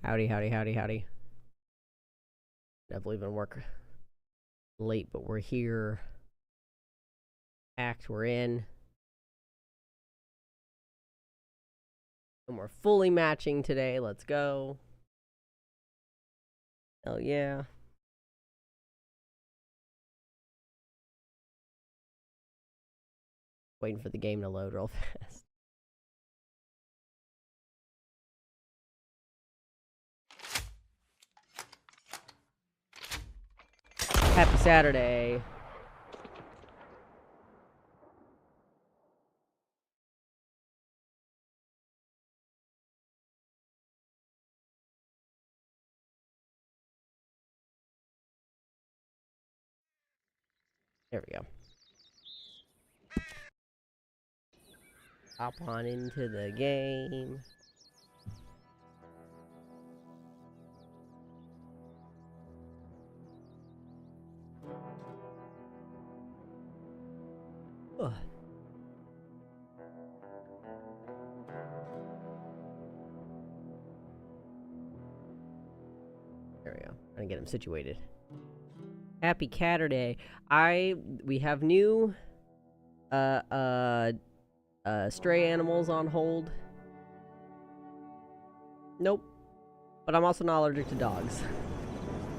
Howdy, howdy, howdy, howdy. Definitely been work late, but we're here. Act, we're in. And we're fully matching today. Let's go. Hell yeah. Waiting for the game to load real fast. Happy Saturday. There we go. Hop on into the game. Ugh. There we go. Trying to get him situated. Happy Catterday. We have new stray animals on hold. Nope. But I'm also not allergic to dogs.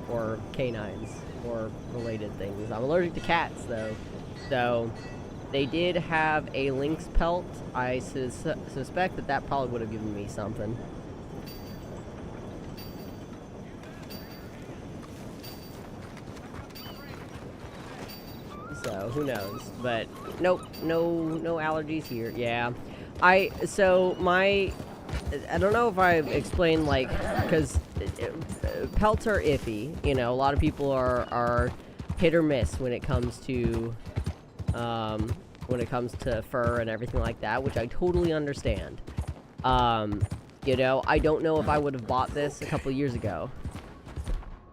Or canines. Or related things. I'm allergic to cats, though. So, they did have a lynx pelt. I suspect that probably would have given me something. So, who knows? But, nope, no allergies here. Yeah. I don't know if I explained, like, because pelts are iffy. You know, a lot of people are hit or miss when it comes to, fur and everything like that, which I totally understand. You know, I don't know if I would have bought this a couple years ago,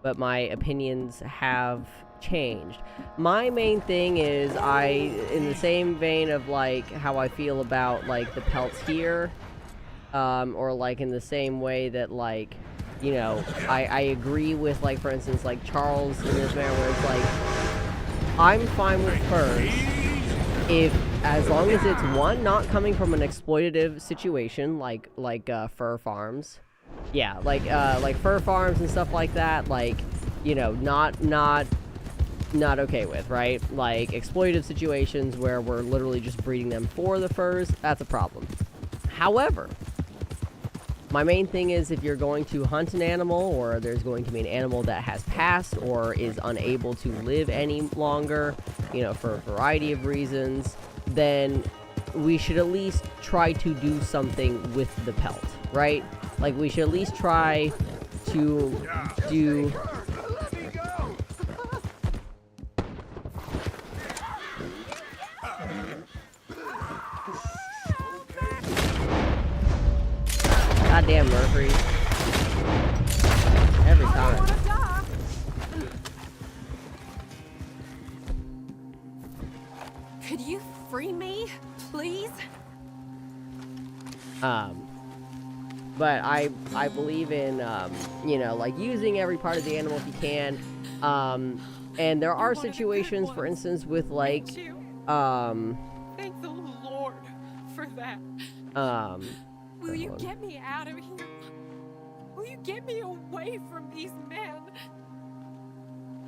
but my opinions have changed. My main thing is in the same vein of like how I feel about like the pelts here, or like in the same way that like, you know, I agree with like, for instance, like Charles in this manner where it's like, I'm fine with furs as long as it's one, not coming from an exploitative situation like fur farms. Yeah, like fur farms and stuff like that, like, you know, not okay with, right? Like exploitative situations where we're literally just breeding them for the furs, that's a problem. However, my main thing is if you're going to hunt an animal, or there's going to be an animal that has passed or is unable to live any longer, you know, for a variety of reasons, then we should at least try to do something with the pelt, right? Like, we should at least try to do... Goddamn Mercury. Every time. Could you free me, please? But I believe in, you know, like using every part of the animal if you can. And there are situations, for instance, with like, Thank the Lord for that. Will you get me out of here? Will you get me away from these men?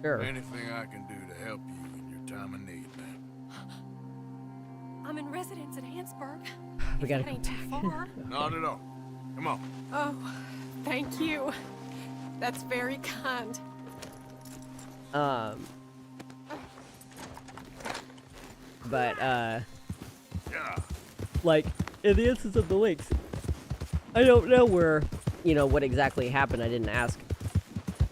Sure. Anything I can do to help you in your time of need, man. I'm in residence at Hansburg. We gotta That ain't go too back. far. Not at all. Come on. Oh, thank you. That's very kind. But, Yeah. like, in the instance of the lynx, I don't know where, you know, what exactly happened. I didn't ask.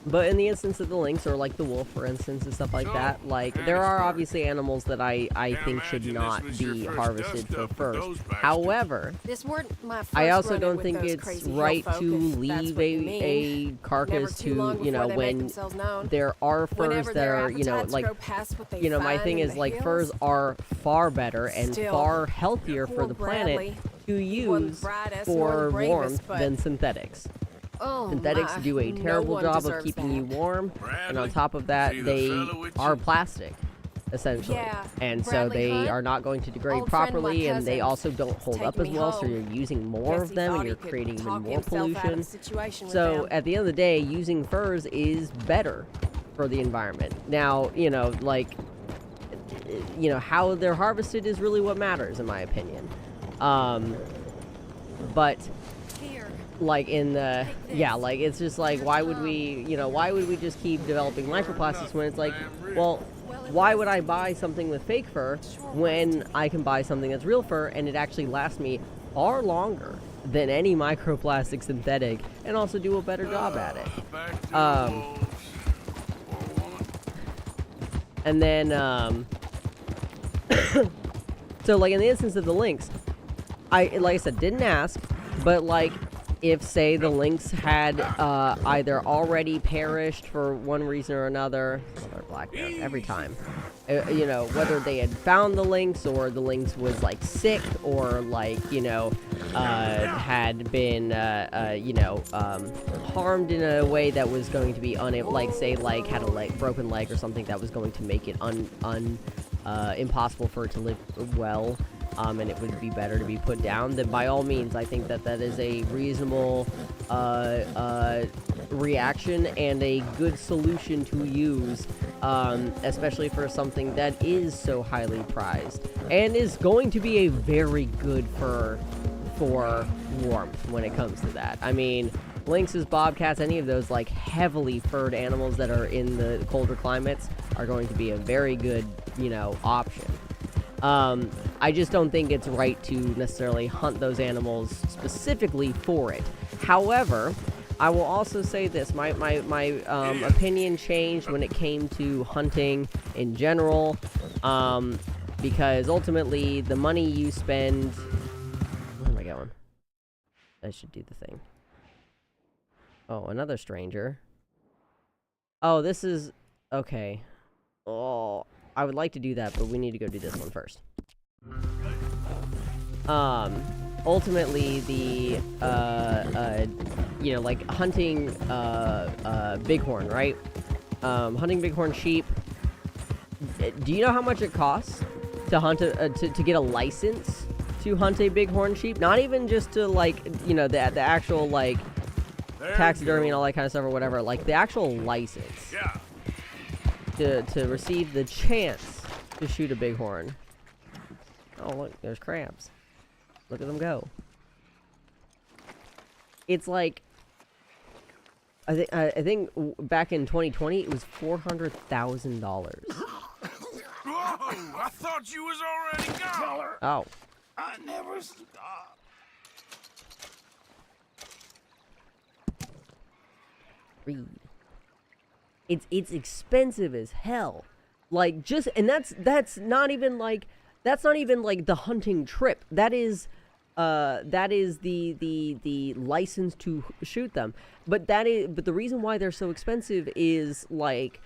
But in the instance of the lynx, or like the wolf, for instance, and stuff like that, like, there are obviously animals that I think should not be harvested for furs. However, This weren't my first I also run-in don't with think those it's crazy right hillfolk, to if that's leave what you a mean. carcass Never too long to, you know, before they make when themselves known. there are furs Whenever that their are, you know, appetites like, grow past what they you know, my find thing in is, the like, hills. furs are far better and Still, far healthier for poor the planet Bradley, to he wasn't use brightest nor for the bravest, warmth but than synthetics. Oh, Synthetics my. do a No terrible one job of deserves keeping you that. warm, and on Bradley, top of that, see the they fella with are you? plastic, essentially. Yeah, And so Bradley they Hunt, are not going to degrade old friend of my properly, and they cousin's, also don't hold up taking as me well, so home. you're using more Guess of he them, thought and he you're could creating even talk more himself out of pollution. the situation with So them. at the end of the day, using furs is better for the environment. Now, you know, like, you know, how they're harvested is really what matters, in my opinion. But Here. like in the Take this. yeah, like it's just like, why would we, you know, why would we just keep developing microplastics when it's like, well, why would I buy something with fake fur when I can buy something that's real fur and it actually lasts me far longer than any microplastic synthetic, and also do a better job at it. Back to the wolves. Poor woman. And then so like in the instance of the lynx, like I said, didn't ask, but like if say the lynx had either already perished for one reason or another, another black bear every time, you know, whether they had found the lynx or the lynx was like sick or like, you know, had been you know, harmed in a way that was going to be unable, like say like had a broken leg or something that was going to make it impossible for it to live well, and it would be better to be put down, then by all means, I think that that is a reasonable reaction and a good solution to use, especially for something that is so highly prized and is going to be a very good fur for warmth when it comes to that. I mean, lynxes, bobcats, any of those like heavily furred animals that are in the colder climates are going to be a very good, you know, option. I just don't think it's right to necessarily hunt those animals specifically for it. However, I will also say this, my opinion changed when it came to hunting in general, because ultimately the money you spend... Where am I going? I should do the thing. Oh, another stranger. Oh, this is... Okay. Oh, I would like to do that, but we need to go do this one first. Ultimately, the, you know, like, hunting, bighorn, right? Hunting bighorn sheep. Do you know how much it costs to hunt to get a license to hunt a bighorn sheep? Not even just to, like, you know, the actual, like, taxidermy and all that kind of stuff or whatever. Like, the actual license. Yeah. To receive the chance to shoot a bighorn. Oh, look, there's crabs. Look at them go. It's like, I think back in 2020 it was $400,000. Whoa! I thought you was already gone. Oh. I never stopped. Read. It's expensive as hell. Like, just, and that's not even like the hunting trip. That is the license to shoot them. But the reason why they're so expensive is like,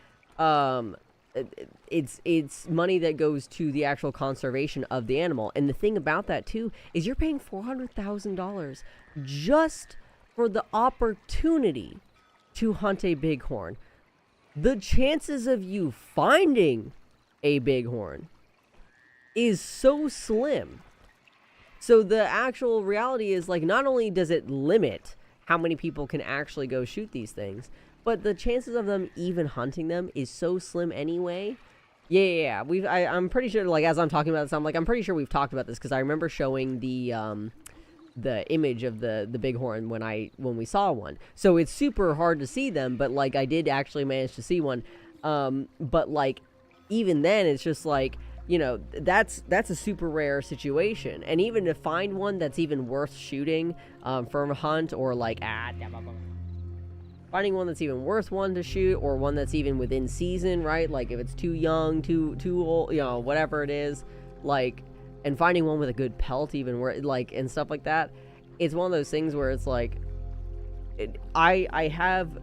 it's money that goes to the actual conservation of the animal. And the thing about that too is you're paying $400,000 just for the opportunity to hunt a bighorn. The chances of you finding a bighorn is so slim. So the actual reality is, like, not only does it limit how many people can actually go shoot these things, but the chances of them even hunting them is so slim anyway. Yeah. I'm pretty sure, like, as I'm talking about this, I'm pretty sure we've talked about this, because I remember showing the image of the bighorn when we saw one. So it's super hard to see them, but like I did actually manage to see one. But like even then it's just like, you know, that's a super rare situation. And even to find one that's even worth shooting for a hunt, or like finding one that's even worth one to shoot, or one that's even within season, right? Like if it's too young, too old, you know, whatever it is, like, and finding one with a good pelt even, where like, and stuff like that, it's one of those things where it's like, I have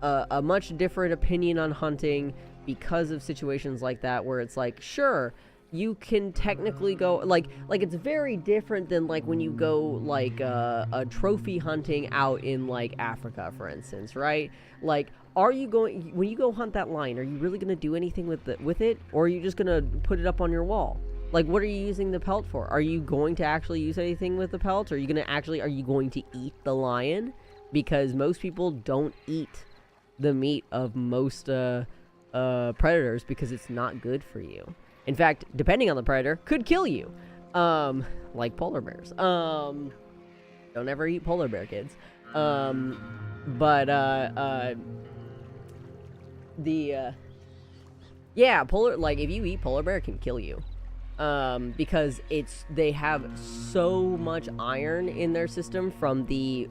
a much different opinion on hunting because of situations like that, where it's like, sure, you can technically go, like it's very different than, like, when you go, like, a trophy hunting out in, like, Africa, for instance, right? Like, when you go hunt that lion, are you really going to do anything with it? Or are you just going to put it up on your wall? Like, what are you using the pelt for? Are you going to actually use anything with the pelt? Are you going to eat the lion? Because most people don't eat the meat of most predators because it's not good for you. In fact, depending on the predator, could kill you. Like polar bears. Don't ever eat polar bear, kids. Yeah, if you eat polar bear, it can kill you. Because they have so much iron in their system from the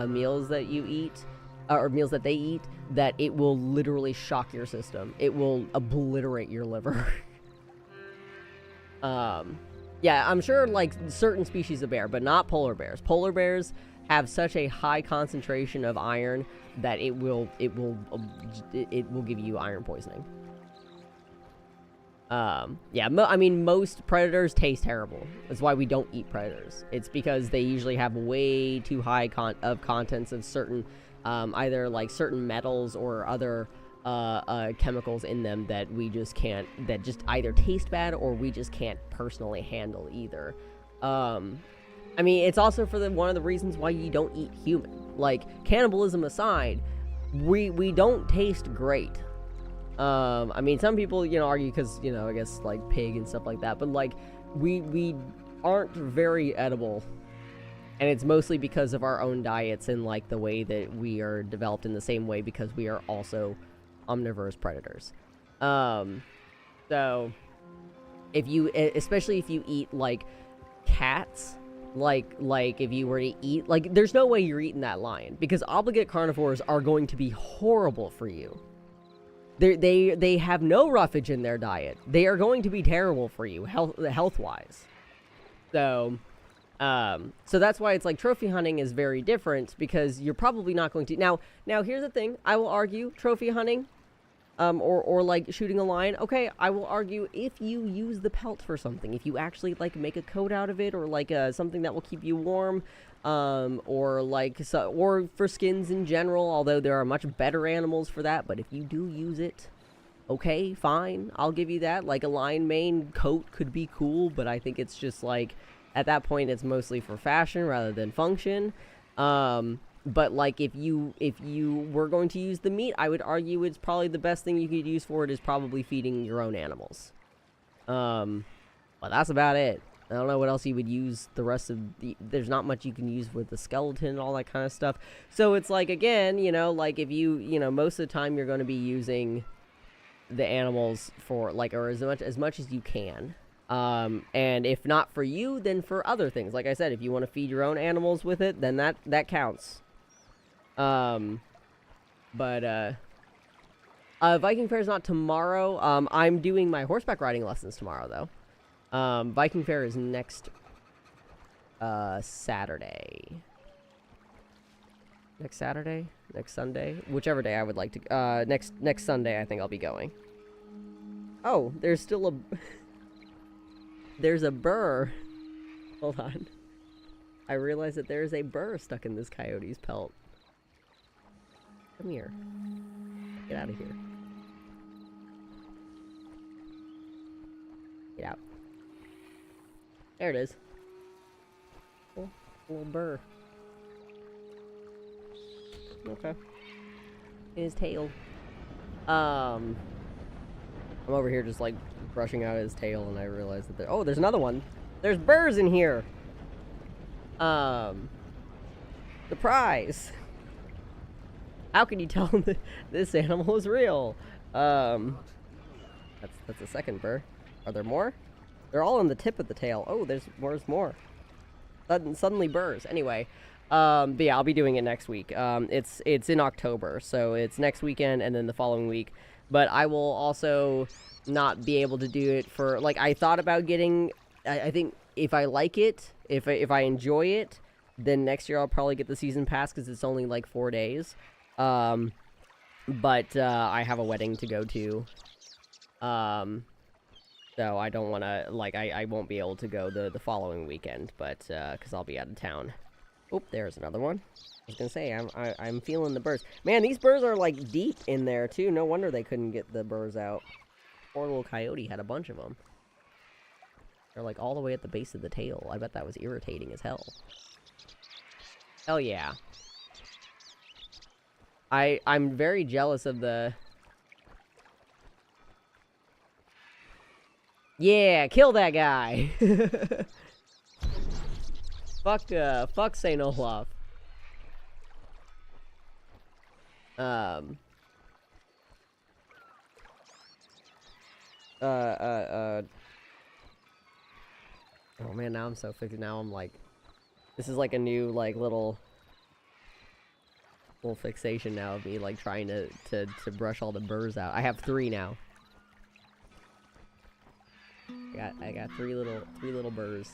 meals that you eat, or meals that they eat, that it will literally shock your system. It will obliterate your liver. Yeah, I'm sure, like, certain species of bear, but not polar bears. Polar bears have such a high concentration of iron that it will give you iron poisoning. Yeah, I mean, most predators taste terrible. That's why we don't eat predators. It's because they usually have way too high contents of certain, either, like, certain metals or other chemicals in them that that just either taste bad or we just can't personally handle either. I mean, it's also one of the reasons why you don't eat human. Like, cannibalism aside, we don't taste great. I mean, some people, argue because, I guess, like, pig and stuff like that, but, like, we aren't very edible, and it's mostly because of our own diets and, like, the way that we are developed in the same way, because we are also omnivorous predators. So, especially if you eat, like, cats, like if you were to eat, like, there's no way you're eating that lion, because obligate carnivores are going to be horrible for you. They have no roughage in their diet. They are going to be terrible for you, health-wise. So that's why it's like trophy hunting is very different, because you're probably not going to... Now here's the thing. I will argue trophy hunting, or like shooting a lion. Okay, I will argue if you use the pelt for something. If you actually, like, make a coat out of it, or like something that will keep you warm, or for skins in general, although there are much better animals for that. But if you do use it, okay, fine, I'll give you that. Like, a lion mane coat could be cool, but I think it's just, like, at that point it's mostly for fashion rather than function. But, like, if you were going to use the meat, I would argue it's probably the best thing you could use for it is probably feeding your own animals. But that's about it. I don't know what else you would use the rest of there's not much you can use with the skeleton and all that kind of stuff. So it's like, again, like, if you, most of the time you're going to be using the animals for, like, or as much as you can. And if not for you, then for other things. Like I said, if you want to feed your own animals with it, then that counts. Viking Fair is not tomorrow. I'm doing my horseback riding lessons tomorrow, though. Viking Fair is next Saturday. Next Saturday? Next Sunday? Whichever day I would like to... next Sunday I think I'll be going. Oh, there's still a... There's a burr. Hold on. I realize that there is a burr stuck in this coyote's pelt. Come here. Get out of here. Get out. There it is. Oh, little burr. Okay. His tail. I'm over here just, like, brushing out his tail, and I realize that oh, there's another one. There's burrs in here. The prize. How can you tell that this animal is real? That's a second burr. Are there more? They're all on the tip of the tail. Oh, there's more. Suddenly burrs. Anyway, but yeah, I'll be doing it next week. It's in October, so it's next weekend and then the following week. But I will also not be able to do it for, like, I thought about getting, I think if I like it, if I enjoy it, then next year I'll probably get the season pass, because it's only like 4 days. But I have a wedding to go to. So I don't want to, like, I won't be able to go the following weekend, but, because I'll be out of town. Oop, there's another one. I was gonna say, I'm feeling the burrs. Man, these burrs are, like, deep in there, too. No wonder they couldn't get the burrs out. Poor little coyote had a bunch of them. They're, like, all the way at the base of the tail. I bet that was irritating as hell. Hell yeah. I'm very jealous of the... Yeah, kill that guy! Fuck St. Olaf. Oh man, now I'm so fixed. Now I'm like... This is like a new, like, little fixation now of me, like, trying to brush all the burrs out. I have 3 now. I got 3 little burrs.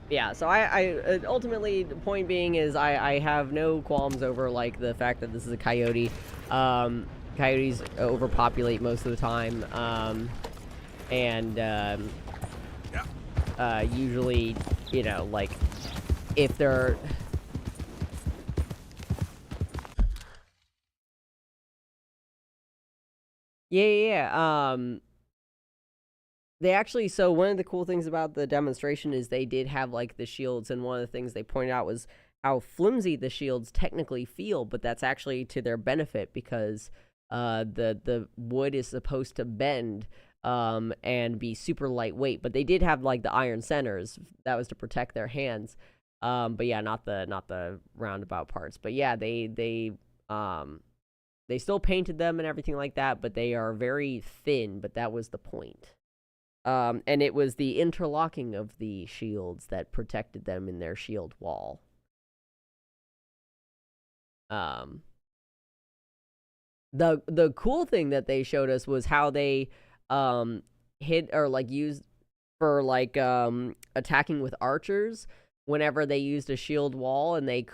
Yeah, so I ultimately, the point being is I have no qualms over, like, the fact that this is a coyote. Coyotes overpopulate most of the time, and usually, you know, like, if they're... Yeah. They actually, so one of the cool things about the demonstration is they did have, like, the shields, and one of the things they pointed out was how flimsy the shields technically feel, but that's actually to their benefit because the wood is supposed to bend and be super lightweight, but they did have, like, the iron centers. That was to protect their hands. But yeah, not the roundabout parts. But yeah, they still painted them and everything like that, but they are very thin, but that was the point. And it was the interlocking of the shields that protected them in their shield wall. The cool thing that they showed us was how they hid or, like, used for, like, attacking with archers whenever they used a shield wall and they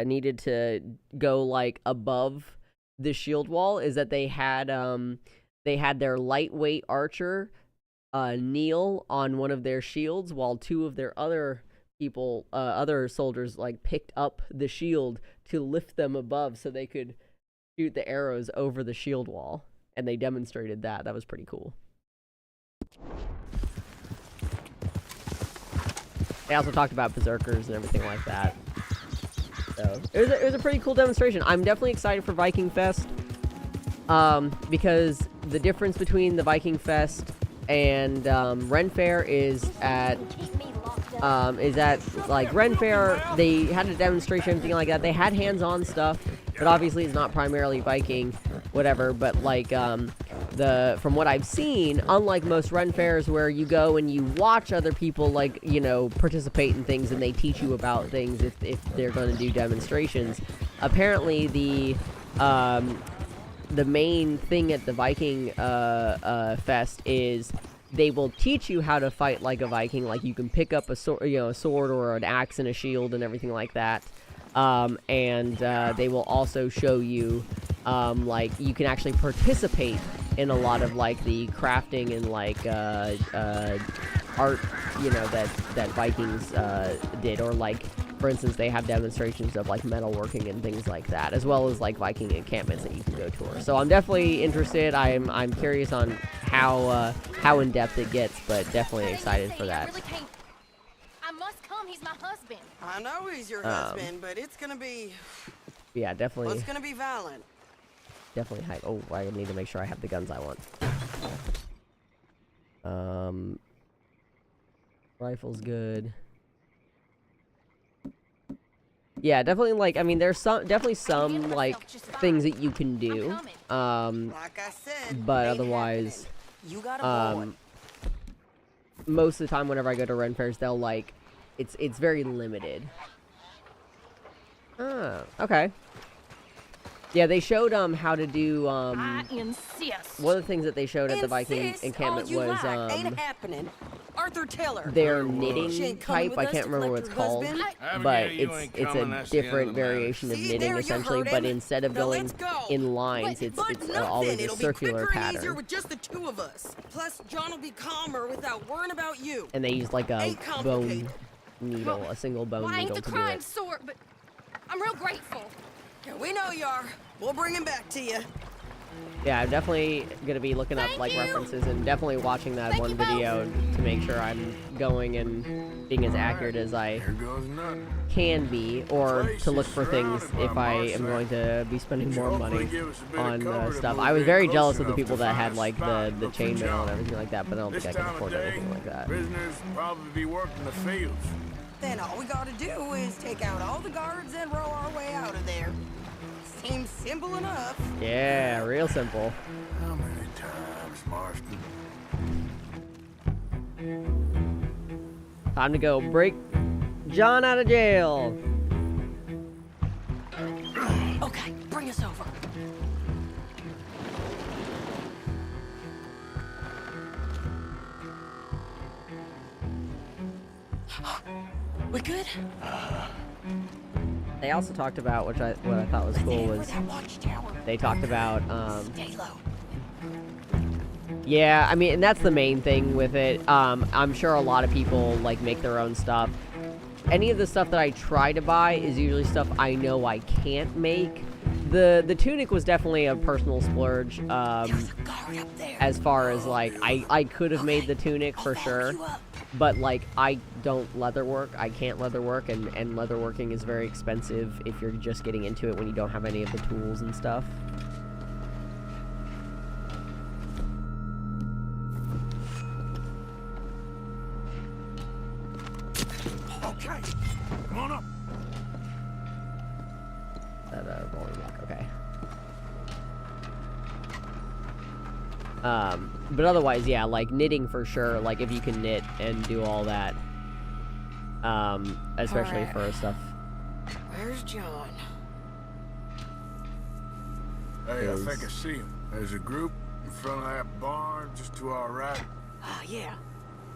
needed to go, like, above the shield wall, is that they had their lightweight archer kneel on one of their shields while 2 of their other soldiers, like, picked up the shield to lift them above so they could shoot the arrows over the shield wall, and they demonstrated that. That was pretty cool. They also talked about berserkers and everything like that. So it was a pretty cool demonstration. I'm definitely excited for Viking Fest, because the difference between the Viking Fest and Ren Fair is at like Ren Fair, they had a demonstration, everything like that. They had hands-on stuff, but obviously it's not primarily Viking, whatever. But, like, from what I've seen, unlike most Ren Fairs where you go and you watch other people, like, you know, participate in things and they teach you about things if they're going to do demonstrations, apparently the main thing at the Viking Fest is they will teach you how to fight like a Viking. Like, you can pick up a sword or an axe and a shield and everything like that. And they will also show you, like, you can actually participate in a lot of, like, the crafting and, like, art, you know, that Vikings did. Or, like, for instance, they have demonstrations of, like, metalworking and things like that, as well as, like, Viking encampments that you can go tour. So I'm definitely interested. I'm curious on how in depth it gets, but definitely excited for that. I must come. He's my husband. I know he's your husband, but it's gonna be. Yeah, definitely. Well, it's gonna be violent. Definitely hype. Oh, I need to make sure I have the guns I want. Rifle's good. Yeah, definitely, like, I mean, there's definitely some, like, things that you can do. Like I said, but otherwise, you gotta most of the time whenever I go to Ren Fairs, they'll, like, it's very limited. Ah, okay. Yeah, they showed how to do I insist. one of the things that they showed at the Viking encampment was ain't happening. Arthur Taylor. their She knitting ain't coming type. with I us can't to remember what collect it's her called, husband. but Abigail, you ain't it's coming, a that's the end of different the matter. variation of See, knitting there you essentially. heard But him. instead of Now going let's go. in lines, But it's nothing. always a It'll circular be quicker and easier pattern. with just the two of us. Plus, John will be calmer without worrying about you. And they use like a Ain't bone complicated. needle, a single bone Well, I ain't needle the to do crime it. sort, but I'm real grateful. Yeah, we know you are. We'll bring him back to you. Yeah, I'm definitely gonna be looking up Thank like you. references and definitely watching that Thank one you both. video to make sure I'm going and being as accurate as I Here goes nothing. can be, or Place to look is for things surrounded if by I am marksmen. going to be spending more Hopefully money give us a bit of on cover to stuff. move I was in very close jealous of the enough people to that find had a like spot the and look for chainmail and John. everything like that, but I don't This think I can time of afford day, anything like that. prisoners probably be working the fields. Then all we gotta do is take out all the guards and row our way out of there. Seems simple enough. Yeah, real simple. How many times, Marston? Time to go break John out of jail. Okay, bring us over. We good? They also talked about, what I thought was cool, was that watchtower. they talked about Stay low. yeah, I mean, and that's the main thing with it. I'm sure a lot of people like make their own stuff. Any of the stuff that I try to buy is usually stuff I know I can't make. The tunic was definitely a personal splurge. There's a guard up there. As far as like I could have made the tunic for I'll follow sure, you up. but like I don't leatherwork. I can't leatherwork, and leatherworking is very expensive if you're just getting into it when you don't have any of the tools and stuff. Okay, come on up. That rolling lock, okay. But otherwise, yeah, like knitting for sure. Like if you can knit and do all that, especially Alright. for stuff. Where's John? Hey, I think I see him. There's a group in front of that barn just to our right. Ah, yeah.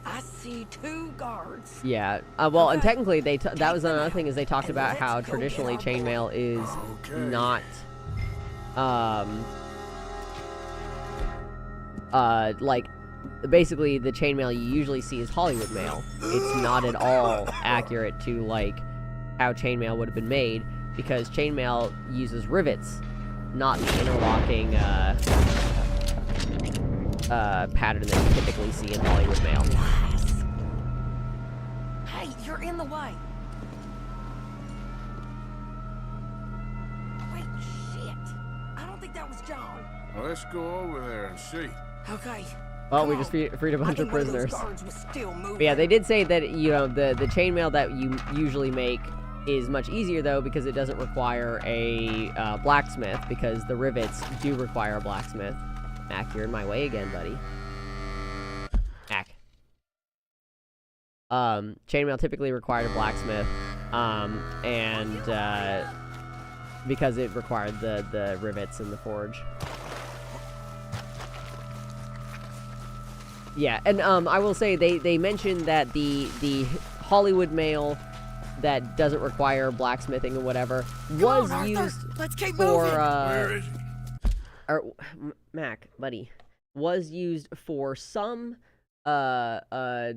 I see two guards. Yeah. Well, and Okay. technically, that was another thing is they talked about how traditionally chainmail is Okay. not, like, basically the chainmail you usually see is Hollywood mail. It's not at all accurate to like how chainmail would have been made because chainmail uses rivets, not the interlocking pattern that you typically see in Hollywood mail. Nice. Hey, you're in the way. Wait, shit. I don't think that was John. Well, let's go over there and see. Okay. Well, we come just on. freed a I bunch of think one those prisoners. guards was still moving. But yeah, they did say that, you know, the chainmail that you usually make is much easier, though, because it doesn't require a blacksmith, because the rivets do require a blacksmith. Mac, you're in my way again, buddy. Mac. Chainmail typically required a blacksmith, and because it required the rivets in the forge. Yeah, and I will say they mentioned that the Hollywood mail that doesn't require blacksmithing or whatever was Come on, Arthur. used Let's keep for moving. Where is he? or Mac, buddy, was used for some armor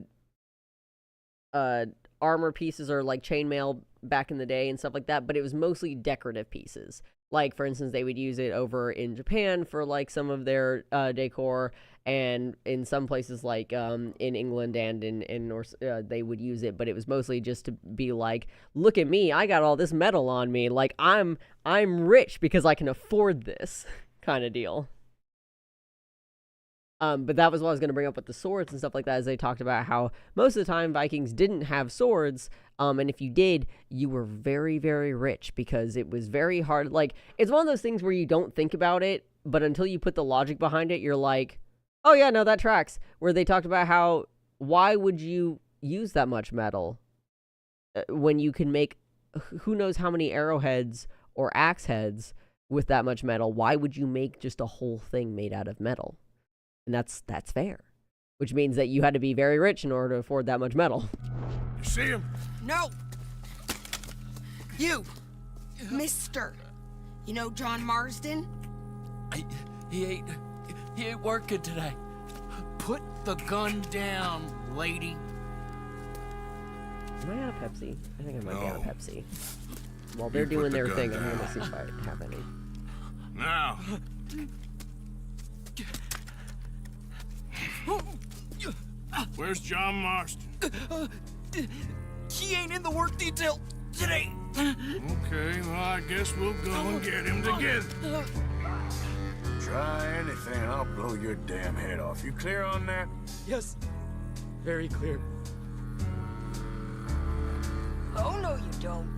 pieces or like chainmail back in the day and stuff like that, but it was mostly decorative pieces. Like, for instance, they would use it over in Japan for like some of their decor, and in some places like in England and in North, they would use it, but it was mostly just to be like, look at me, I got all this metal on me, like I'm rich because I can afford this kind of deal. But that was what I was going to bring up with the swords and stuff like that, as they talked about how most of the time Vikings didn't have swords, and if you did, you were very, very rich because it was very hard. Like, it's one of those things where you don't think about it, but until you put the logic behind it, you're like, oh yeah, no, that tracks. Where they talked about how, why would you use that much metal when you can make who knows how many arrowheads or axe heads with that much metal? Why would you make just a whole thing made out of metal? And that's fair. which means that you had to be very rich in order to afford that much metal. You see him? No! You! Mister! You know John Marsden? He ain't working today. Put the gun down, lady. Am I out of Pepsi? I think I might be out of No. Pepsi. While they're You put doing the their gun thing, I'm down. gonna see if I have any. Now. Where's John Marston? He ain't in the work detail today. Okay, well, I guess we'll go and get him together. Try anything, I'll blow your damn head off. You clear on that? Yes, very clear. Oh, no, you don't.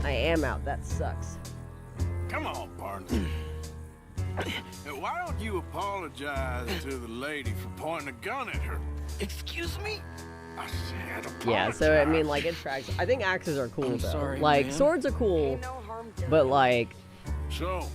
I am out. That sucks. Come on, partner. Now, why don't you apologize to the lady for pointing a gun at her? Excuse me? I said apologize. Yeah, so I mean, like, it tracks. I think axes are cool, I'm though. sorry, like, man. swords are cool, Ain't no harm done. but, like, So,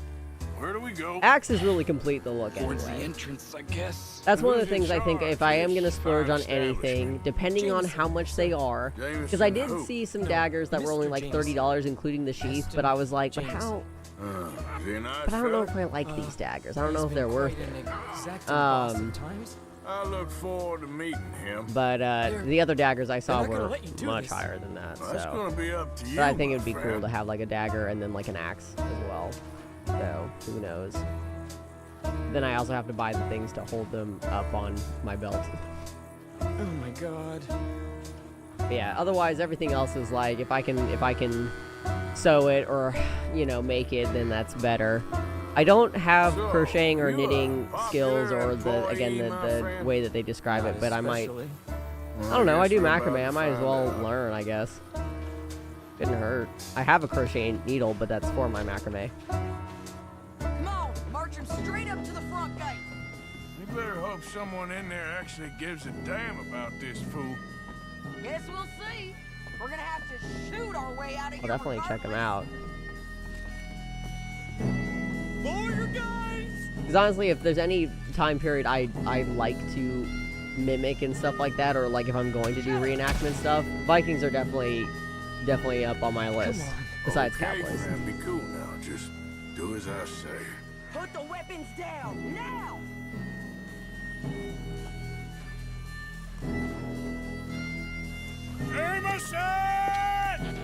where do we go? axes really complete the look Towards the anyway. entrance, I guess. That's one of the Who's in things I think charge if I am of gonna this splurge fine on anything, depending on how much they are, because I did Jameson who? see some daggers that were only Mr. like Jameson. $30, including the sheath. But I was like, but how? Is he a nice But I don't know fella? if I like these daggers. I don't know if they're worth it. Um, I look forward to meeting him. But the other daggers I saw not gonna were let you do much this. higher than that. Well, that's So, gonna be up to you. but I think it my would be cool friend. to have like a dagger and then like an axe as well. So who knows? Then I also have to buy the things to hold them up on my belt. Oh my god. But yeah, otherwise everything else is like if I can sew it or make it, then that's better. I don't have So, crocheting or you a knitting skills popular or the employee, my friend? way that they describe it, but I might Especially. I don't know, I do guess we're about macrame, I to might as find well out. learn, I guess. Couldn't hurt. I have a crochet needle, but that's for my macrame. Come on, march him straight up to the front gate. You better hope someone in there actually gives a damn about this fool. Guess we'll see. We're gonna have to shoot our way out of I'll here. definitely check them out. More guys! Because honestly, if there's any time period I like to mimic and stuff like that, or like if I'm going to do reenactment stuff, Vikings are definitely up on my list. Besides Okay, Cowboys. friend, be cool now. Just do as I say. Put the weapons down now. Jameson!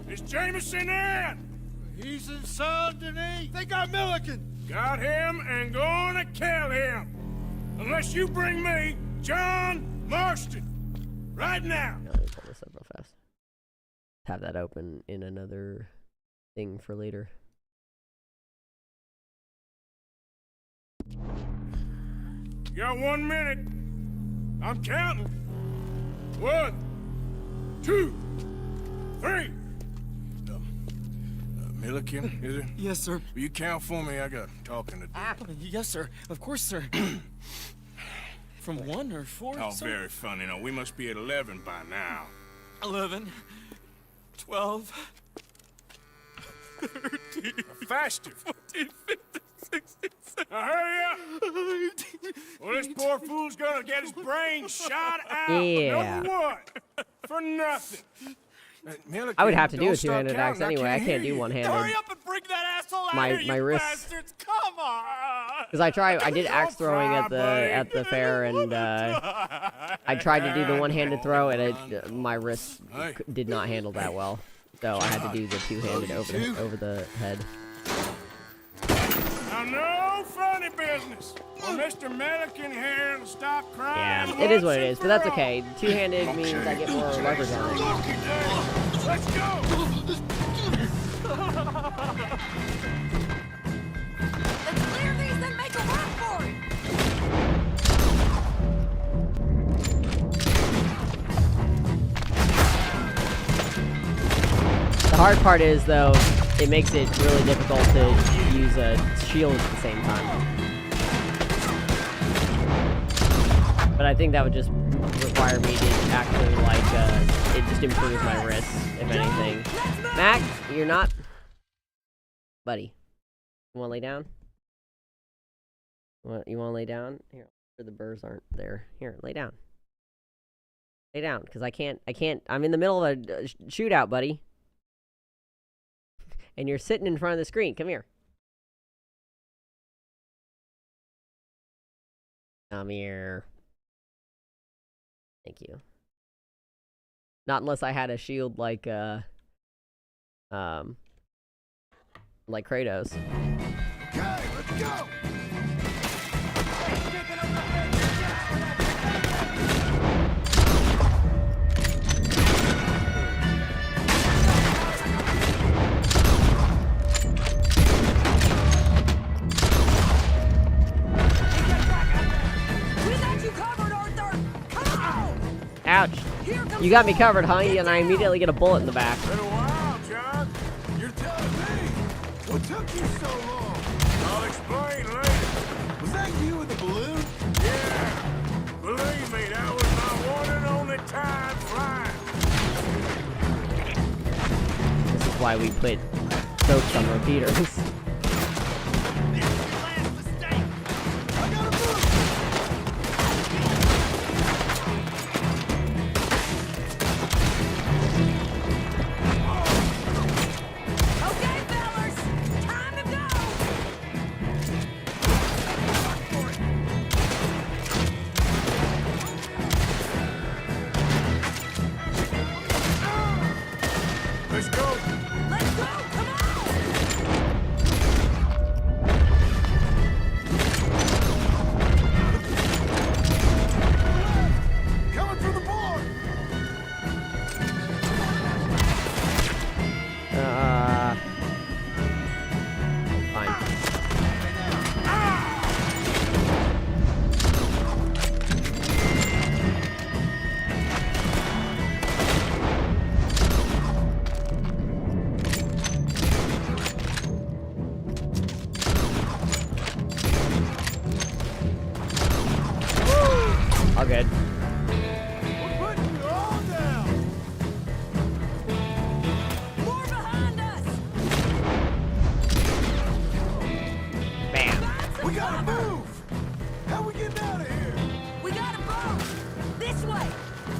Is Jameson in? He's in Saint Denis. They got Milliken. Got him and gonna kill him. Unless you bring me John Marston. Right now. Let me pull this up real fast. Have that open in another thing for later. You got 1 minute. I'm counting. 1, 2, 3. Milliken, is it? Yes, sir. Will you count for me? I got talking to do. Yes, sir. Of course, sir. From 1 or 4, Oh, sir? very funny. No, we must be at 11 by now. 11, 12, 13, Faster. 14, 15, 16, 17, Now hurry up. 18. Well, this poor fool's gonna get his brains shot out. Yeah. Number 1. For nothing. Milliken, I would have to do don't a start two-handed axe counting. anyway. I hear can't do you. one-handed. Hurry up and bring that asshole out My- here, my you wrists- bastards! Come on! Because I did axe throwing at the fair, and I tried to do the one-handed throw, and my wrist did not handle that well. So I had to do the two-handed over the head. Now, no funny business. Well, Mr. Milliken here to stop crying. Yeah, it is what it once is, and but that's for all. okay. Two-handed means I get more leverage on it. Look at that. Let's go. Let's clear these and make a run for it. The hard part is, though, it makes it really difficult to use a shield at the same time. But I think that would just require me to actually, like, it just improves my wrist, if anything. Mac, you're not Buddy. You wanna lay down? You wanna lay down? Here, the burrs aren't there. Here, lay down. Lay down, because I can't, I'm in the middle of a shootout, buddy. And you're sitting in front of the screen. Come here. Come here. Thank you. Not unless I had a shield like Kratos. Okay, let's go! Ouch. You got me covered, huh? And I immediately get a bullet in the back. Been a while, John. You're telling me. What took you so long? I'll explain later. Was that you with the balloon? Yeah. Believe me, that was my one and only time flying. This is why we put soaps on repeaters. Let's go. Let's go! Come on! Coming through the board. Fine. All good. We're putting you all down. More behind us! Bam. We gotta move. How we getting out of here? We got a boat! This way!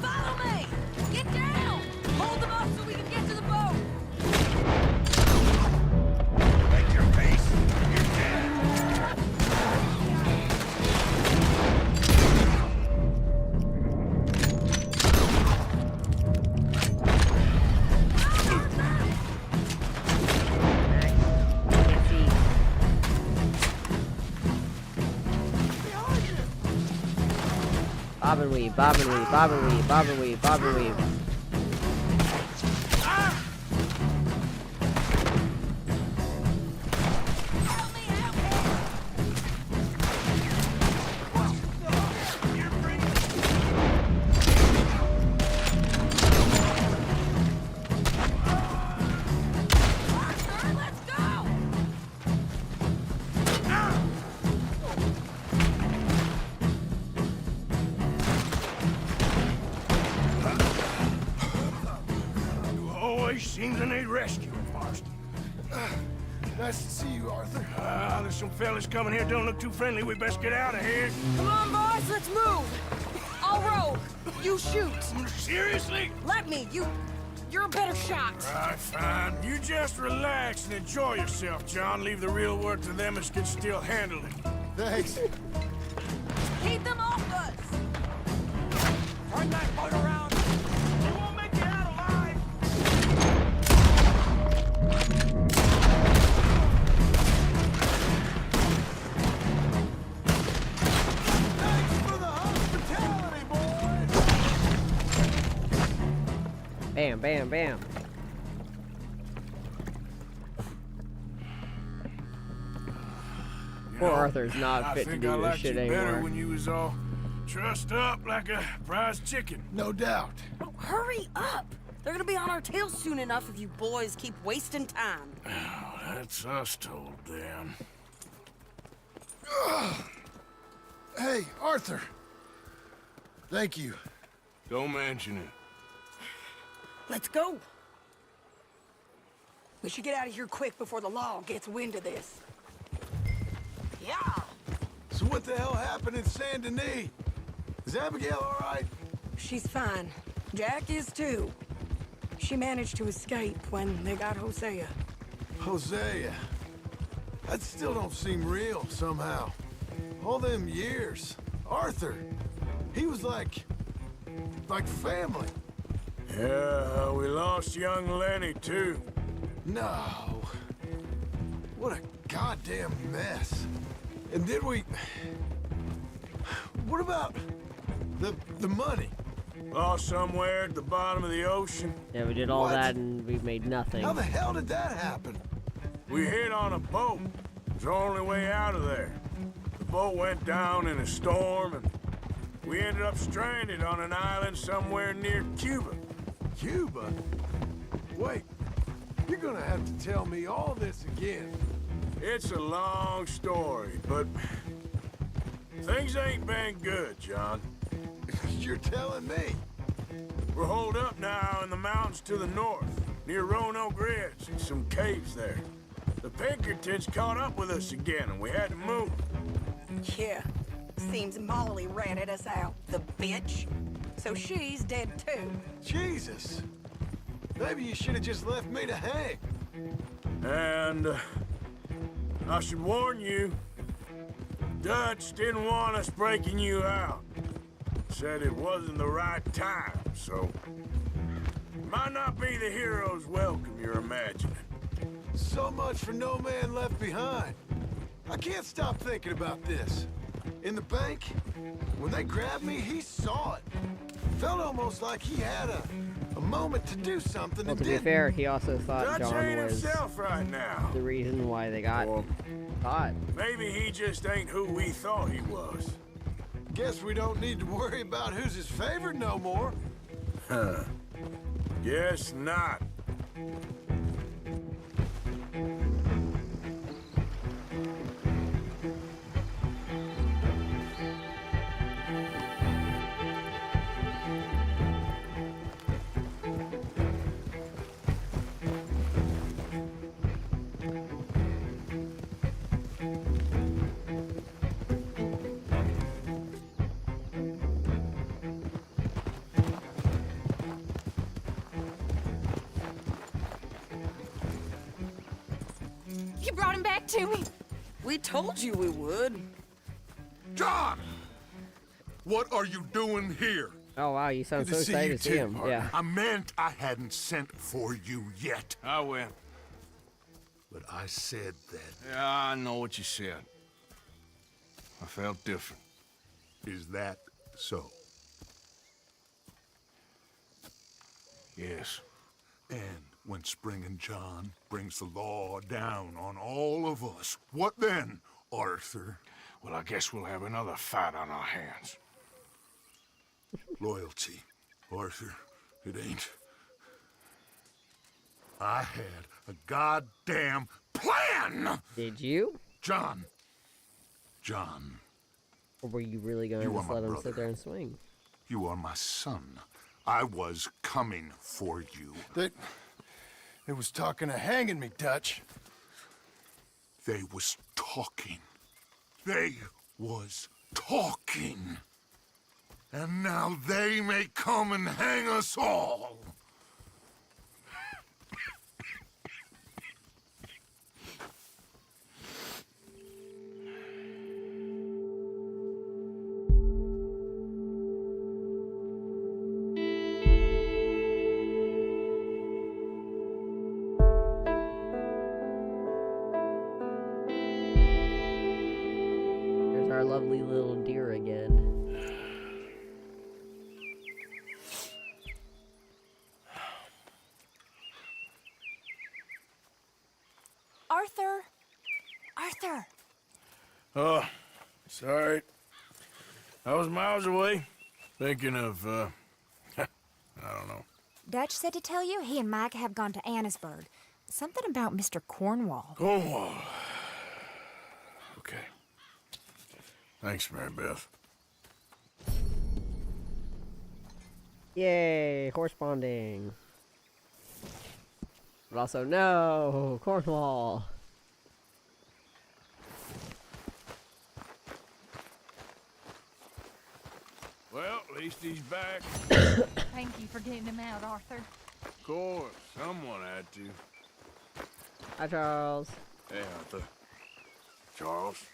Follow me! Get down! Hold them up so we can get to the boat! Make your peace. You're dead. Bob and weave, bob and weave, bob and weave, bob and weave, bob and weave. Help me, help me! Arthur, let's go! You always seem to need rescuing, Marston. Nice to see you, Arthur. There's some fellas coming here. Don't look too friendly. We best get out of here. Come on, boys, let's move! I'll row. You shoot. Seriously? Let me. You're a better shot. All right, fine. You just relax and enjoy yourself, John. Leave the real work to them as can still handle it. Thanks. Keep them off us. Turn that boat around. You won't make it out alive. Thanks for the hospitality, boys. Bam, bam, bam. Poor Arthur's not fit to do this shit I better anymore. when you was all trussed up like a prize chicken. No doubt. Oh, hurry up. They're gonna be on our tails soon enough if you boys keep wasting time. Oh, that's us told them. Hey, Arthur. Thank you. Don't mention it. Let's go. We should get out of here quick before the law gets wind of this. Yeah. So what the hell happened in Saint Denis? Is Abigail all right? She's fine. Jack is too. She managed to escape when they got Hosea. Hosea. That still don't seem real, somehow. All them years. Arthur. He was like family. Yeah, we lost young Lenny, too. No. What a goddamn mess. And did we... What about the money? Lost somewhere at the bottom of the ocean. Yeah, we did all What? that and we made nothing. How the hell did that happen? We hit on a boat. It was the only way out of there. The boat went down in a storm, and we ended up stranded on an island somewhere near Cuba. Cuba? Wait, you're gonna have to tell me all this again. It's a long story, but things ain't been good, John. You're telling me? We're holed up now in the mountains to the north, near Roanoke Ridge, and some caves there. The Pinkertons caught up with us again, and we had to move. Yeah. Seems Molly ratted us out, the bitch. So she's dead too. Jesus. Maybe you should have just left me to hang. And I should warn you, Dutch didn't want us breaking you out. Said it wasn't the right time, so might not be the hero's welcome you're imagining. So much for no man left behind. I can't stop thinking about this. In the bank, when they grabbed me, he saw it. Felt almost like he had a moment to do something Well, and to be didn't. fair, he also thought Dutch John ain't was himself right now. the reason why they got Or caught. maybe he just ain't who we thought he was. Guess we don't need to worry about who's his favorite no more. Huh. Guess not. You brought him back to me. We told you we would. John! What are you doing here? Oh wow, you sound Good so to see excited you to see too, him. partner. Yeah. I meant I hadn't sent for you yet. I went. But I said that. Yeah, I know what you said. I felt different. Is that so? Yes. And when Spring and John brings the law down on all of us, what then, Arthur? Well, I guess we'll have another fight on our hands. Loyalty, Arthur, it ain't. I had a goddamn plan! Did you? John. Or were you really going to You are just my let him brother. sit there and swing? You are my son. I was coming for you. They was talking of hanging me, Dutch. They was talking. They was talking. And now they may come and hang us all. There's our lovely little deer again. Arthur. Arthur. Oh, sorry. I was miles away, thinking of, I don't know. Dutch said to tell you he and Mike have gone to Annisburg. Something about Mr. Cornwall. Cornwall. Okay. Thanks, Mary Beth. Yay, horse bonding. But also, no! Cornwall! Well, at least he's back. Thank you for getting him out, Arthur. Of course, someone had to. Hi, Charles. Hey, Arthur. Charles.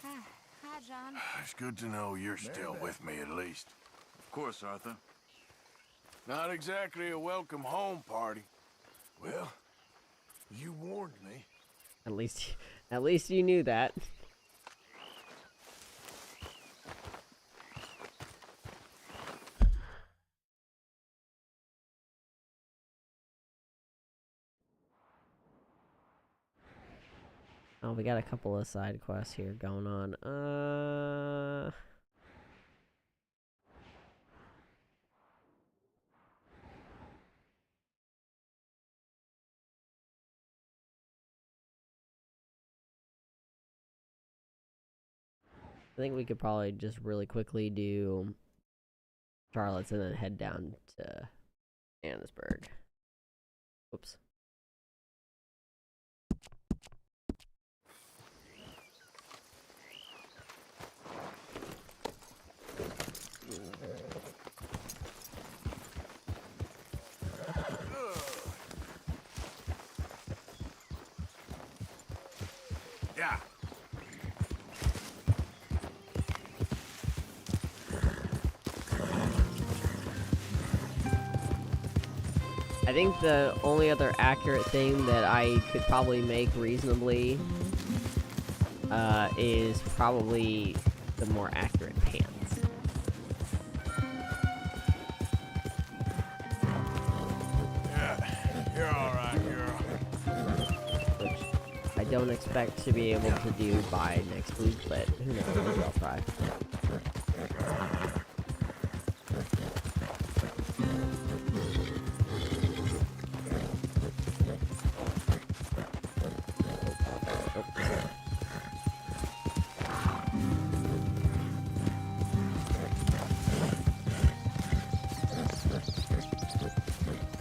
Hi, John. It's good to know you're still with me, at least. Of course, Arthur. Not exactly a welcome home party. Well, you warned me. At least you knew that. Oh, we got a couple of side quests here going on. I think we could probably just really quickly do Charlotte's and then head down to Annesburg. Oops. Yeah. I think the only other accurate thing that I could probably make reasonably is probably the more accurate pants. Yeah, you're all right, girl. Which I don't expect to be able to do by next week, but who knows, maybe I'll try.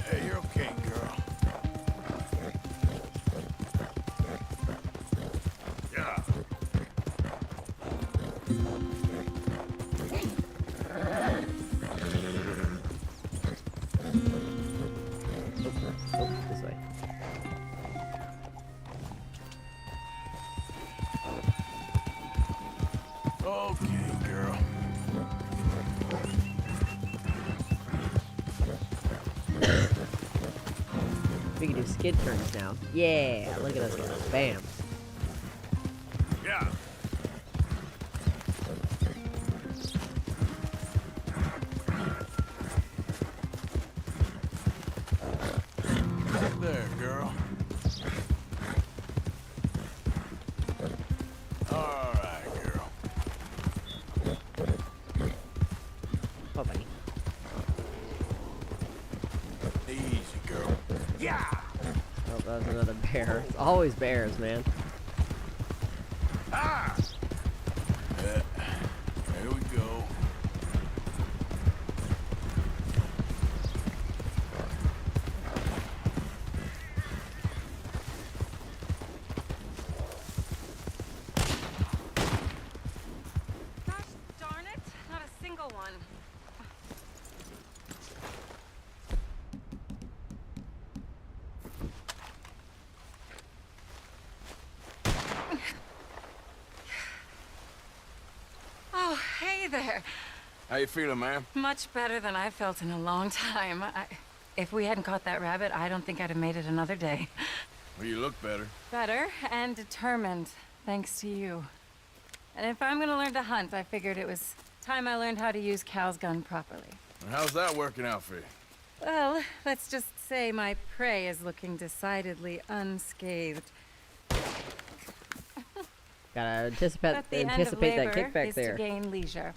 Hey, you're okay, girl. Yeah. Oh, this way. Okay, girl. We can do skid turns now. Yeah, look at us go. Bam. Yeah. There, girl. All right, girl. Oh, buddy. Easy, girl. Yeah. Oh, that was another bear. It's always bears, man. Ah. There we go. Gosh darn it, not a single one. Oh, hey there. How you feeling, ma'am? Much better than I felt in a long time. If we hadn't caught that rabbit, I don't think I'd have made it another day. Well, you look better. Better and determined, thanks to you. And if I'm gonna learn to hunt, I figured it was time I learned how to use Cal's gun properly. And how's that working out for you? Well, let's just say my prey is looking decidedly unscathed. Gotta anticipate But the end of that labor kickback is there. to gain leisure.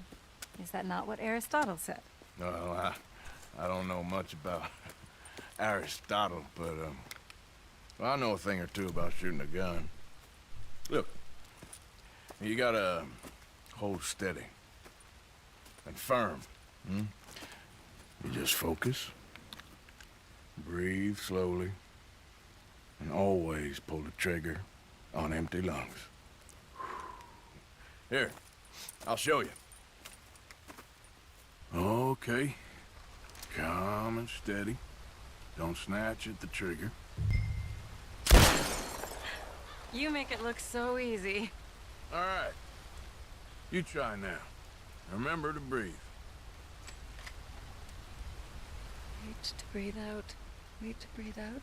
Is that not what Aristotle said? Well, I don't know much about Aristotle, but, well, I know a thing or two about shooting a gun. Look, you gotta hold steady and firm, You just focus Breathe slowly. And always pull the trigger on empty lungs. Here, I'll show you. Okay. Calm and steady. Don't snatch at the trigger. You make it look so easy. All right. You try now. Remember to breathe. Wait to breathe out. Wait to breathe out.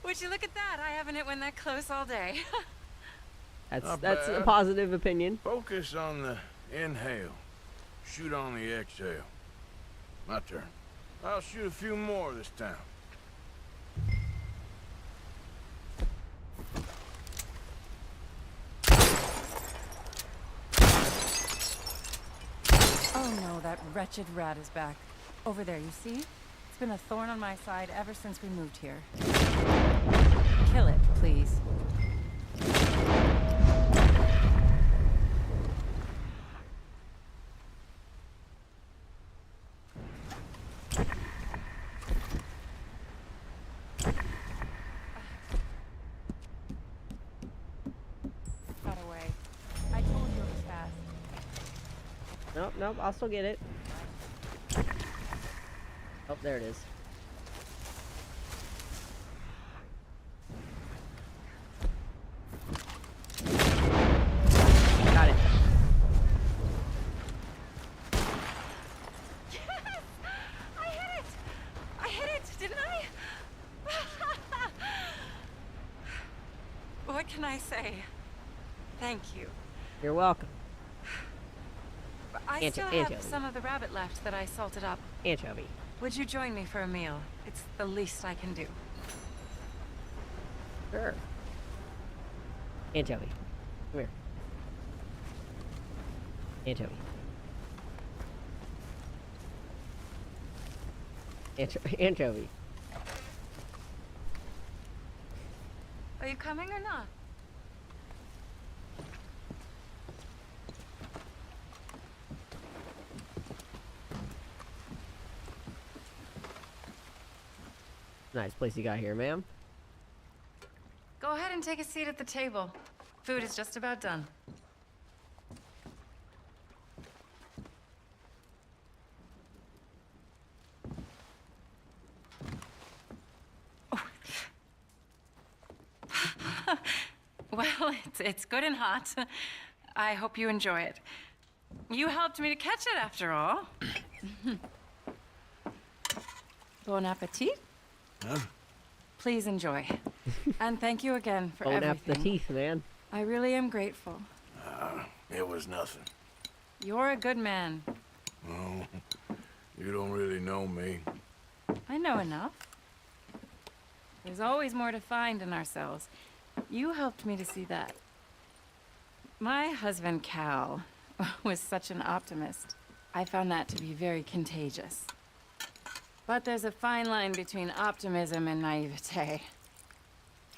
Would you look at that? I haven't hit one that close all day. That's a bad. positive opinion. Focus on the inhale. Shoot on the exhale. My turn. I'll shoot a few more this time. Oh no, that wretched rat is back. Over there, you see? It's been a thorn on my side ever since we moved here. Kill it, please. Got away. I told you it was fast. Nope, nope, I'll still get it. Oh, there it is. Got it. Yes! I hit it! I hit it, didn't I? What can I say? Thank you. You're welcome. But I still have some of the rabbit left that I salted up. Anchovy. Would you join me for a meal? It's the least I can do. Sure. Anchovy. Come here. Anchovy. Anchovy. Are you coming or not? Nice place you got here, ma'am. Go ahead and take a seat at the table. Food is just about done. Well, it's good and hot. I hope you enjoy it. You helped me to catch it, after all. Bon appetit. Huh? Please enjoy. And thank you again for Don't have everything. the teeth, man. I really am grateful. It was nothing. You're a good man. Oh, you don't really know me. I know enough. There's always more to find in ourselves. You helped me to see that. My husband, Cal, was such an optimist. I found that to be very contagious. But there's a fine line between optimism and naivete.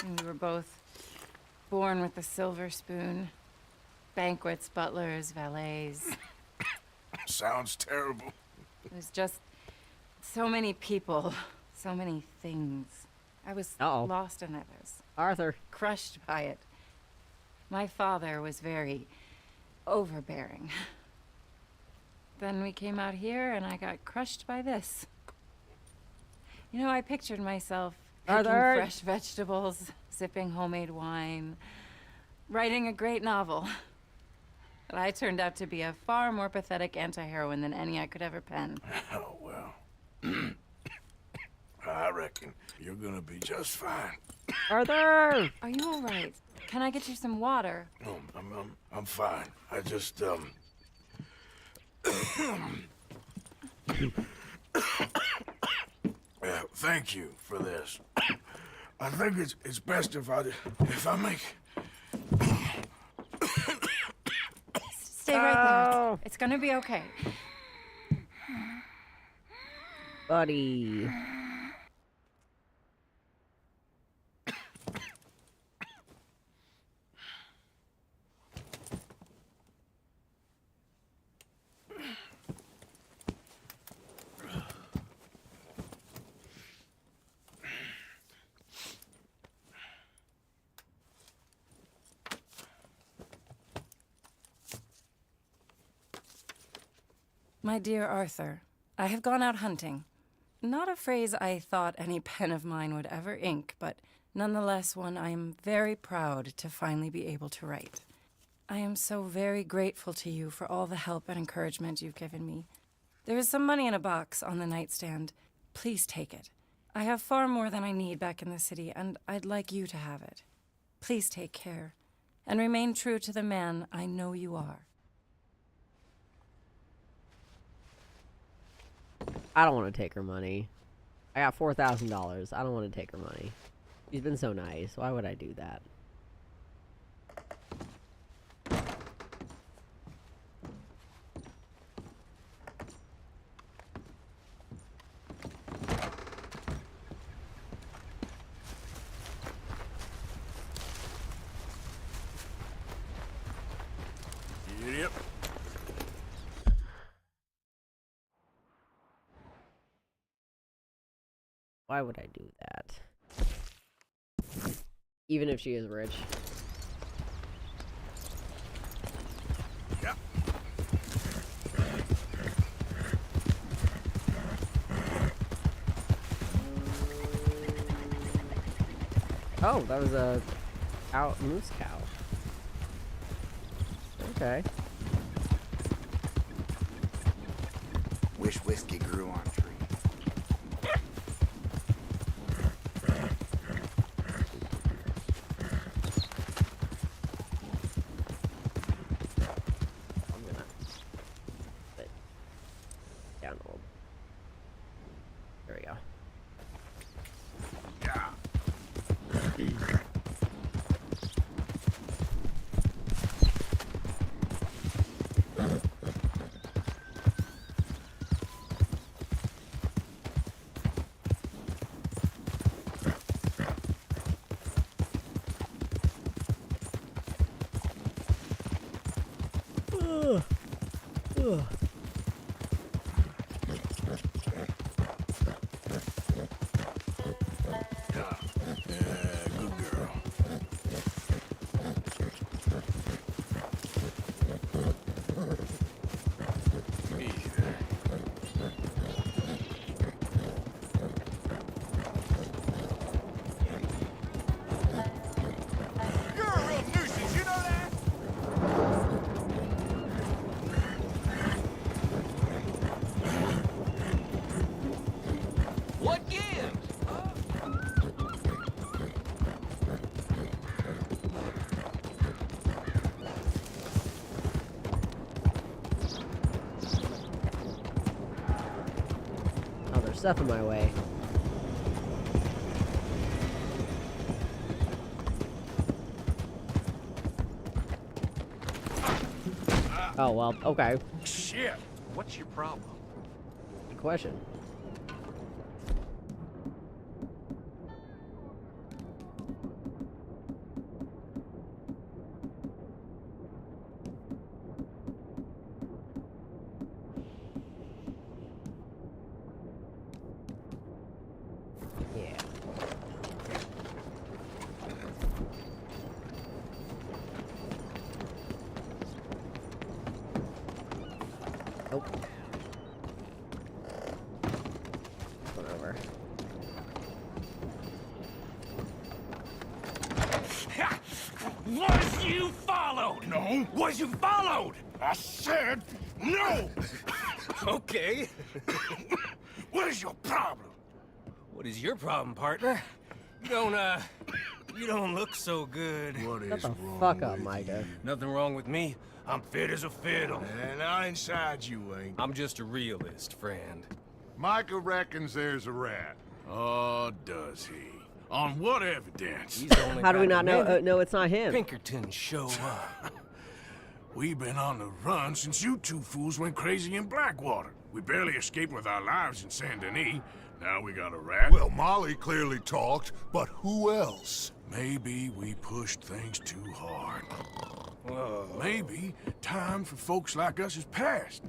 And we were both born with a silver spoon. Banquets, butlers, valets. Sounds terrible. It was just so many people, so many things. I was Uh-oh. lost in it. I was Arthur. crushed by it. My father was very overbearing. Then we came out here and I got crushed by this. You know, I pictured myself picking Arthur! fresh vegetables, sipping homemade wine, writing a great novel. But I turned out to be a far more pathetic anti-heroine than any I could ever pen. Oh, well. I reckon you're gonna be just fine. Arthur! Are you all right? Can I get you some water? No, I'm fine. I just, thank you for this. I think it's best if I make... Stay right there. Oh. It's gonna be okay. Buddy. My dear Arthur, I have gone out hunting. Not a phrase I thought any pen of mine would ever ink, but nonetheless one I am very proud to finally be able to write. I am so very grateful to you for all the help and encouragement you've given me. There is some money in a box on the nightstand. Please take it. I have far more than I need back in the city, and I'd like you to have it. Please take care, and remain true to the man I know you are. I don't want to take her money. I got $4,000. I don't want to take her money. She's been so nice. Why would I do that? Yep. Why would I do that? Even if she is rich. Yep. Oh, that was a moose cow. Okay. Wish whiskey grew on trees. I'm gonna put it down a little. There we go. Good girl. Easy there. You're a real nuisance, you know that? What gives? Oh, there's stuff in my way. Oh, well, okay. Shit. What's your problem? Good question. Yeah. Nope. One over. Was you followed? No. Was you followed? I said no. Okay. What is your problem? What is your problem, partner? You don't look so good. What Shut is the wrong fuck up, with Micah. Nothing wrong with me. I'm fit as a fiddle. And I inside you ain't. I'm just a realist, friend. Micah reckons there's a rat. Oh, does he? On what evidence? He's only How do we got not a know? minute. No, it's not him. Pinkerton show up. We've been on the run since you two fools went crazy in Blackwater. We barely escaped with our lives in Saint Denis. Now we got a rat. Well, Molly clearly talked, but who else? Maybe we pushed things too hard. Whoa. Maybe time for folks like us is past.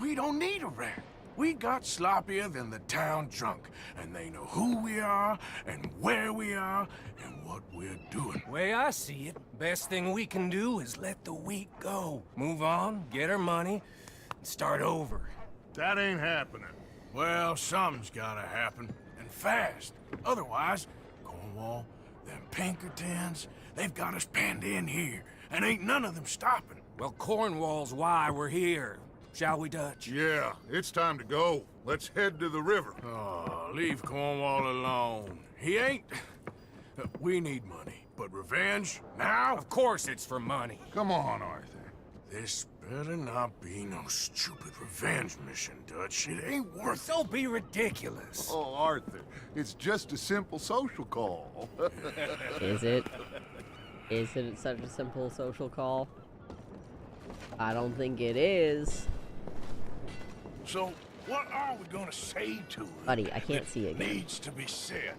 We don't need a rat. We got sloppier than the town drunk, and they know who we are, and where we are, and what we're doing. Way I see it, best thing we can do is let the week go. Move on, get our money, and start over. That ain't happening. Well, something's gotta happen, and fast. Otherwise, Cornwall, them Pinkertons, they've got us penned in here, and ain't none of them stopping. Well, Cornwall's why we're here. Shall we, Dutch? Yeah, it's time to go. Let's head to the river. Oh, leave Cornwall alone. He ain't... We need money, but revenge, now? Of course it's for money. Come on, Arthur. This better not be no stupid revenge mission, Dutch. It ain't worth it. Don't be ridiculous. Oh, Arthur, it's just a simple social call. Is it? Is it such a simple social call? I don't think it is. So, what are we gonna say to him? Buddy, I can't see it again. Needs to be said.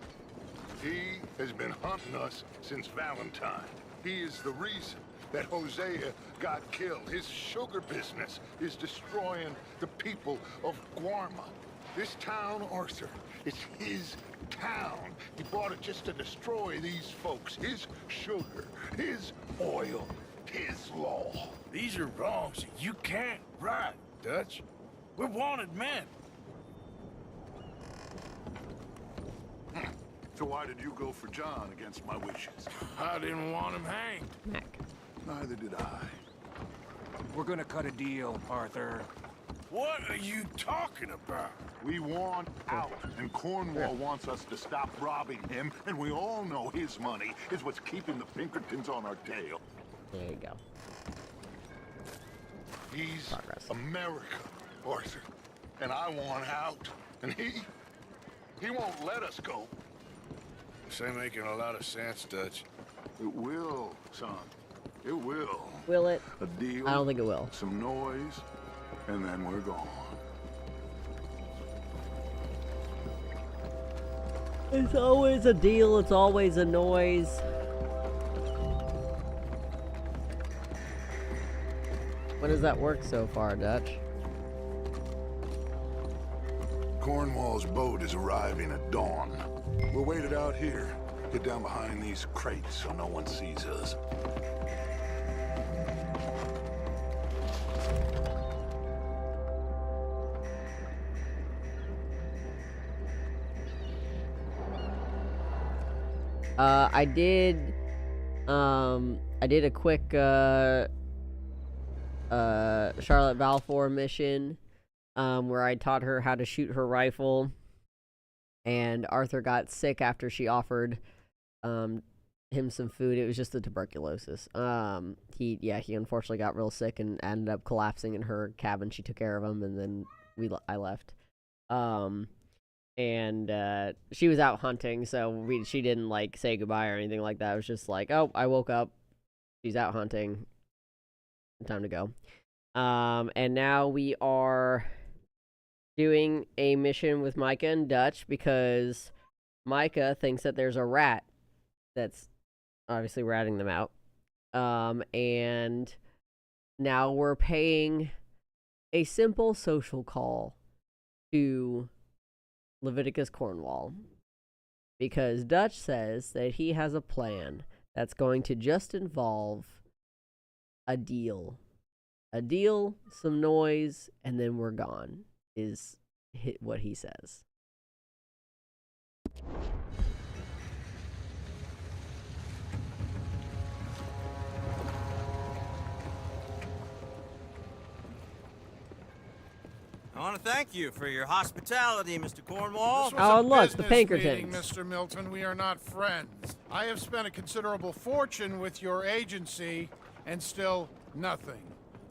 He has been hunting us since Valentine. He is the reason that Hosea got killed. His sugar business is destroying the people of Guarma. This town, Arthur, it's his town. He bought it just to destroy these folks. His sugar, his oil, his law. These are wrongs you can't right, Dutch. We're wanted men. So why did you go for John against my wishes? I didn't want him hanged. Heck. Neither did I. We're gonna cut a deal, Arthur. What are you talking about? We want out, and Cornwall wants us to stop robbing him, and we all know his money is what's keeping the Pinkertons on our tail. There you go. He's Progress. America, Arthur, and I want out, and he won't let us go. This ain't making a lot of sense, Dutch. It will, son. It will. Will it? A deal. I don't think it will. Some noise, and then we're gone. It's always a deal, it's always a noise. When does that work so far, Dutch? Cornwall's boat is arriving at dawn. We're waited out here. Get down behind these crates so no one sees us. I did a quick, Charlotte Balfour mission, where I taught her how to shoot her rifle, and Arthur got sick after she offered, him some food. It was just the tuberculosis. He unfortunately got real sick and ended up collapsing in her cabin. She took care of him, and then I left. And she was out hunting, so she didn't like say goodbye or anything like that. It was just like, oh, I woke up, she's out hunting, time to go. And now we are doing a mission with Micah and Dutch because Micah thinks that there's a rat that's obviously ratting them out. And now we're paying a simple social call to Leviticus Cornwall, because Dutch says that he has a plan that's going to just involve a deal, some noise, and then we're gone, is what he says. I want to thank you for your hospitality, Mr. Cornwall. This was a look, the business Pinkertons. meeting, Mr. Milton. We are not friends. I have spent a considerable fortune with your agency, and still nothing.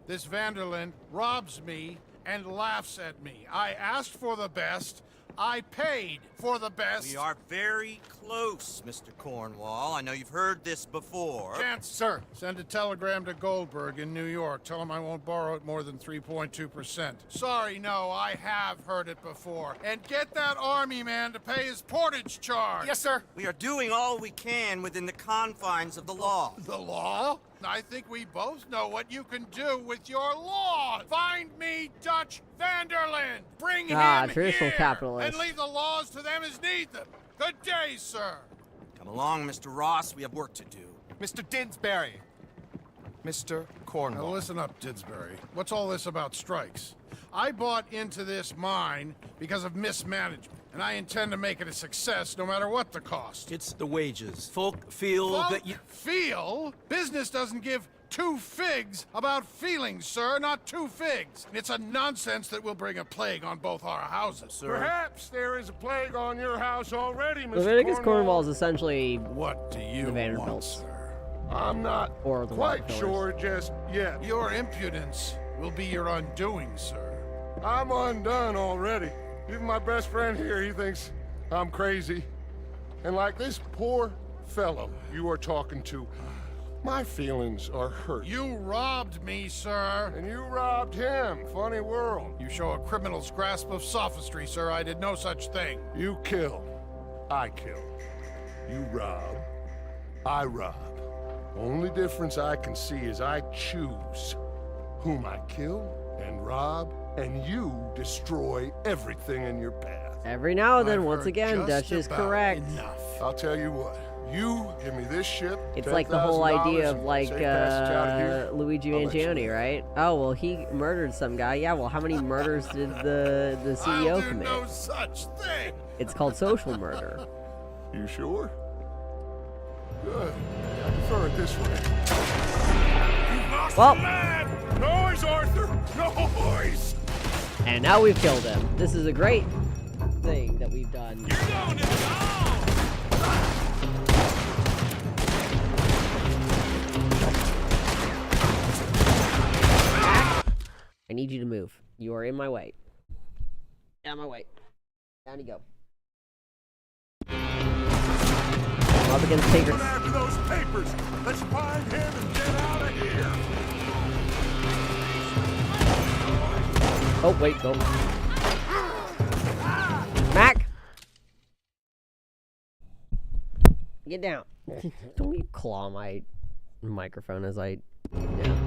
This Vanderlyn robs me and laughs at me. I asked for the best. I paid for the best. We are very close, Mr. Cornwall. I know you've heard this before. Chance, sir, send a telegram to Goldberg in New York. Tell him I won't borrow it more than 3.2%. Sorry, no, I have heard it before. And get that army man to pay his portage charge. Yes, sir. We are doing all we can within the confines of the law. The law? I think we both know what you can do with your law. Find me Dutch Vanderlyn. Bring him traditional here. capitalist. And leave the laws to them as need them. Good day, sir. Come along, Mr. Ross. We have work to do. Mr. Dinsbury. Mr. Now Cornwall. listen up, Didsbury. What's all this about strikes? I bought into this mine because of mismanagement, and I intend to make it a success no matter what the cost. It's the wages. Folk feel that you... Feel? Business doesn't give two figs about feelings, sir, not two figs. It's a nonsense that will bring a plague on both our houses. Sir. Perhaps there is a plague on your house already, Mr. Leviticus Cornwall is Cornwall. essentially What do you the want, Vanderbilts. sir? I'm not Or the quite Rockefellers. sure just yet. Your impudence will be your undoing, sir. I'm undone already. Even my best friend here, he thinks I'm crazy. And like this poor fellow you are talking to, my feelings are hurt. You robbed me, sir. And you robbed him. Funny world. You show a criminal's grasp of sophistry, sir. I did no such thing. You kill. I kill. You rob. I rob. Only difference I can see is I choose whom I kill and rob, and you destroy everything in your path. Every now and then, I've once heard again, just Dutch is about correct. Enough. I'll tell you what. You give me this ship. It's like the whole idea of $10,000 like safe passage out of here. Luigi I'll let you Mangione, live. right? Oh well, he murdered some guy. Yeah, well, how many murders did the I'll CEO do commit? no such thing. It's called social murder. You sure? Good. I prefer it this way. Well, Noise, Arthur! Noise! and now we've killed him. This is a great thing that we've done. You're going to the I need you to move. You are in my way. Out of my way. Down you go. I'm up against Tigers. Run after those papers! Let's find him and get out of here! Oh, wait, go. Mac! Get down. Don't you claw my microphone as I get down.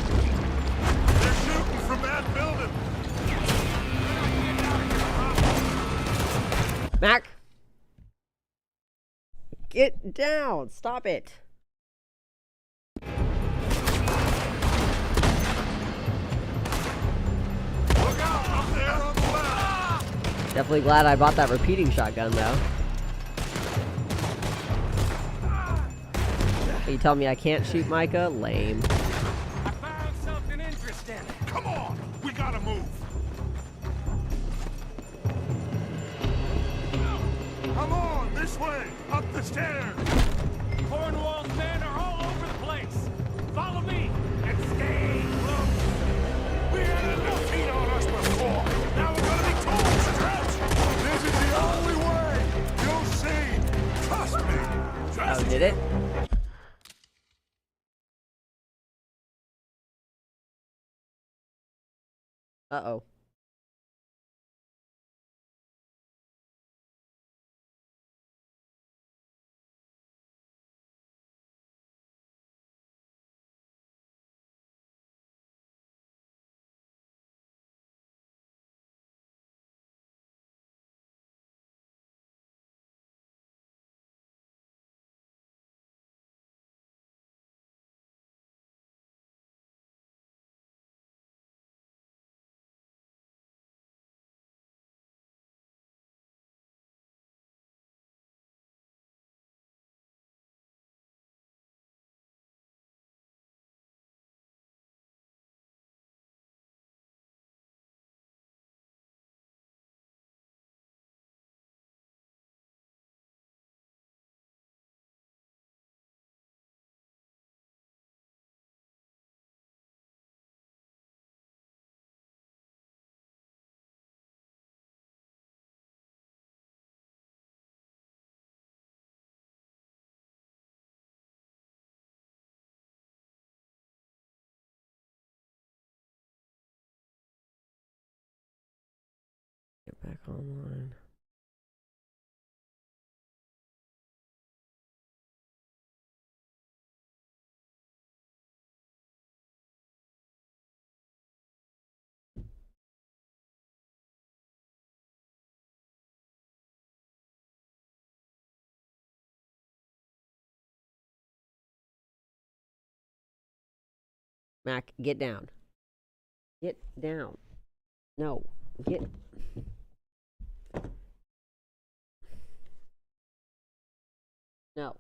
They're shooting from that building! Mac! Get down! Stop it! Look out! Up there on the left! Definitely glad I bought that repeating shotgun, though. Are you telling me I can't shoot Micah? Lame. I found something interesting. Come on! We gotta move! Come on! This way! Up the stairs! Cornwall's men are all over the place. Follow me and stay close. We had enough heat on us before! Now we're gonna be told to stretch! This is the only way! You'll see! Trust me! Trust Oh, did it? Uh-oh. Get back online. Mac, get down. Get down. No, get... No.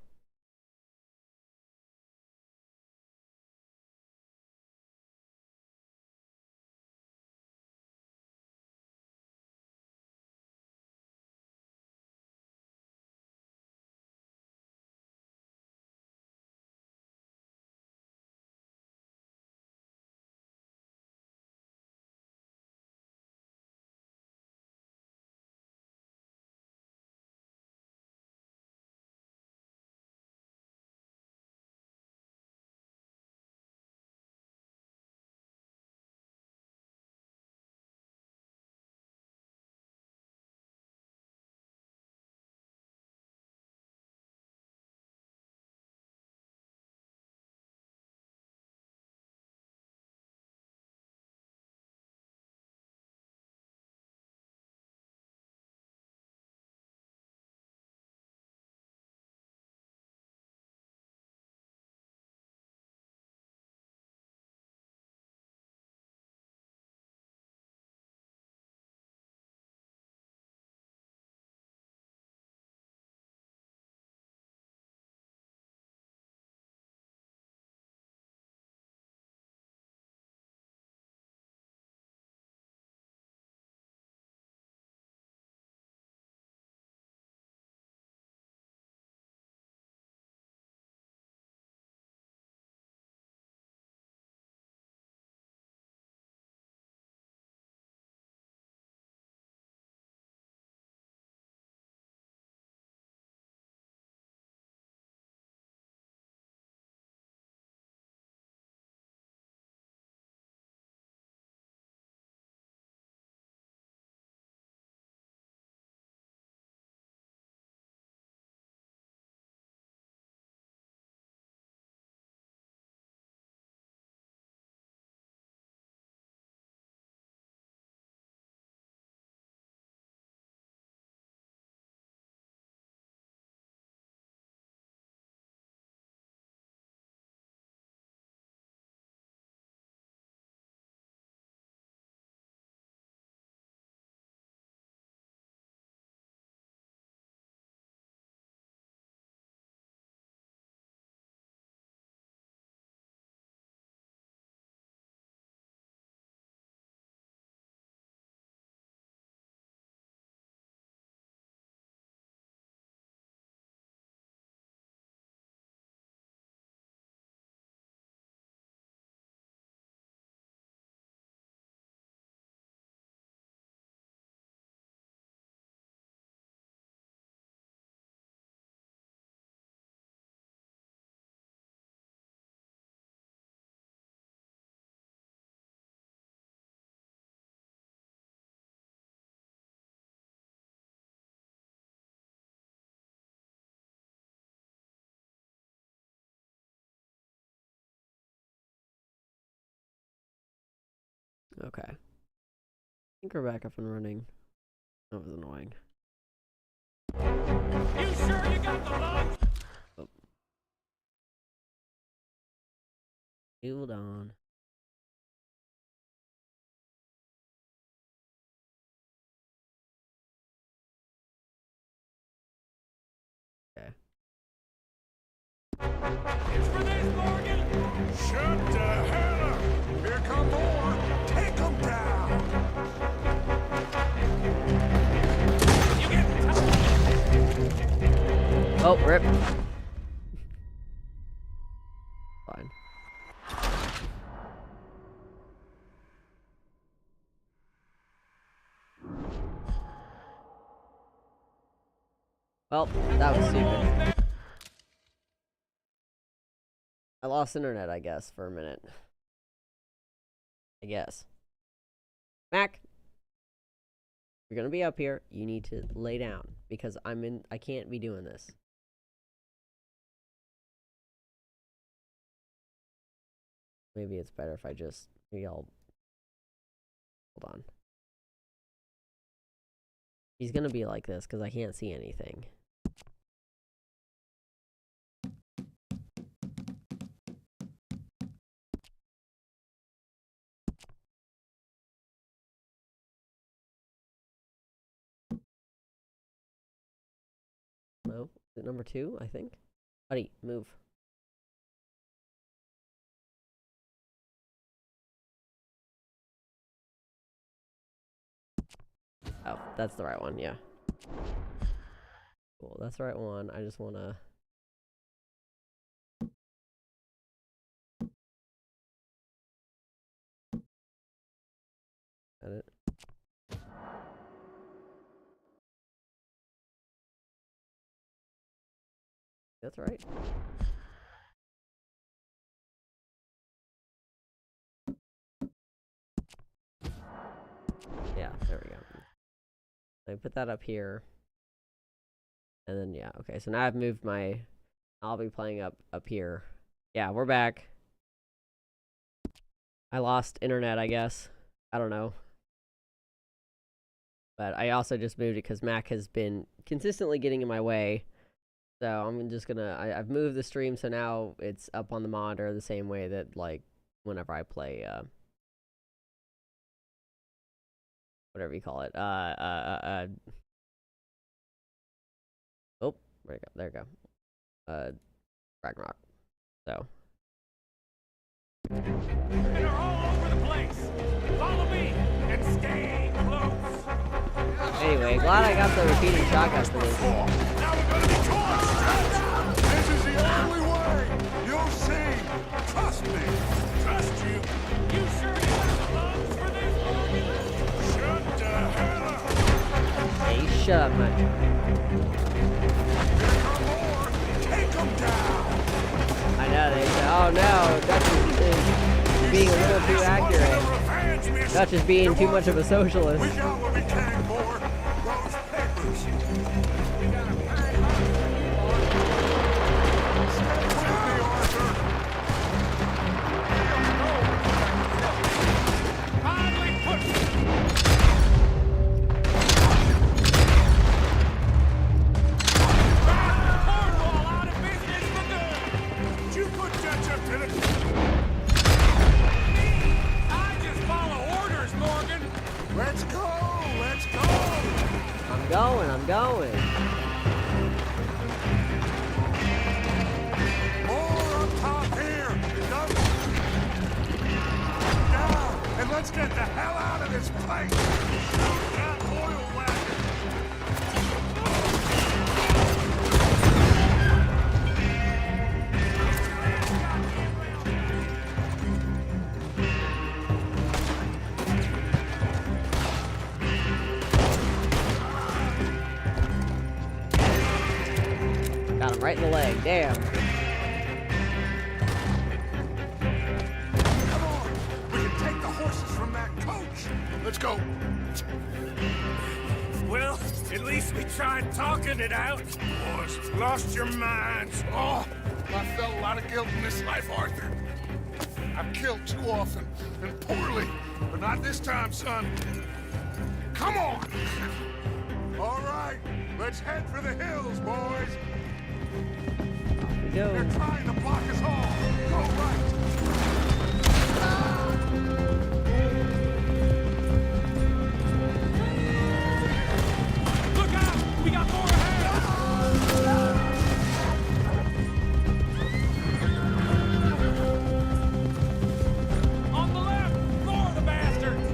Okay. I think we're back up and running. That was annoying. You sure you got the logs? Oh. Hold on. Okay. It's for this, Morgan! Shut the hell up! Here come more! Take them down! You get Oh, rip. Fine. Well, that was stupid. I lost internet, I guess, for a minute. I guess. Mac, you're gonna be up here. You need to lay down because I can't be doing this. Maybe it's better if maybe I'll, hold on. He's gonna be like this because I can't see anything. Oh, is it number 2, I think? Buddy, move. Oh, that's the right one, yeah. Cool, that's the right one. I just wanna... Edit. That's right. Yeah, there we go. I put that up here. And then, yeah, okay, so now I've moved my... I'll be playing up here. Yeah, we're back. I lost internet, I guess. I don't know. But I also just moved it because Mac has been consistently getting in my way. So I'm just gonna... I've moved the stream, so now it's up on the monitor the same way that, like, whenever I play, whatever you call it. Oh, there you go. There you go. Ragnarok. So. They're all over the place. Follow me and stay close. Anyway, glad I got the repeating shotgun for this. Now we're gonna be torched. This is the only way. You'll see. Trust me. Trust you. You sure you have the lungs for this, Morgan? Shut the hell up. Hey, shut up, man. Take them down. I know, they say, oh no, Dutch is being a little too accurate. Dutch is being too much of a socialist. We got what we came for. Those papers. We got a fine Finally put Cornwall out of business for good. Did you put Dutch up to the... I just follow orders, Morgan. Let's go. Let's go. I'm going, I'm going. More up top here. Down. And let's get the hell out of this place. That oil wagon. Got him right in the leg, damn. Come on. We can take the horses from that coach. Let's go. Well, at least we tried talking it out. Boys, lost your minds. Oh, I felt a lot of guilt in this life, Arthur. I've killed too often and poorly, but not this time, son. Come on. All right, let's head for the hills, boys. Go. They're trying to block us all. Go right. Look out! We got more ahead! On the left! More the bastards!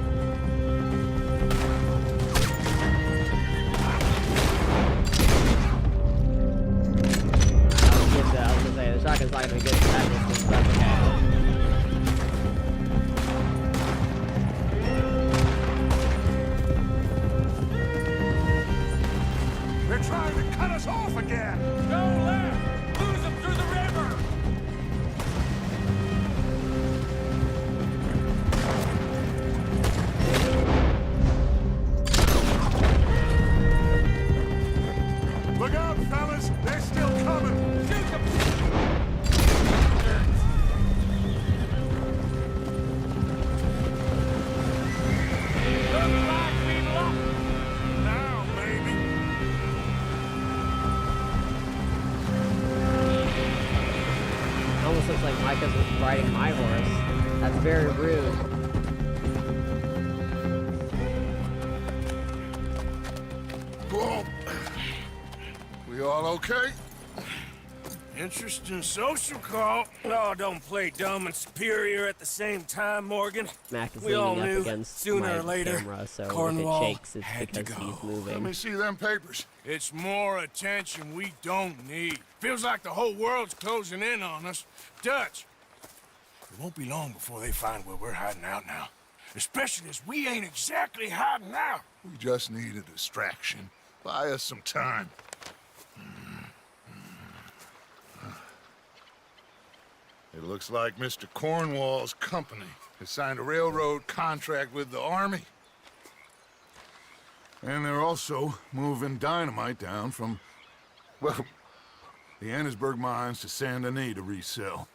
I was gonna say, the shotgun's not gonna be good for that distance, but that's okay. They're trying to cut us off again. Go left! Lose them through the river! Look out, fellas. They're still coming. Shoot them! Looks like we lost! Now, maybe. Almost looks like Micah's riding my horse. That's very rude. Whoa. We We all okay? Interesting social call. Oh, don't play dumb and superior at the same time, Morgan. Mac is We all leaning up knew against sooner my or later, camera, so Cornwall if it shakes, it's had to because go. he's Let moving. me see them papers. It's more attention we don't need. Feels like the whole world's closing in on us. Dutch, it won't be long before they find where we're hiding out now. Especially as we ain't exactly hiding out. We just need a distraction. Buy us some time. It looks like Mr. Cornwall's company has signed a railroad contract with the Army. And they're also moving dynamite down from, well, the Annesburg mines to Saint Denis to resell.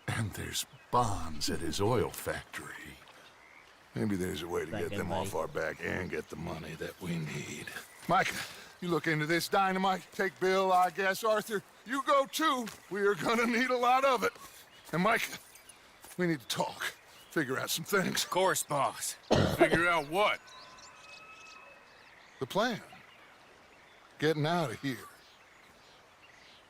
And there's bonds at his oil factory. Maybe there's a way to get them off our back and get the money that we need. Micah, you look into this dynamite. Take Bill, I guess. Arthur, you go too. We are gonna need a lot of it. And Micah, we need to talk. Figure out some things. Of course, boss. Figure out what? The plan. Getting out of here.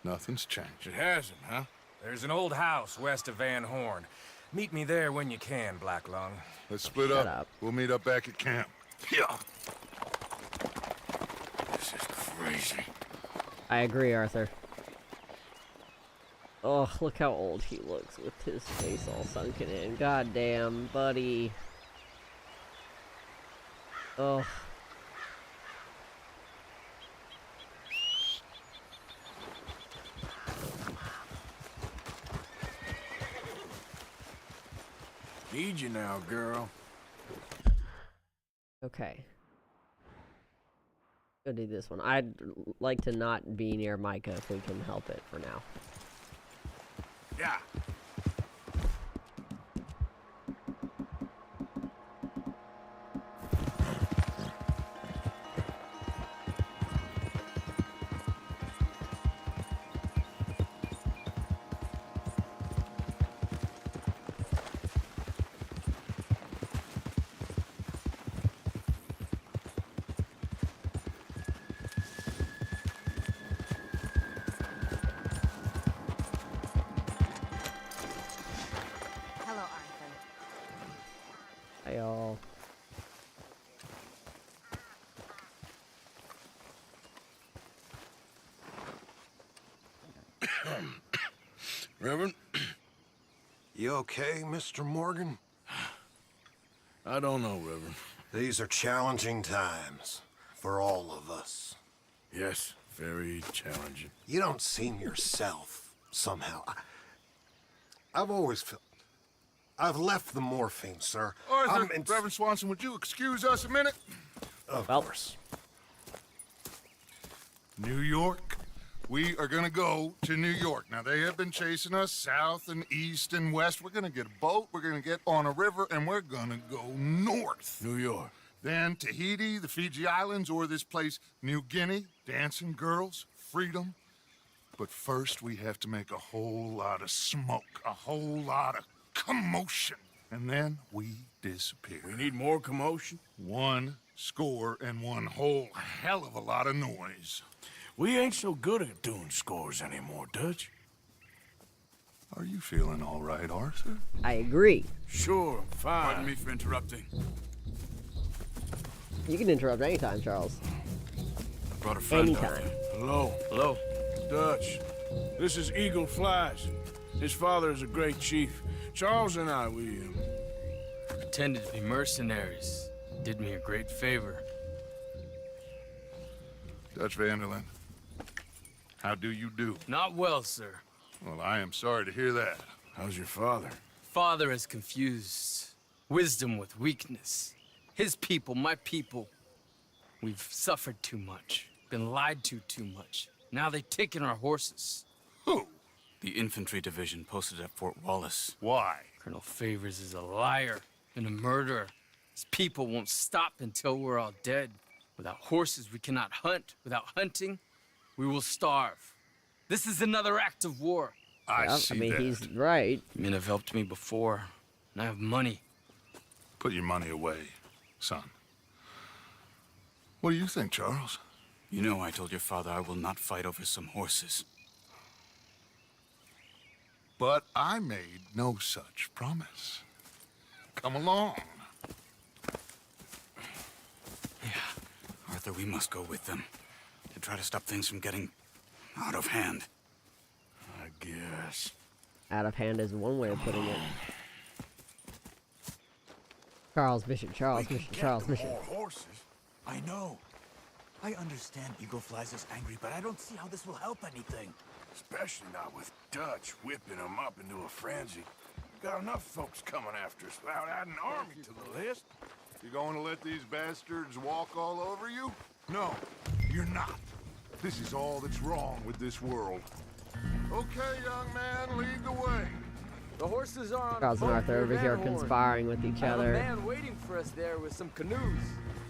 Nothing's changed. It hasn't, huh? There's an old house west of Van Horn. Meet me there when you can, Black Lung. Let's split Shut up. up. We'll meet up back at camp. Yeah. This is crazy. I agree, Arthur. Oh, look how old he looks with his face all sunken in. God damn, buddy. Oh. Need you now, girl. Okay. Go do this one. I'd like to not be near Micah if we can help it for now. Yeah. Hello, Arthur. Hi, y'all. Reverend? You okay, Mr. Morgan? I don't know, Reverend. These are challenging times for all of us. Yes, very challenging. You don't seem yourself, somehow. I've always felt... I've left the morphine, sir. Arthur, Reverend Swanson, would you excuse us a minute? Of course. New York. We are gonna go to New York. Now, they have been chasing us south and east and west. We're gonna get a boat, we're gonna get on a river, and we're gonna go north. New York. Then Tahiti, the Fiji Islands, or this place, New Guinea, dancing girls, freedom. But first, we have to make a whole lot of smoke, a whole lot of commotion. And then we disappear. We need more commotion? 1 score and 1 whole hell of a lot of noise. We ain't so good at doing scores anymore, Dutch. Are you feeling all right, Arthur? I agree. Sure, I'm fine. Pardon me for interrupting. You can interrupt anytime, Charles. I brought a friend Anytime. over. Hello. Hello. Dutch. This is Eagle Flies. His father is a great chief. Charles and I, we pretended to be mercenaries. Did me a great favor. Dutch Vanderlyn, how do you do? Not well, sir. Well, I am sorry to hear that. How's your father? Father has confused wisdom with weakness. His people, my people. We've suffered too much. Been lied to too much. Now they've taken our horses. Who? The infantry division posted at Fort Wallace. Why? Colonel Favors is a liar and a murderer. His people won't stop until we're all dead. Without horses, we cannot hunt. Without hunting, we will starve. This is another act of war. I mean, he's right. Men have helped me before, and I have money. Put your money away, son. What do you think, Charles? You know I told your father I will not fight over some horses. But I made no such promise. Come along. Yeah, Arthur, we must go with them to try to stop things from getting out of hand. I guess. Out of hand is one way of putting it. Charles mission, Charles mission, Charles mission. More horses. I know. I understand Eagle Flies is angry, but I don't see how this will help anything. Especially not with Dutch whipping them up into a frenzy. Got enough folks coming after us without adding an army to the list. You going to let these bastards walk all over you? No, you're not. This is all that's wrong with this world. Okay, young man, lead the way. The horses are on Charles and Arthur over here conspiring with each other. I have a man waiting for us there with some canoes.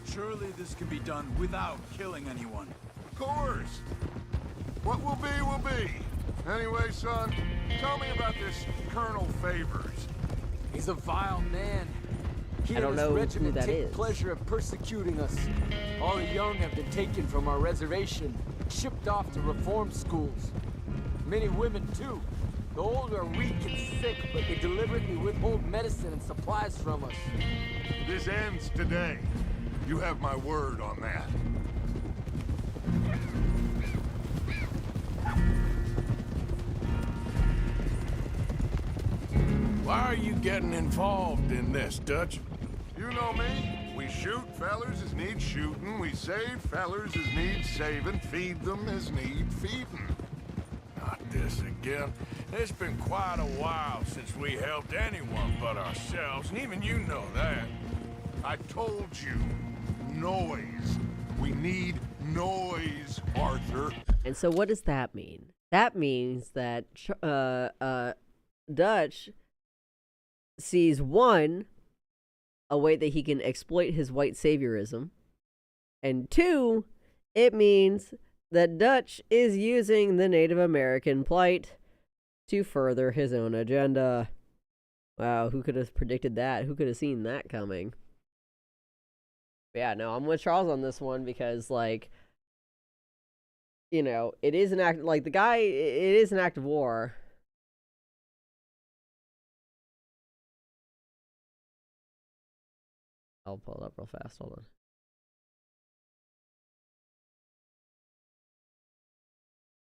Surely this can be done without killing anyone. Of course. What will be. Anyway, son, tell me about this Colonel Favors. He's a vile man. He I don't and his know regiment who that take is. pleasure in persecuting us. All the young have been taken from our reservation, shipped off to reform schools. Many women, too. The old are weak and sick, but they deliberately withhold medicine and supplies from us. This ends today. You have my word on that. Why are you getting involved in this, Dutch? You know me. We shoot fellers as need shooting. We save fellers as need saving. Feed them as need feeding. Not this again. It's been quite a while since we helped anyone but ourselves, and even you know that. I told you. Noise. We need noise, Arthur. And so what does that mean? That means that Dutch sees, one, a way that he can exploit his white saviorism, and two, it means that Dutch is using the Native American plight to further his own agenda. Wow, who could have predicted that? Who could have seen that coming? But yeah, no, I'm with Charles on this one because, like, you know, it is an act, like, it is an act of war. I'll pull it up real fast, hold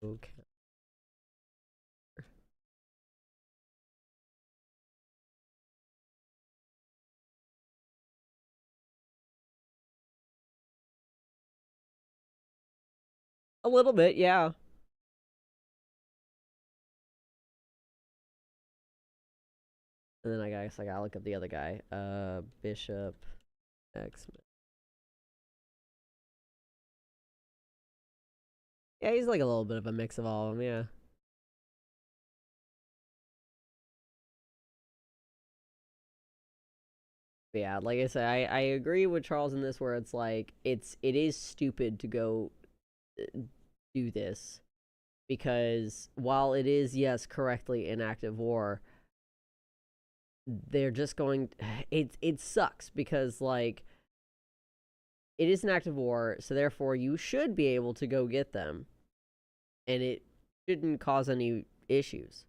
on. Okay. A little bit, yeah. And then I guess I gotta look up the other guy. Bishop X-Men. Yeah, he's like a little bit of a mix of all of them, yeah. But yeah, like I said, I agree with Charles in this where it's like, it is stupid to go do this. Because while it is, yes, correctly an act of war, they're just going, it sucks because, like, it is an act of war, so therefore you should be able to go get them. And it shouldn't cause any issues.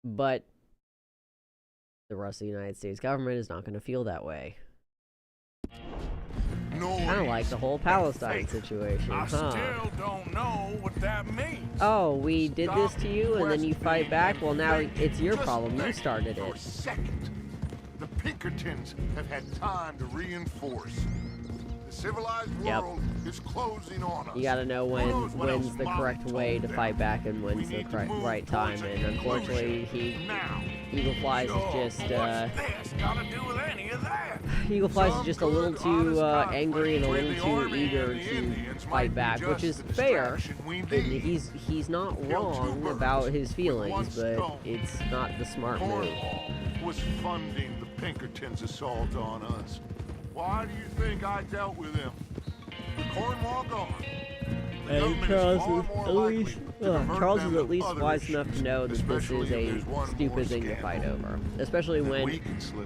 But the rest of the United States government is not going to feel that way. Kind of like the whole Palestine situation, I huh? still don't know what that means. Oh, we did this to you and then you fight back? Well, now it's your problem. You started For a it. second. The Pinkertons have had time to reinforce. The civilized world is closing on us. You gotta know when's the correct way to fight back and when's the right time. And unfortunately, Eagle Flies is just Eagle Flies is just a little too angry and a little too eager to fight back, which is fair. And he's not wrong about his feelings, but it's not the smart move. Was funding the Pinkertons' assault on us. Why do you think I dealt with him? The Cornwall gone. And Charles is at least wise enough to know that this is a stupid thing to fight over. Especially when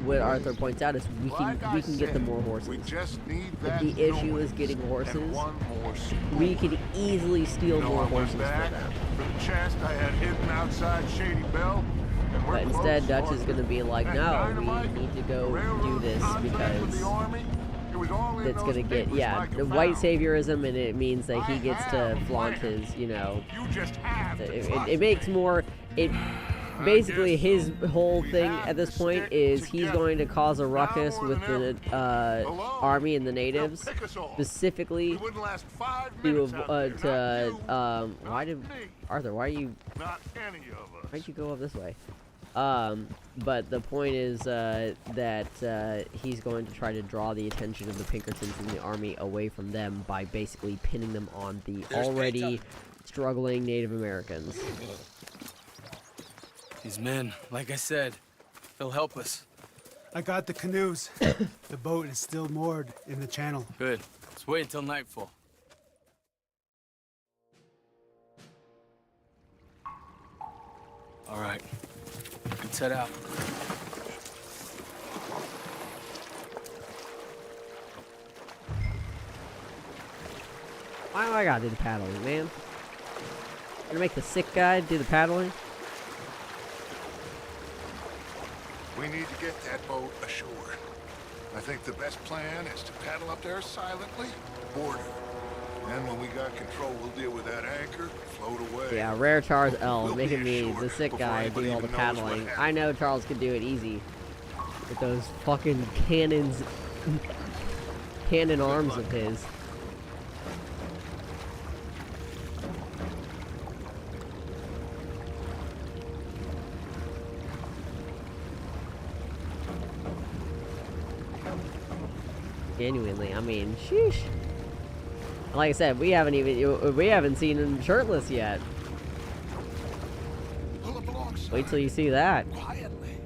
what Arthur points out is we can get them more horses. If the issue is getting horses, school. we could easily steal more I went horses for back them. for the chest I had hidden outside Shady Belle. And we're But instead, close, Dutch is Arthur. going to be like, That no, dynamite, we need to go railroad do this contract with because the Army, it was all in it's those going to get, papers yeah, like a the white foul. saviorism, and it means that he I gets have to a flaunt plan. his, you know, You just have to trust it makes me. more, basically guess his whole We thing have at this to point stick is he's together. going to cause a Now ruckus more with than the army and the natives, pick us off. specifically We wouldn't last 5 to, minutes out there. Not you, why did, me. Arthur, why are you, Not any of us. why'd you go up this way? But the point is that he's going to try to draw the attention of the Pinkertons and the army away from them by basically pinning them on the already struggling Native Americans. These men, like I said, they'll help us. I got the canoes. The boat is still moored in the channel. Good. Let's wait until nightfall. All right. Let's head out. Why do I gotta do the paddling, man? Gonna make the sick guy do the paddling? We need to get that boat ashore. I think the best plan is to paddle up there silently, board her. Then when we got control, we'll deal with that anchor, float away. Yeah, rare Charles L. We'll making be me ashore the sick before guy anybody do all the even knows what paddling. happened. I know Charles could do it easy. With those fucking cannons, cannon arms of his. Genuinely, I mean, sheesh. Like I said, we haven't seen him shirtless yet. Pull up alongside. Wait till you see that. Quietly.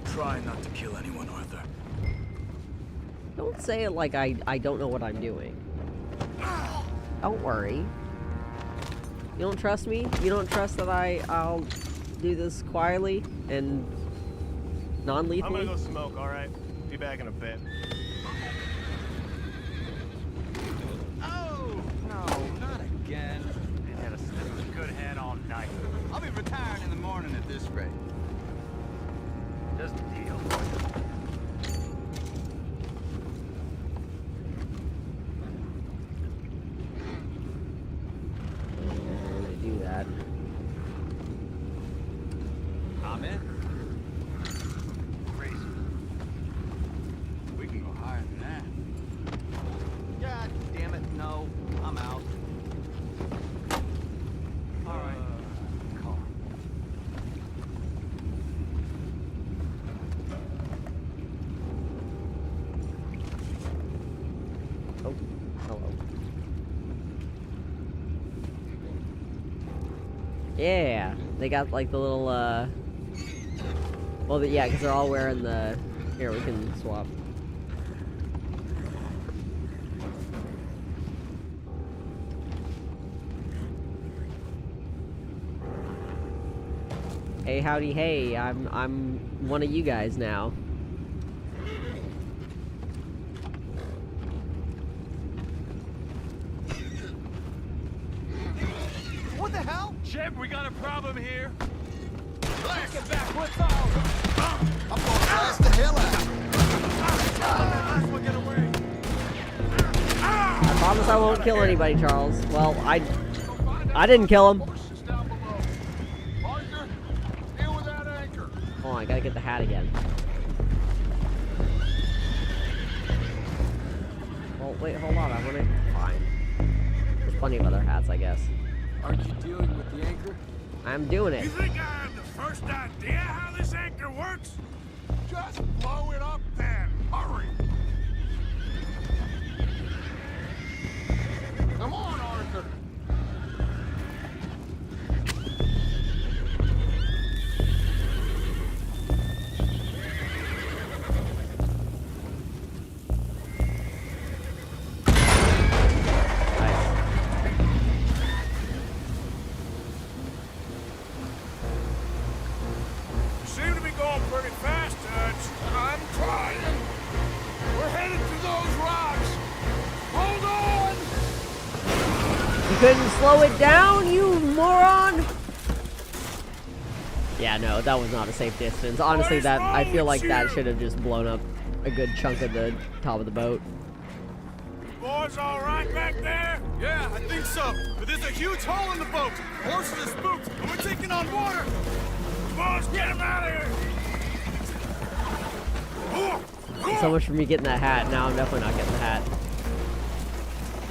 Try not to kill anyone, Arthur. Don't say it like I don't know what I'm doing. Don't worry. You don't trust me? You don't trust that I'll do this quietly and non-lethally? I'm gonna go smoke, alright? Be back in a bit. Oh! No, not again. Ain't had a sniff of a good head all night. I'll be retiring in the morning at this rate. Just a deal. I'm gonna do that. I'm in. Crazy. We can go higher than that. God damn it, no. I'm out. All right. Car. Oh, hello. Yeah, they got like the little, well, yeah, because they're all wearing the, here, we can swap. Hey, howdy, hey, I'm one of you guys now. What the hell? Jeb, we got a problem here. Get back, what's all? I'm gonna blast the hell out. Get away. I promise I won't kill anybody, Charles. Well, I didn't kill him. Arthur, deal with that anchor. Hold on, I gotta get the hat again. Well, wait, hold on, I wanna... Fine. There's plenty of other hats, I guess. Aren't you dealing with the anchor? I'm doing You it. think I have the first idea how this anchor works? Just blow it up then. Hurry. Come on, Arthur. Nice. couldn't slow it down, you moron! Yeah, no, that was not a safe distance. Honestly, that I feel like that should have just blown up a good chunk of the top of the boat. Boys all right back there? Yeah, I think so. But there's a huge hole in the boat. Horses are spooked, and we're taking on water. Boys, get him out of here! So much for me getting that hat. Now I'm definitely not getting the hat.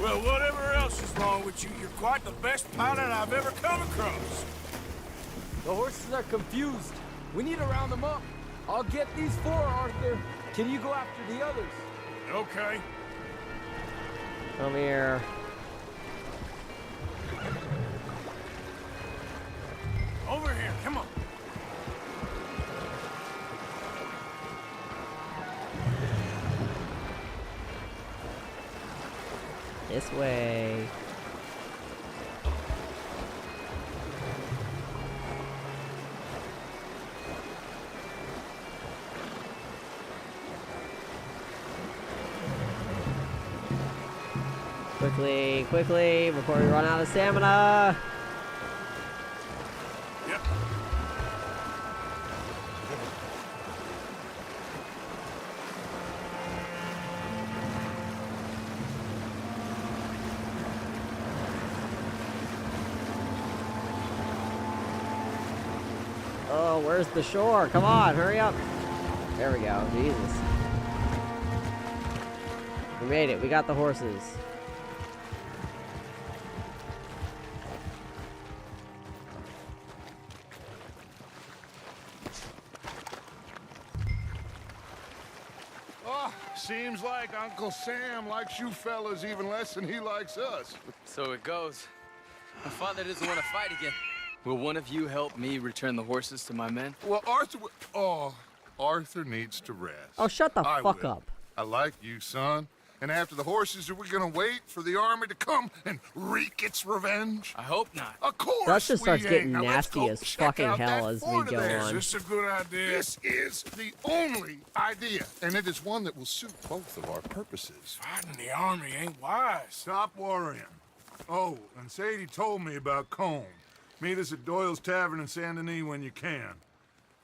Well, whatever else is wrong with you, you're quite the best pilot I've ever come across. The horses are confused. We need to round them up. I'll get these 4, Arthur. Can you go after the others? Okay. Come here. Over here, come on. This way. Quickly, quickly, before we run out of stamina. Yep. Oh, where's the shore? Come on, hurry up. There we go. Jesus. We made it. We got the horses. Oh, seems like Uncle Sam likes you fellas even less than he likes us. So it goes. My father doesn't want to fight again. Will one of you help me return the horses to my men? Well, Arthur... Oh, Arthur needs to rest. Oh, shut the fuck will. up. I like you, son. And after the horses, are we gonna wait for the army to come and wreak its revenge? I hope not. Of course That just starts we getting ain't. Now let's nasty go as check fucking out hell that as we fort of go theirs. on. This is a good idea. This is the only idea, and it is one that will suit both of our purposes. Fighting the army ain't wise. Stop worrying. Oh, and Sadie told me about Combe. Meet us at Doyle's Tavern in Saint Denis when you can.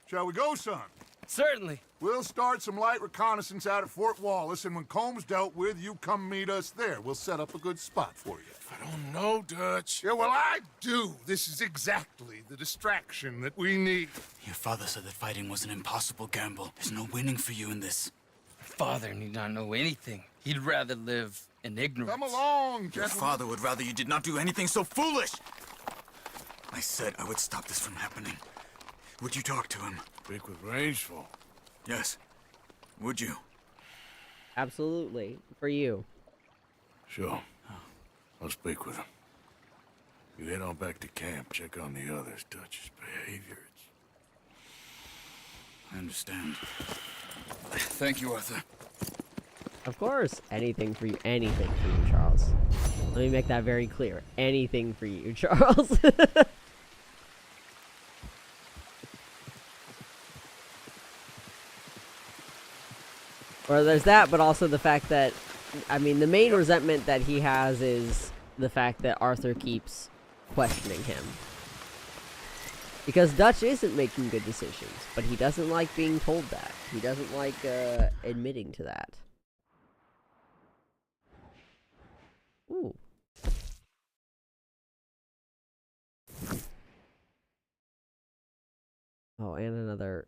Shall we go, son? Certainly. We'll start some light reconnaissance out at Fort Wallace, and when Combs dealt with, you come meet us there. We'll set up a good spot for you. I don't know, Dutch. Yeah, well, I do. This is exactly the distraction that we need. Your father said that fighting was an impossible gamble. There's no winning for you in this. Father need not know anything. He'd rather live in ignorance. Come along, Your gentlemen. father would rather you did not do anything so foolish. I said I would stop this from happening. Would you talk to him? Speak with Rangeful. Yes. Would you? Absolutely. For you. Sure. I'll speak with him. You head on back to camp, check on the others, Dutch's behavior. I understand. Thank you, Arthur. Of course. Anything for you. Anything for you, Charles. Let me make that very clear. Anything for you, Charles. Or there's that, but also the fact that, I mean, the main resentment that he has is the fact that Arthur keeps questioning him. Because Dutch isn't making good decisions, but he doesn't like being told that. He doesn't like admitting to that. Ooh. Oh, and another...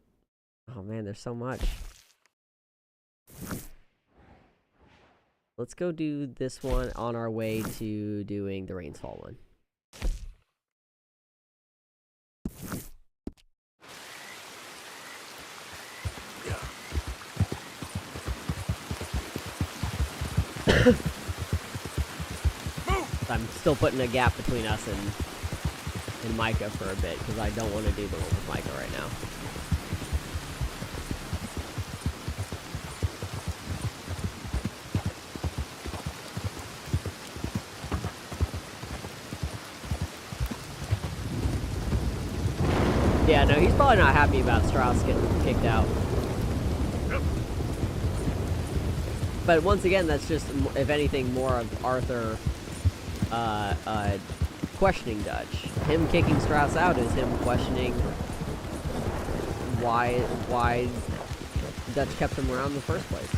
Oh man, there's so much. Let's go do this one on our way to doing the Rainsfall one. I'm still putting a gap between us and Micah for a bit, because I don't want to do the one with Micah right now. Yeah, no, he's probably not happy about Strauss getting kicked out. But once again, that's just, if anything, more of Arthur questioning Dutch. Him kicking Strauss out is him questioning why Dutch kept him around in the first place.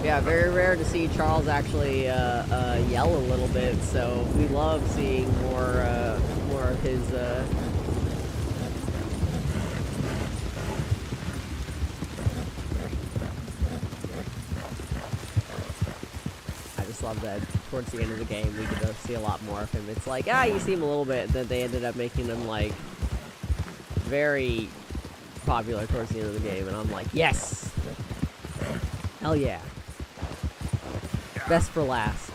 Yeah, very rare to see Charles actually yell a little bit, so we love seeing more of his. I just love that towards the end of the game we get to see a lot more of him. It's like, you see him a little bit, then they ended up making him like very popular towards the end of the game, and I'm like, yes, hell yeah. Best for last.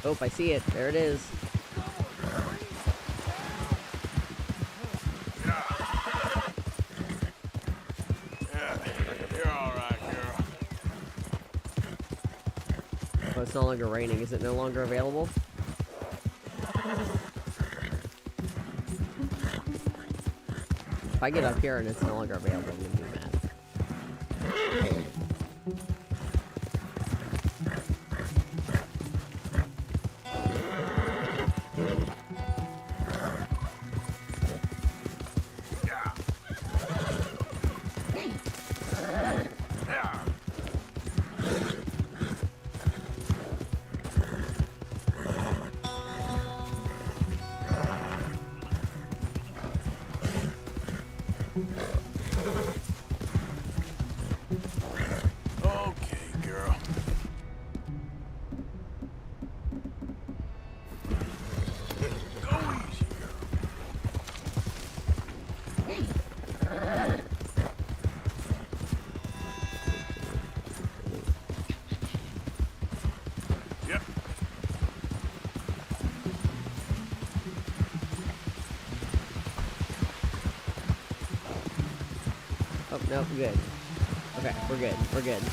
Oh, I see it. There it is. Oh, it's no longer raining. Is it no longer available? If I get up here and it's no longer available, I'm gonna be mad. Okay, girl. Go easy, Yep. Oh, no, we're good. Okay, we're good. We're good.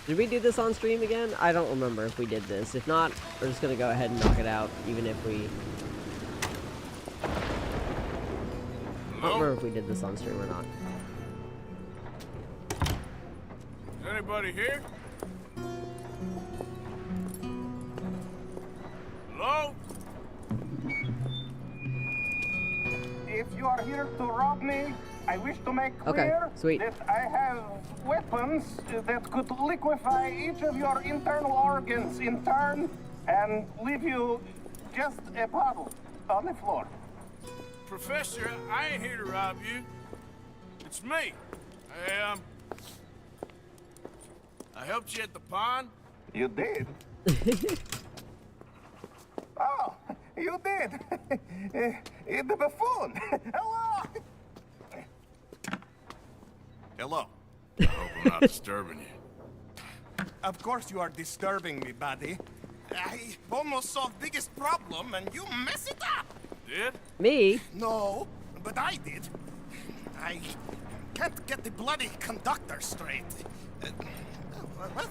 Did we do this on stream again? I don't remember if we did this. If not, we're just gonna go ahead and knock it out, even if we... I don't remember if we did this on stream or not. Is anybody here? Hello? If you are here to rob me, I wish to make clear sweet. that I have weapons that could liquefy each of your internal organs in turn and leave you just a puddle on the floor. Professor, I ain't here to rob you. It's me. I helped you at the pond. You did? Oh, you did. The buffoon. Hello. Hello. I hope I'm not disturbing you. Of course you are disturbing me, buddy. I almost solved biggest problem and you mess it up. Did? Me? No, but I did. I can't get the bloody conductor straight. What?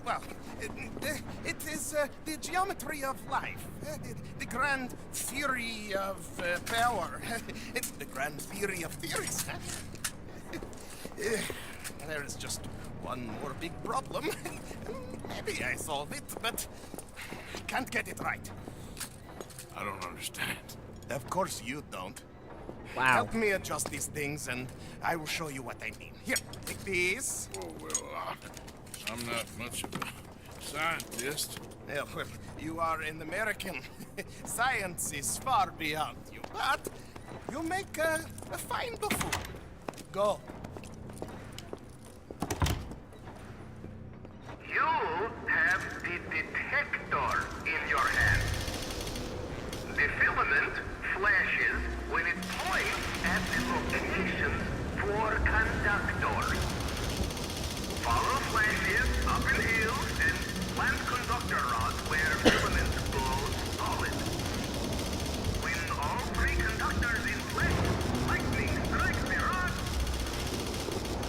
Well, it is the geometry of life, the grand theory of power. It's the grand theory of theories. There is just one more big problem. Maybe I solve it, but can't get it right. I don't understand. Of course you don't. Wow. Help me adjust these things and I will show you what I mean. Here, take these. Oh, well, I'm not much of a scientist. Yeah, well, you are an American. Science is far beyond you, but you make a fine buffoon. Go. You have the detector in your hand. The filament flashes when it points at the locations for conductors. Follow flashes up in hills and plant conductor rods where filament glows solid. When all three conductors in place, lightning strikes the rod,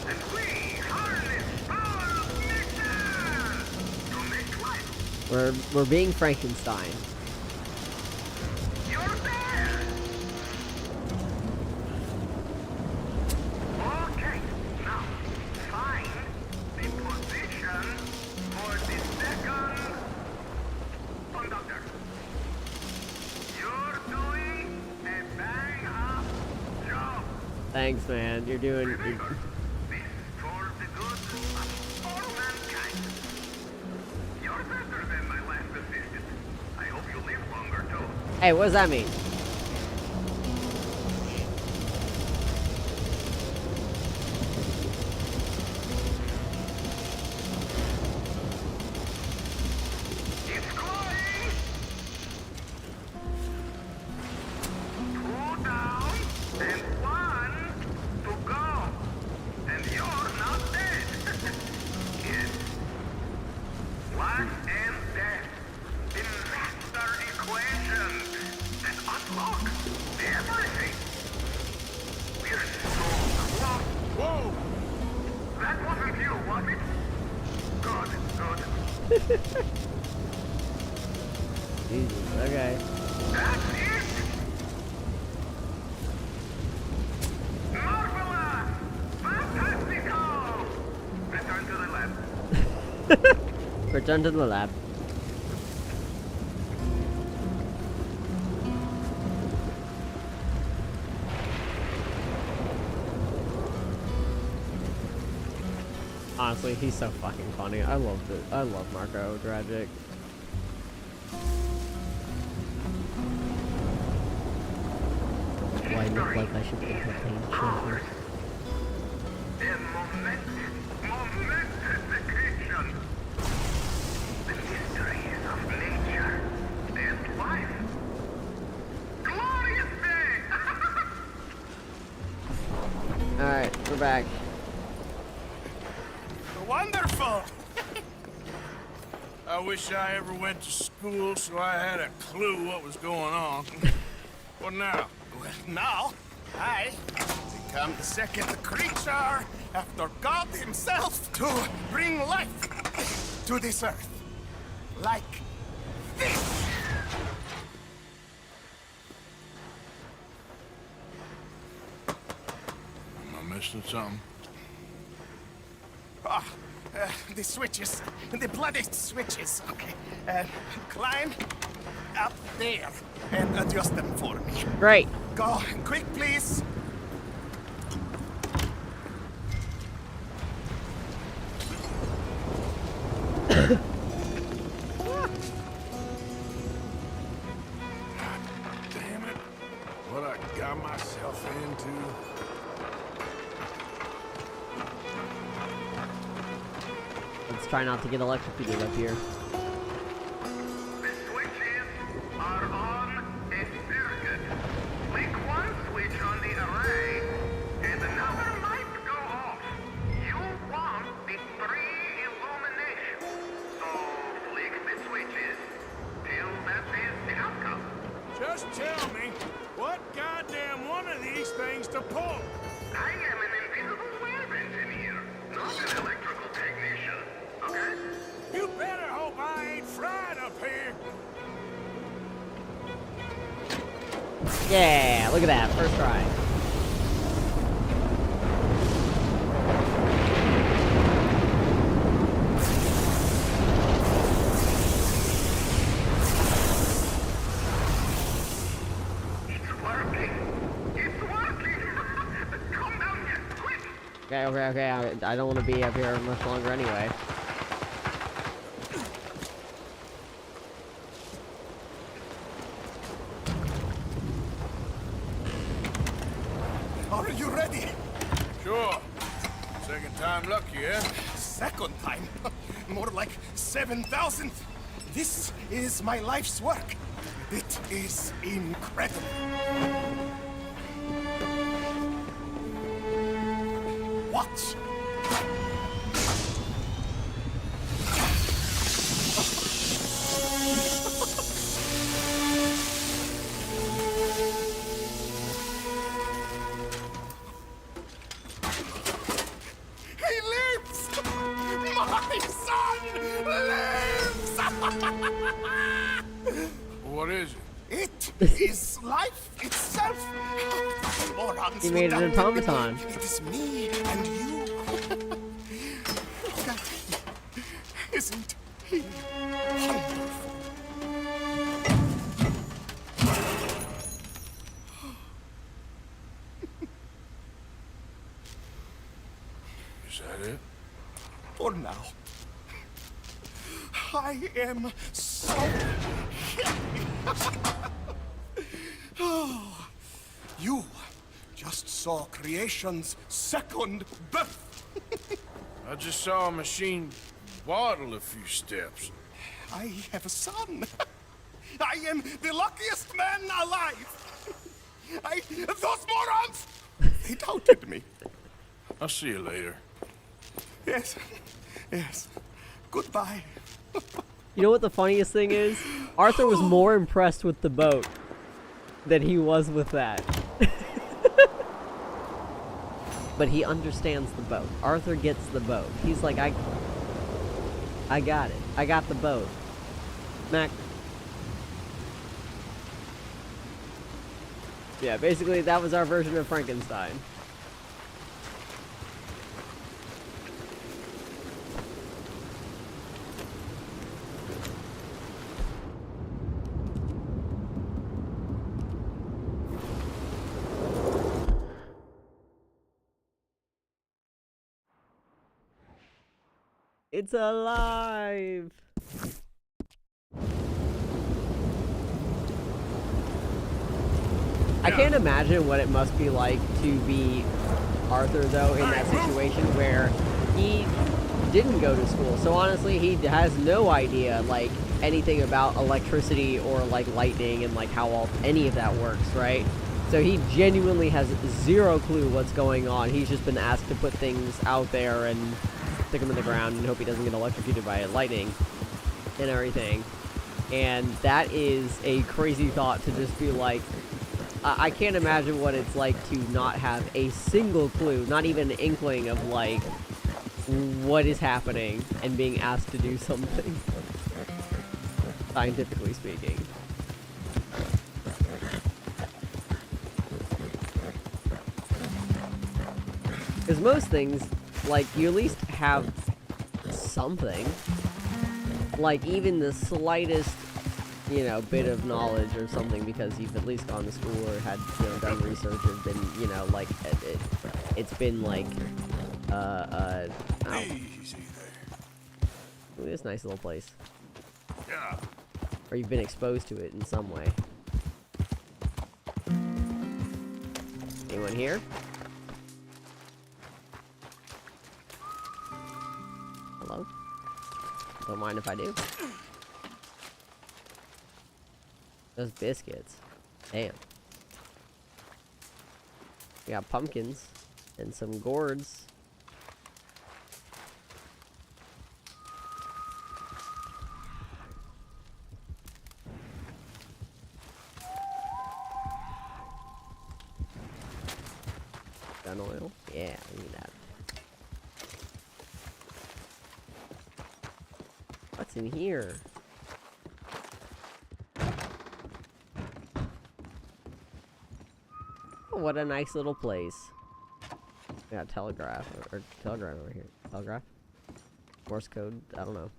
and we harness power of nature to make life. We're being Frankenstein. You're there. Okay, now find the position for the second conductor. You're doing a bang-up job. Thanks, man. You're doing. Remember, this is for the good of all mankind. You're better than my last assistant. I hope you live longer too. Hey, what does that mean? It's going. 2 down and 1 to go. And you're not dead. Kid. Life and death. The master equation. And unlock everything. We're so close. Whoa! That wasn't you, was it? Good, good. Jesus. Okay. That's it! Marvelous! Fantastical! Return to the lab. Return to the lab. Honestly, he's so fucking funny. I love Marco Dragic. Do I look like I should entertain children? The momentous occasion. The mysteries of nature and life. Glorious day! Alright, we're back. Wonderful! I wish I ever went to school so I had a clue what was going on. What now? Well, now, I become the second creature after God himself to bring life to this earth. Like this. Am I missing something? Ah, the switches. The bloody switches. Okay. Climb up there and adjust them for me. Great. Go quick, please. Damn it. What I got myself into. Let's try not to get electrocuted up here. The switches are on a circuit. Flick one switch on the array, and another might go off. You want the 3 illumination. So flick the switches till that is the outcome. Just tell me, what goddamn one of these things to pull? I am an invisible web engineer, not an electrical technician. Okay? You better hope I ain't fried up here. Yeah, look at that. First try. It's working. It's working. Come down here, quick. Okay. I don't want to be up here much longer anyway. Are you ready? Sure. Second time lucky, eh? Second time? More like 7,000. This is my life's work. It is incredible. Watch. He lives! My son lives! What is it? It is life itself. Morons He made would an outwit me. automaton. It is me and you. Look at him. Isn't he wonderful? Is that it? For now. I am so happy. Oh, you just saw creation's second birth. I just saw a machine waddle a few steps. I have a son. I am the luckiest man alive. Those morons, they doubted me. I'll see you later. Yes, yes. Goodbye. You know what the funniest thing is? Arthur was more impressed with the boat than he was with that. But he understands the boat. Arthur gets the boat. He's like, I got it. I got the boat. Mac. Yeah, basically that was our version of Frankenstein. It's alive! I can't imagine what it must be like to be Arthur, though, in that situation where he didn't go to school. So honestly, he has no idea, like, anything about electricity or, like, lightning and, like, how any of that works, right? So he genuinely has zero clue what's going on. He's just been asked to put things out there and stick them in the ground and hope he doesn't get electrocuted by lightning and everything. And that is a crazy thought to just be like, I can't imagine what it's like to not have a single clue, not even an inkling of, like, what is happening and being asked to do something, scientifically speaking. Because most things, like, you at least have something. Like, even the slightest, you know, bit of knowledge or something, because you've at least gone to school or had, you know, done research or been, you know, like, it's been, like, oh. Easy there. Look at this nice little place. Yeah. Or you've been exposed to it in some way. Anyone here? Hello? Don't mind if I do. Those biscuits. Damn. We got pumpkins and some gourds. Gun oil? Yeah, I need that. What's in here? Oh, what a nice little place. We got telegraph, or telegram over here. Telegraph? Morse code? I don't know.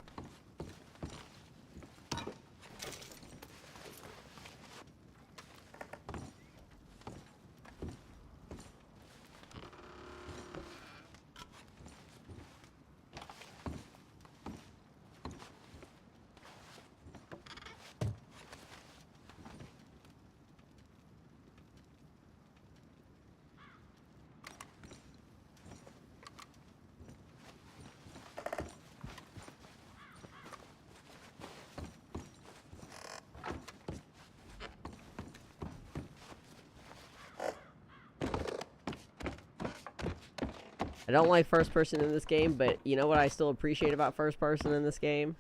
I don't like first person in this game, but you know what I still appreciate about first person in this game?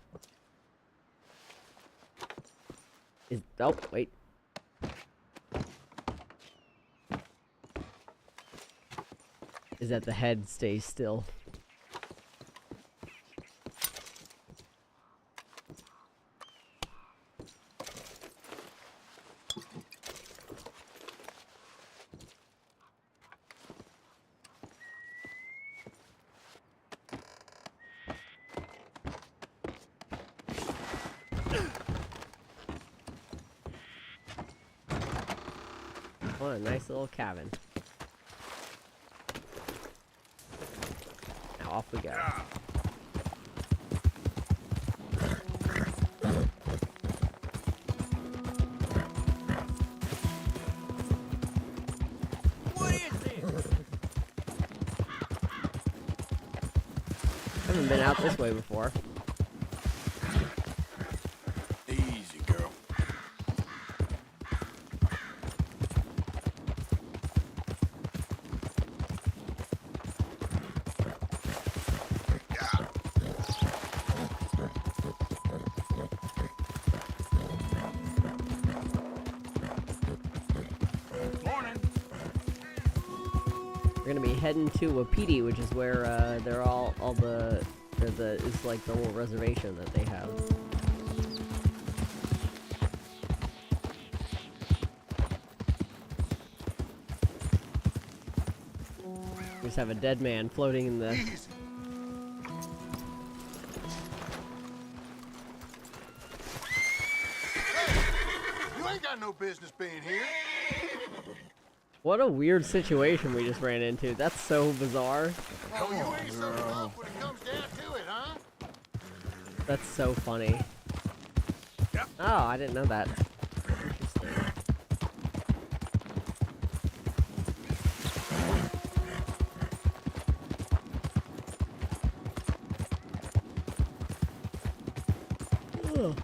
Oh, wait. Is that the head stays still. What a nice little cabin. Now off we go. What is this? Haven't been out this way before. Easy, girl. We're gonna be heading to Wapiti, which is where they're is like the little reservation that they have. We just have a dead man floating in the. You ain't got no business being here. What a weird situation we just ran into. That's so bizarre. Oh, you ain't so rough when it comes down to it, huh? That's so funny. Oh, I didn't know that. Interesting. Ugh.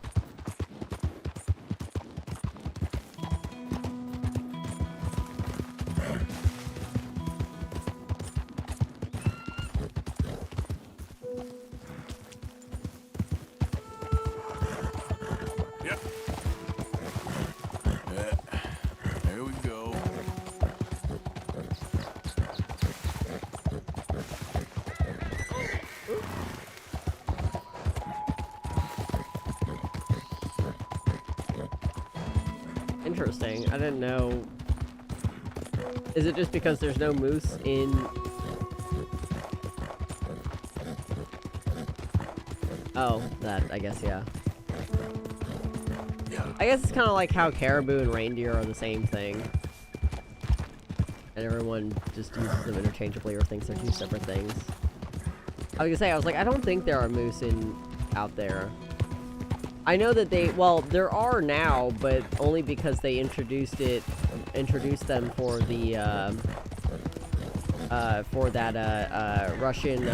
Yep. There we go. Interesting. I didn't know. Is it just because there's no moose in... Oh, that, I guess, yeah. I guess it's kind of like how caribou and reindeer are the same thing. And everyone just uses them interchangeably or thinks they're two separate things. I was gonna say, I was like, I don't think there are moose out there. I know that well, there are now, but only because they introduced them for the, for that, Russian,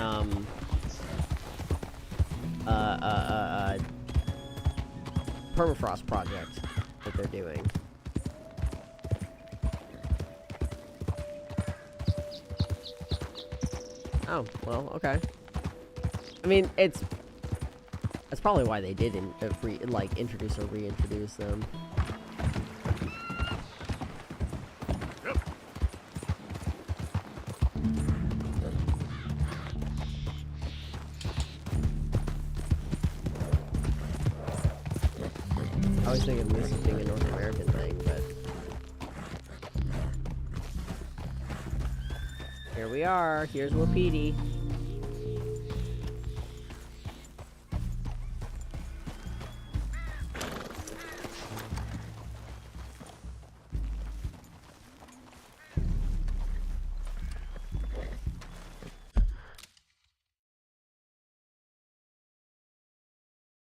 permafrost project that they're doing. Oh, well, okay. I mean, that's probably why they didn't introduce or reintroduce them. I was thinking this as being a North American thing, but here we are. Here's Wapiti.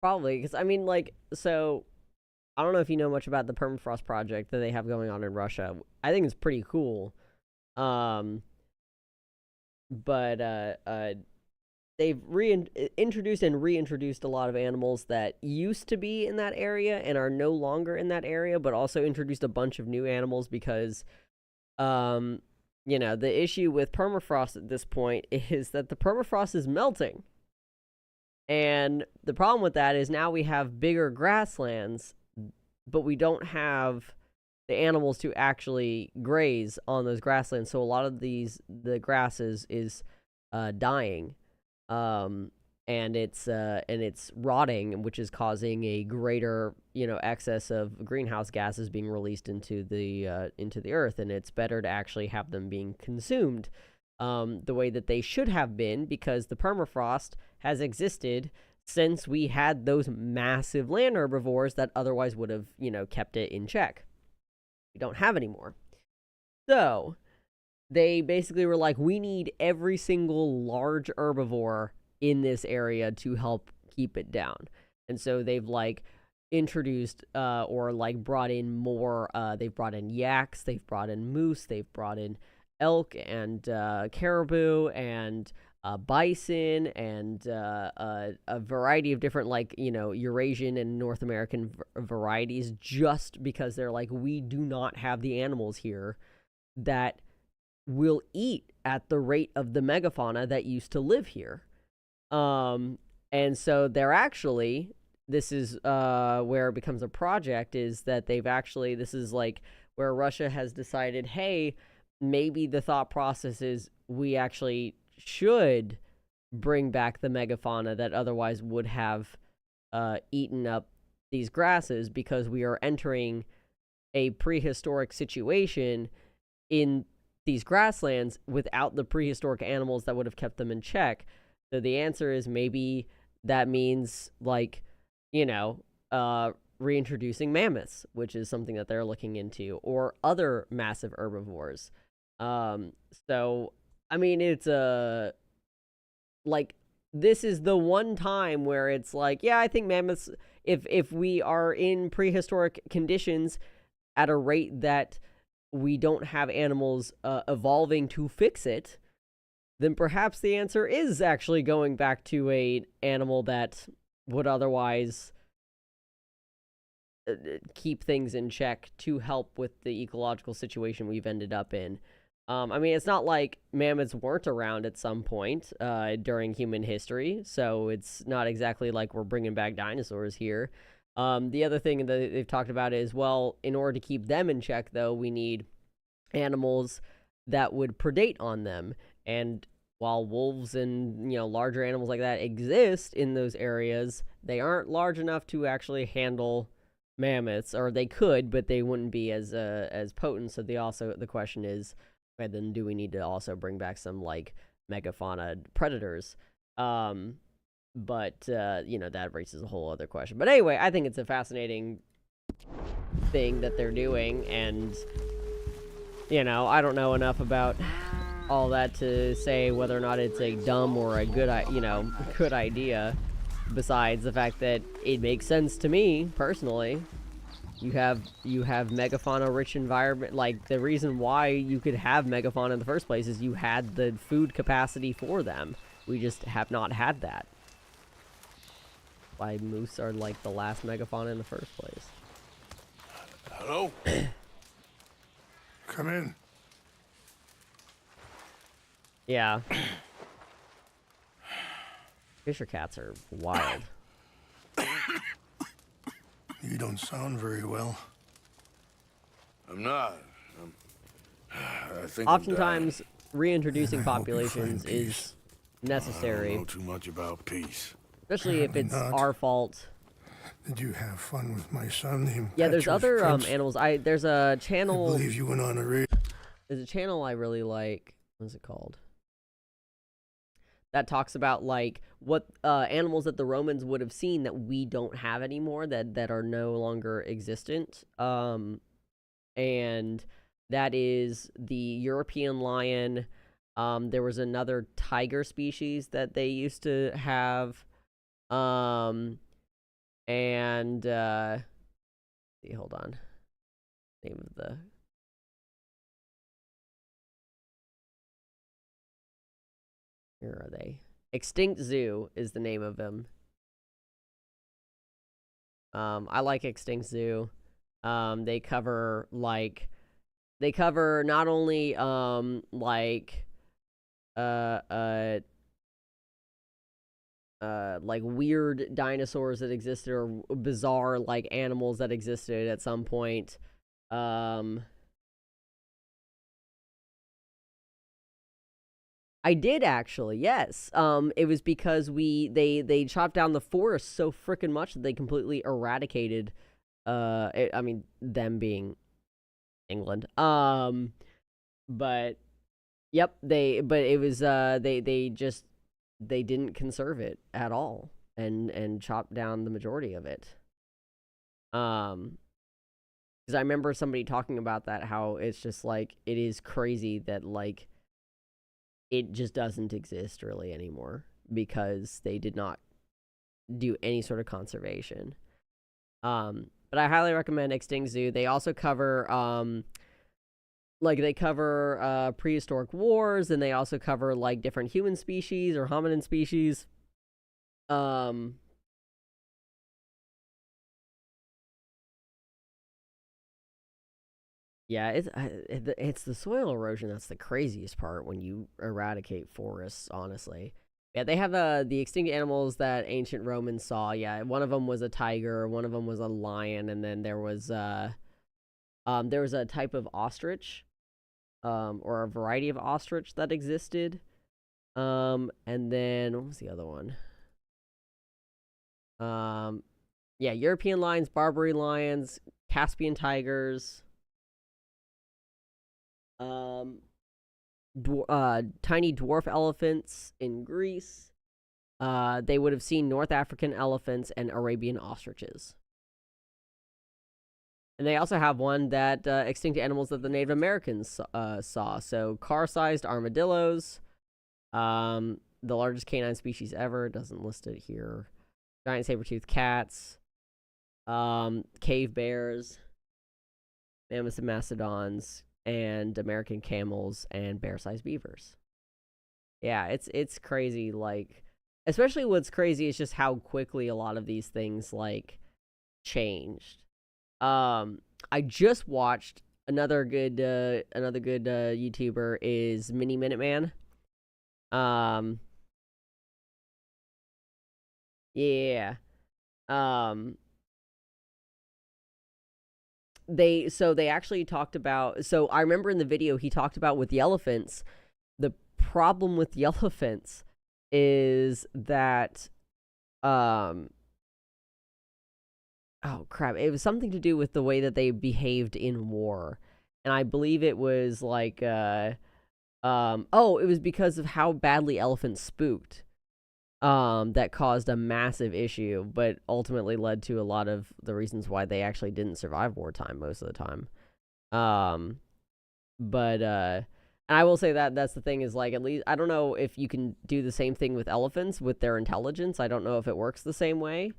Probably, because I mean, like, so I don't know if you know much about the permafrost project that they have going on in Russia. I think it's pretty cool. But they've introduced and reintroduced a lot of animals that used to be in that area and are no longer in that area, but also introduced a bunch of new animals because you know, the issue with permafrost at this point is that the permafrost is melting. And the problem with that is now we have bigger grasslands, but we don't have the animals to actually graze on those grasslands. So a lot of the grasses is dying. And it's rotting, which is causing a greater, you know, excess of greenhouse gases being released into the earth, and it's better to actually have them being consumed the way that they should have been, because the permafrost has existed since we had those massive land herbivores that otherwise would have, you know, kept it in check. We don't have anymore. So they basically were like, we need every single large herbivore in this area to help keep it down. And so they've like introduced or like brought in more, they've brought in yaks, they've brought in moose, they've brought in elk and caribou and bison and a variety of different, like, you know, Eurasian and North American varieties, just because they're like, we do not have the animals here that will eat at the rate of the megafauna that used to live here. And so they're actually, this is where it becomes a project, is that they've actually, this is like where Russia has decided, hey, maybe the thought process is we actually should bring back the megafauna that otherwise would have eaten up these grasses, because we are entering a prehistoric situation in these grasslands without the prehistoric animals that would have kept them in check. So the answer is maybe that means, like, you know, reintroducing mammoths, which is something that they're looking into, or other massive herbivores. So, I mean, it's like, this is the one time where it's like, yeah, I think mammoths, if we are in prehistoric conditions at a rate that we don't have animals evolving to fix it, then perhaps the answer is actually going back to an animal that would otherwise keep things in check to help with the ecological situation we've ended up in. I mean, it's not like mammoths weren't around at some point during human history, so it's not exactly like we're bringing back dinosaurs here. The other thing that they've talked about is, well, in order to keep them in check, though, we need animals that would predate on them. And while wolves and, you know, larger animals like that exist in those areas, they aren't large enough to actually handle mammoths, or they could, but they wouldn't be as potent. So the question is, okay, then do we need to also bring back some like megafauna predators? But you know, that raises a whole other question. But anyway, I think it's a fascinating thing that they're doing, and you know, I don't know enough about all that to say whether or not it's a dumb or a good, you know, good idea, besides the fact that it makes sense to me personally. You have megafauna rich environment. Like, the reason why you could have megafauna in the first place is you had the food capacity for them. We just have not had that. Why moose are like the last megafauna in the first place. Hello? Come in. Yeah. Fisher cats are wild. You don't sound very well. I'm not. I think Oftentimes, reintroducing populations is necessary. I don't know too much about peace. Especially if it's our fault. Did you have fun with my son named Yeah, there's Petrus other Prince? animals. There's a channel. I believe you went on a raid. There's a channel I really like. What's it called? That talks about like what animals that the Romans would have seen that we don't have anymore, that are no longer existent. And that is the European lion. There was another tiger species that they used to have. And see, hold on. Name of the Where are they? Extinct Zoo is the name of them. I like Extinct Zoo. They cover like They cover not only like weird dinosaurs that existed or bizarre like animals that existed at some point. I did actually, yes. It was because they chopped down the forest so freaking much that they completely eradicated. I mean, them being England. But yep, they didn't conserve it at all and chopped down the majority of it. Because I remember somebody talking about that, how it's just like, it is crazy that like it just doesn't exist really anymore because they did not do any sort of conservation. But I highly recommend Extinct Zoo. They also cover prehistoric wars, and they also cover like different human species or hominin species. Yeah, it's the soil erosion that's the craziest part when you eradicate forests, honestly. Yeah, they have the extinct animals that ancient Romans saw. Yeah, one of them was a tiger, one of them was a lion, and then there was a type of ostrich, or a variety of ostrich that existed. And then what was the other one? Yeah, European lions, Barbary lions, Caspian tigers. Tiny dwarf elephants in Greece. They would have seen North African elephants and Arabian ostriches. And they also have one that extinct animals that the Native Americans saw. So car-sized armadillos, the largest canine species ever, doesn't list it here. Giant saber-toothed cats, cave bears, mammoths and mastodons, and American camels and bear-sized beavers. Yeah, it's crazy. Like, especially what's crazy is just how quickly a lot of these things like changed. I just watched another good YouTuber is Mini Minuteman. Yeah. They actually talked about, so I remember in the video he talked about with the elephants, the problem with the elephants is that oh crap, it was something to do with the way that they behaved in war. And I believe it was like it was because of how badly elephants spooked. That caused a massive issue, but ultimately led to a lot of the reasons why they actually didn't survive wartime most of the time. And I will say that that's the thing is, like, at least, I don't know if you can do the same thing with elephants with their intelligence. I don't know if it works the same way.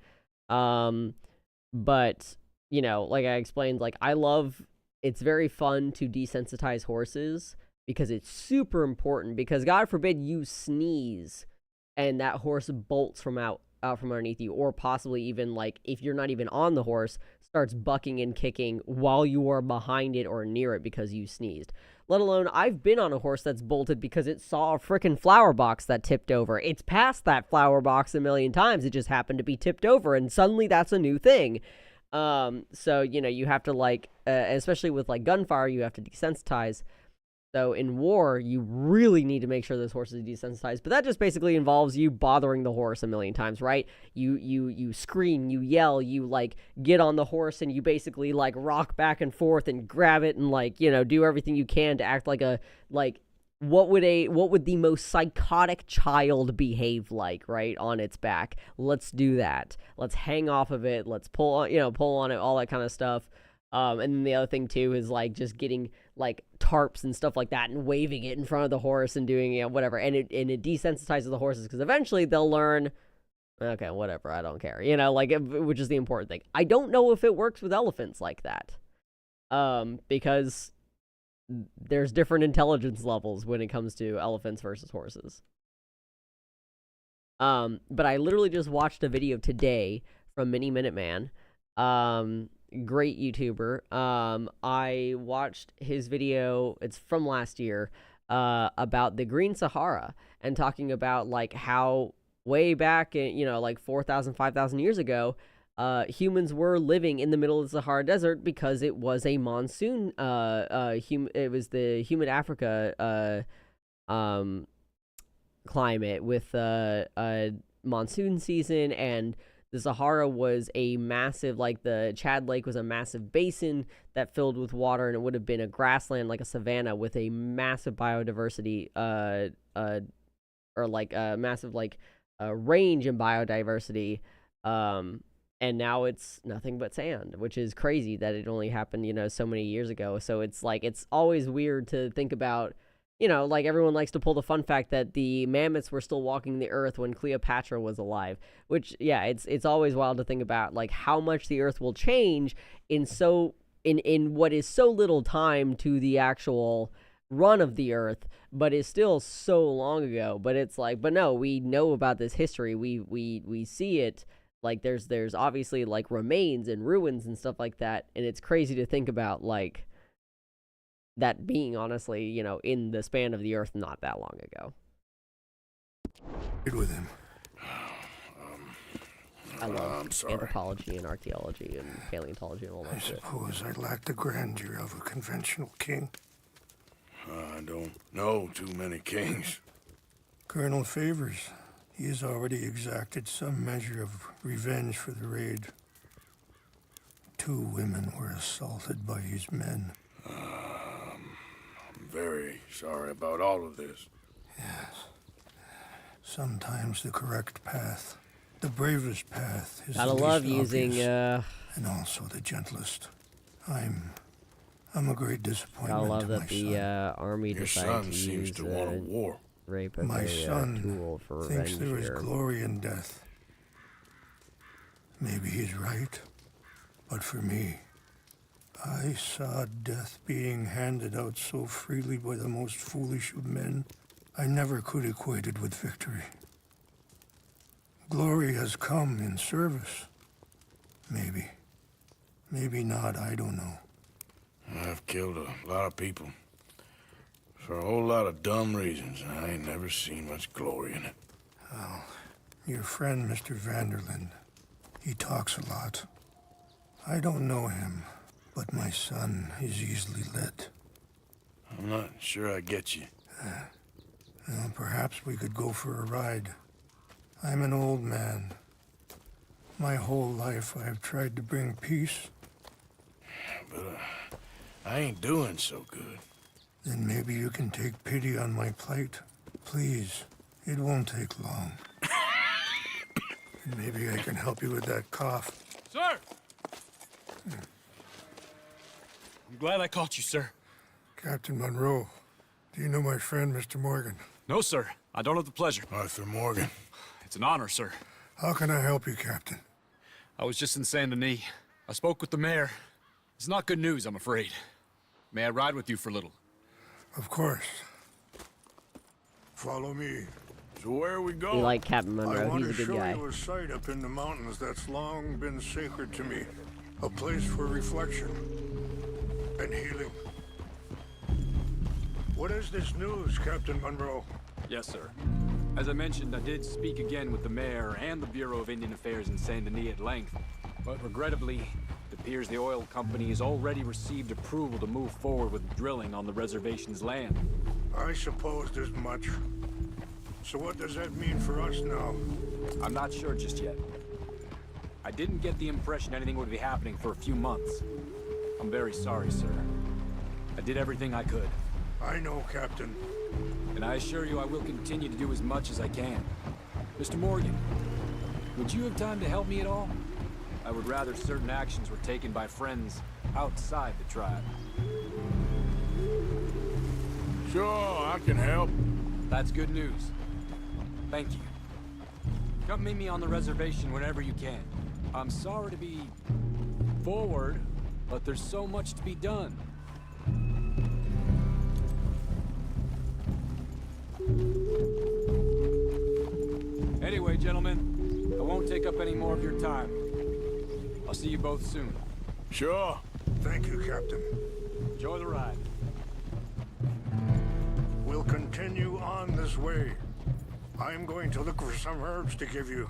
But, you know, like I explained, like, it's very fun to desensitize horses because it's super important, because God forbid you sneeze and that horse bolts from out from underneath you, or possibly even, like, if you're not even on the horse, starts bucking and kicking while you are behind it or near it because you sneezed. Let alone, I've been on a horse that's bolted because it saw a freaking flower box that tipped over. It's passed that flower box a million times. It just happened to be tipped over, and suddenly that's a new thing. So, you know, you have to, like, especially with, like, gunfire, you have to desensitize. So in war, you really need to make sure those horses are desensitized. But that just basically involves you bothering the horse a million times, right? You scream, you yell, you, like, get on the horse, and you basically, like, rock back and forth and grab it and, like, you know, do everything you can to act like a, like, what would the most psychotic child behave like, right, on its back? Let's do that. Let's hang off of it. Let's pull on it, all that kind of stuff. And then the other thing, too, is, like, just getting, like, tarps and stuff like that and waving it in front of the horse and doing, you know, whatever. And it desensitizes the horses, because eventually they'll learn, okay, whatever, I don't care. You know, like, which is the important thing. I don't know if it works with elephants like that. Because there's different intelligence levels when it comes to elephants versus horses. But I literally just watched a video today from Mini Minuteman. great YouTuber. I watched his video, it's from last year, about the Green Sahara, and talking about, like, how way back, in, you know, like 4,000, 5,000 years ago, humans were living in the middle of the Sahara Desert because it was a monsoon, it was the humid Africa, climate with, a monsoon season, and the Sahara was a massive, like, the Chad Lake was a massive basin that filled with water, and it would have been a grassland, like a savanna, with a massive biodiversity, or like a massive, like, range in biodiversity, and now it's nothing but sand, which is crazy that it only happened, you know, so many years ago. So it's like, it's always weird to think about, you know, like, everyone likes to pull the fun fact that the mammoths were still walking the earth when Cleopatra was alive, which, yeah, it's always wild to think about, like, how much the earth will change in what is so little time to the actual run of the earth, but is still so long ago. But it's like, but no, we know about this history. We see it, like, there's obviously, like, remains and ruins and stuff like that, and it's crazy to think about, like, that being, honestly, you know, in the span of the earth not that long ago. With him. I love sorry. anthropology and archaeology and paleontology and all that I shit. suppose I lack the grandeur of a conventional king. I don't know too many kings. Colonel Favors, he has already exacted some measure of revenge for the raid. 2 women were assaulted by his men. I'm very sorry about all of this. Yes. Sometimes the correct path, the bravest path, is Gotta the love least using, obvious, and also the gentlest. I'm a great disappointment Gotta love to that my the son. army Your decided son to seems use to want a war. rape as My a son tool for thinks revenge there is here. glory in death. Maybe he's right, but for me, I saw death being handed out so freely by the most foolish of men, I never could equate it with victory. Glory has come in service. Maybe. Maybe not, I don't know. I've killed a lot of people for a whole lot of dumb reasons, and I ain't never seen much glory in it. Oh, your friend, Mr. Vanderland, he talks a lot. I don't know him, but my son is easily led. I'm not sure I get you. Well, perhaps we could go for a ride. I'm an old man. My whole life I have tried to bring peace. But I ain't doing so good. Then maybe you can take pity on my plight. Please, it won't take long. And maybe I can help you with that cough. Sir! I'm glad I caught you, sir. Captain Monroe, do you know my friend, Mr. Morgan? No, sir. I don't have the pleasure. Arthur Morgan. It's an honor, sir. How can I help you, Captain? I was just in Saint Denis. I spoke with the mayor. It's not good news, I'm afraid. May I ride with you for a little? Of course. Follow me. So where are we going? We like Captain I Monroe. want He's a to good show guy. you a site up in the mountains that's long been sacred to me. A place for reflection and healing. What is this news, Captain Monroe? Yes, sir. As I mentioned, I did speak again with the mayor and the Bureau of Indian Affairs in Saint Denis at length, but regrettably, it appears the oil company has already received approval to move forward with drilling on the reservation's land. I supposed as much. So what does that mean for us now? I'm not sure just yet. I didn't get the impression anything would be happening for a few months. I'm very sorry, sir. I did everything I could. I know, Captain. And I assure you I will continue to do as much as I can. Mr. Morgan, would you have time to help me at all? I would rather certain actions were taken by friends outside the tribe. Sure, I can help. That's good news. Thank you. Come meet me on the reservation whenever you can. I'm sorry to be forward, but there's so much to be done. Anyway, gentlemen, I won't take up any more of your time. I'll see you both soon. Sure. Thank you, Captain. Enjoy the ride. We'll continue on this way. I'm going to look for some herbs to give you.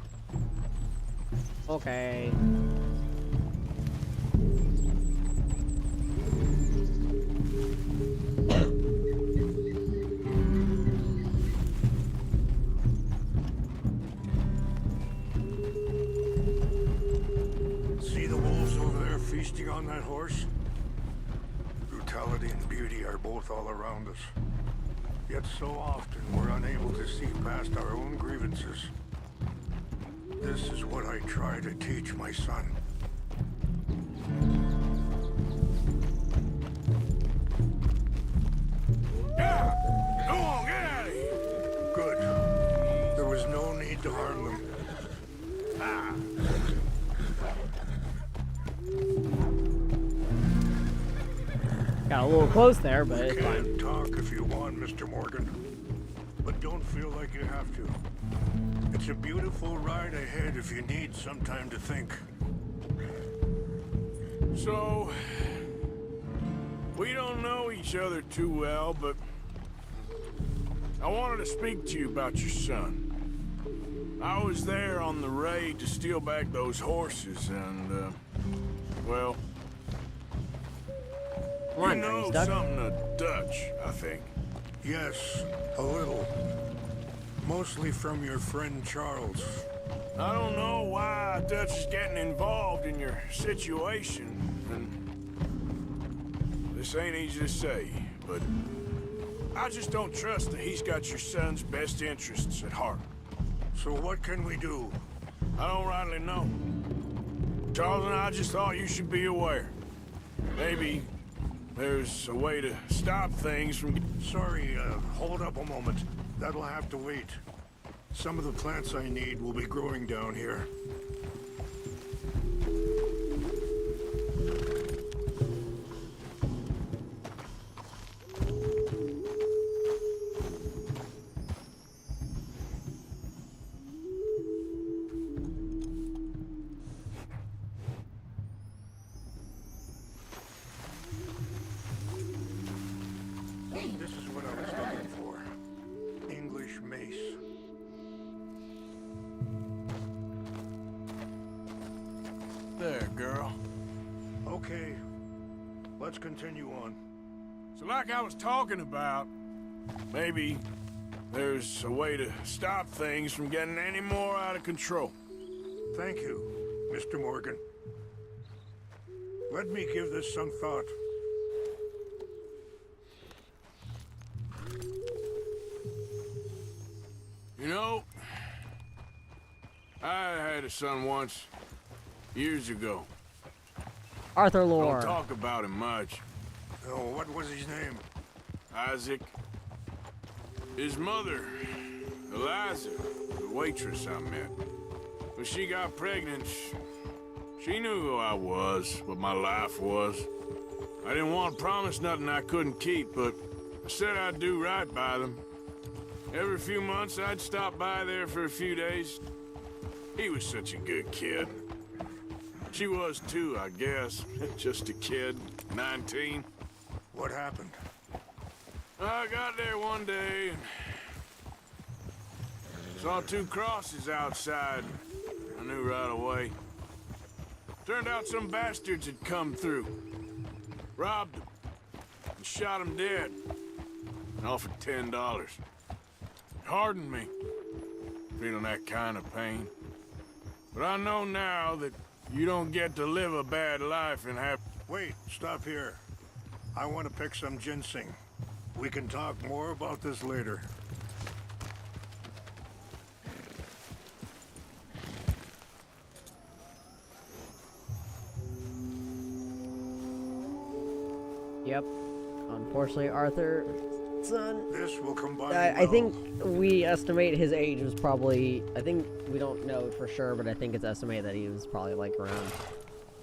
Okay. See the wolves over there feasting on that horse? Brutality and beauty are both all around us. Yet so often we're unable to see past our own grievances. This is what I try to teach my son. Yeah! Go on, get out of here! Good. There was no need to harm them. Ah. Got a little close there, but it's You fine. can talk if you want, Mr. Morgan. But don't feel like you have to. It's a beautiful ride ahead if you need some time to think. So, we don't know each other too well, but I wanted to speak to you about your son. I was there on the raid to steal back those horses, and, well, Come on, you are you know stuck? something of Dutch, I think. Yes, a little. Mostly from your friend Charles. I don't know why Dutch is getting involved in your situation, and this ain't easy to say, but I just don't trust that he's got your son's best interests at heart. So what can we do? I don't rightly know. Charles and I just thought you should be aware. Maybe there's a way to stop things from... Sorry, hold up a moment. That'll have to wait. Some of the plants I need will be growing down here. This is what I was looking for. English mace. There, girl. Okay, let's continue on. So like I was talking about, maybe there's a way to stop things from getting any more out of control. Thank you, Mr. Morgan. Let me give this some thought. You know, I had a son once, years ago. Arthur Don't Lore. talk about him much. Oh, what was his name? Isaac. His mother, Eliza, the waitress I met. When she got pregnant, she knew who I was, what my life was. I didn't want to promise nothing I couldn't keep, but I said I'd do right by them. Every few months, I'd stop by there for a few days. He was such a good kid. She was too, I guess. Just a kid, 19. What happened? I got there one day and saw two crosses outside. I knew right away. Turned out some bastards had come through, robbed them, and shot them dead, and offered $10. It hardened me, feeling that kind of pain. But I know now that you don't get to live a bad life and have... Wait, stop here. I want to pick some ginseng. We can talk more about this later. Yep. Unfortunately, Arthur, son. This will combine. I think we estimate his age was probably. I think we don't know for sure, but I think it's estimated that he was probably like around,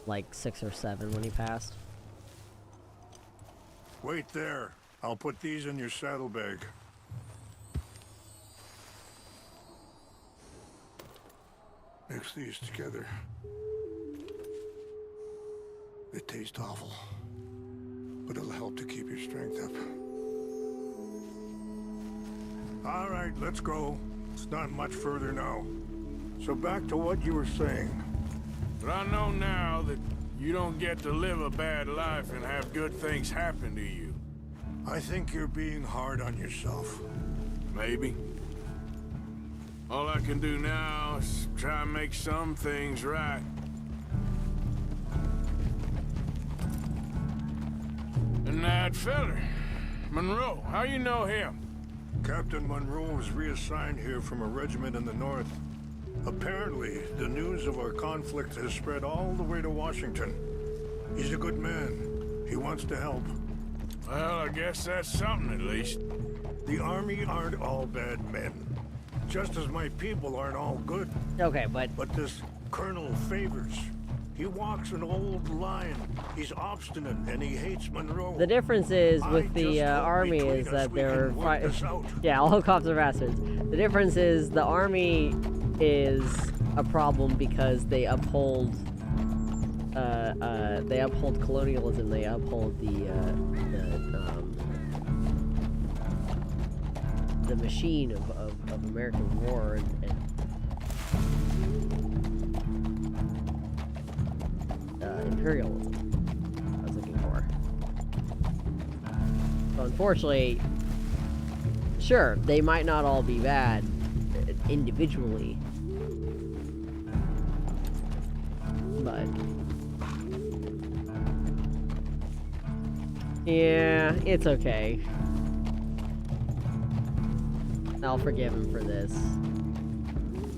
like 6 or 7 when he passed. Wait there. I'll put these in your saddlebag. Mix these together. It tastes awful, but it'll help to keep your strength up. All right, let's go. It's not much further now. So back to what you were saying. But I know now that you don't get to live a bad life and have good things happen to you. I think you're being hard on yourself. Maybe. All I can do now is try and make some things right. And that feller, Monroe, how you know him? Captain Monroe was reassigned here from a regiment in the north. Apparently, the news of our conflict has spread all the way to Washington. He's a good man. He wants to help. Well, I guess that's something at least. The Army aren't all bad men. Just as my people aren't all good. Okay, but this Colonel Favors, he walks an old line. He's obstinate and he hates Monroe. the difference is with the army is that they're yeah, all cops are bastards. The difference is the army is a problem because they uphold colonialism. They uphold the machine of American war and imperialism. I was looking for. So unfortunately, sure, they might not all be bad individually, but yeah, it's okay. I'll forgive him for this.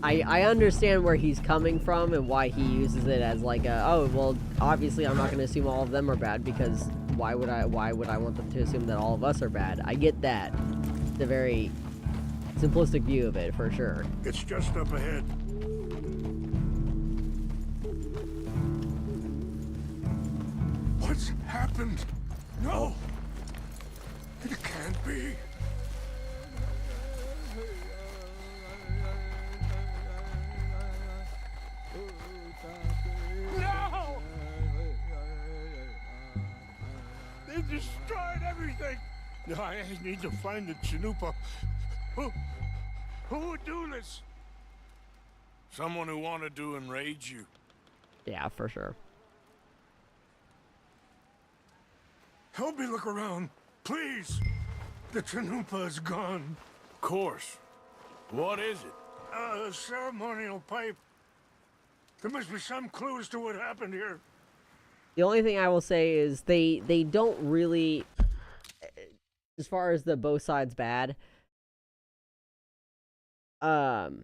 I understand where he's coming from and why he uses it as like a, oh, well, obviously I'm not going to assume all of them are bad because why would I want them to assume that all of us are bad? I get that. It's a very simplistic view of it, for sure. It's just up ahead. What's happened? No! It can't be. No! They destroyed everything! I need to find the Chanupa. Who would do this? Someone who wanted to enrage you. Yeah, for sure. Help me look around, please. The Chanupa is gone. Of course. What is it? A ceremonial pipe. There must be some clues to what happened here. The only thing I will say is they don't really, as far as the both sides bad, the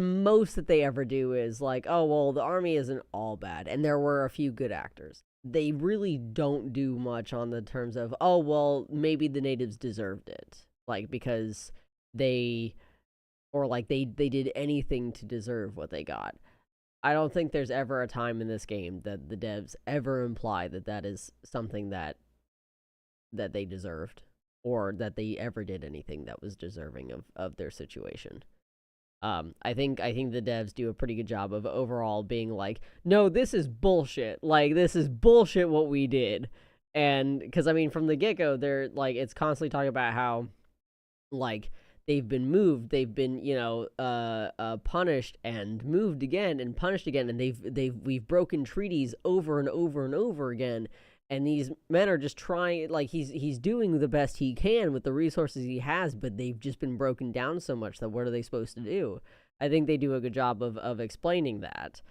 most that they ever do is like, oh, well, the army isn't all bad, and there were a few good actors. They really don't do much on the terms of, oh, well, maybe the natives deserved it, like, because they did anything to deserve what they got. I don't think there's ever a time in this game that the devs ever imply that that is something that they deserved, or that they ever did anything that was deserving of their situation. I think the devs do a pretty good job of overall being like, no, this is bullshit. Like, this is bullshit what we did. And, because, I mean, from the get-go, they're, like, it's constantly talking about how, like, they've been moved, they've been, you know, punished and moved again and punished again, and we've broken treaties over and over and over again. And these men are just trying, like, he's doing the best he can with the resources he has, but they've just been broken down so much that what are they supposed to do? I think they do a good job of explaining that.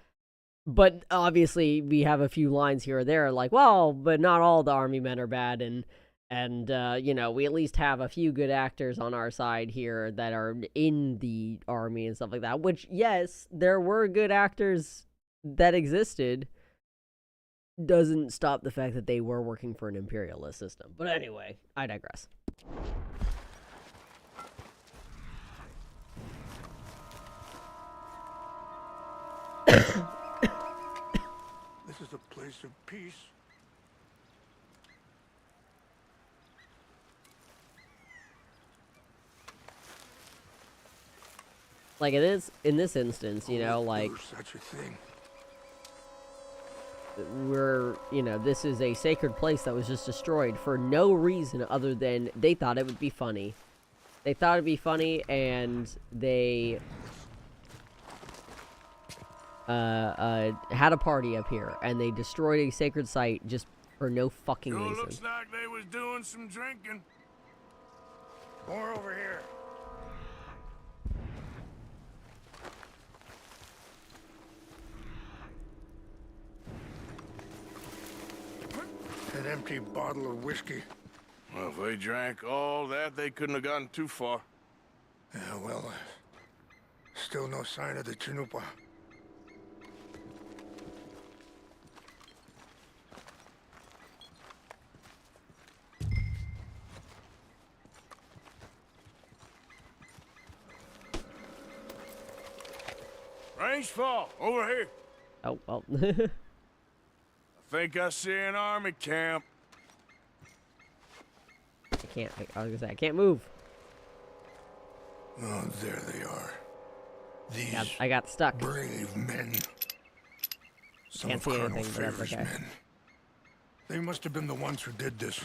But obviously, we have a few lines here or there, like, well, but not all the army men are bad, and you know, we at least have a few good actors on our side here that are in the army and stuff like that, which, yes, there were good actors that existed. Doesn't stop the fact that they were working for an imperialist system. But anyway, I digress. This is a place of peace. Like, it is in this instance, you know, like, Such a thing. this is a sacred place that was just destroyed for no reason other than they thought it would be funny. They thought it'd be funny, and they had a party up here, and they destroyed a sacred site just for no fucking reason. Looks like they was doing some drinking. More over here. An empty bottle of whiskey. Well, if they drank all that, they couldn't have gotten too far. Yeah, well, still no sign of the Chanupa. Range fall, over here. Oh, well. I think I see an army camp. I was gonna say, I can't move. Oh, there they are. These I got stuck. brave men. Some Can't of see Colonel anything, but that's Favor's okay. men. They must have been the ones who did this.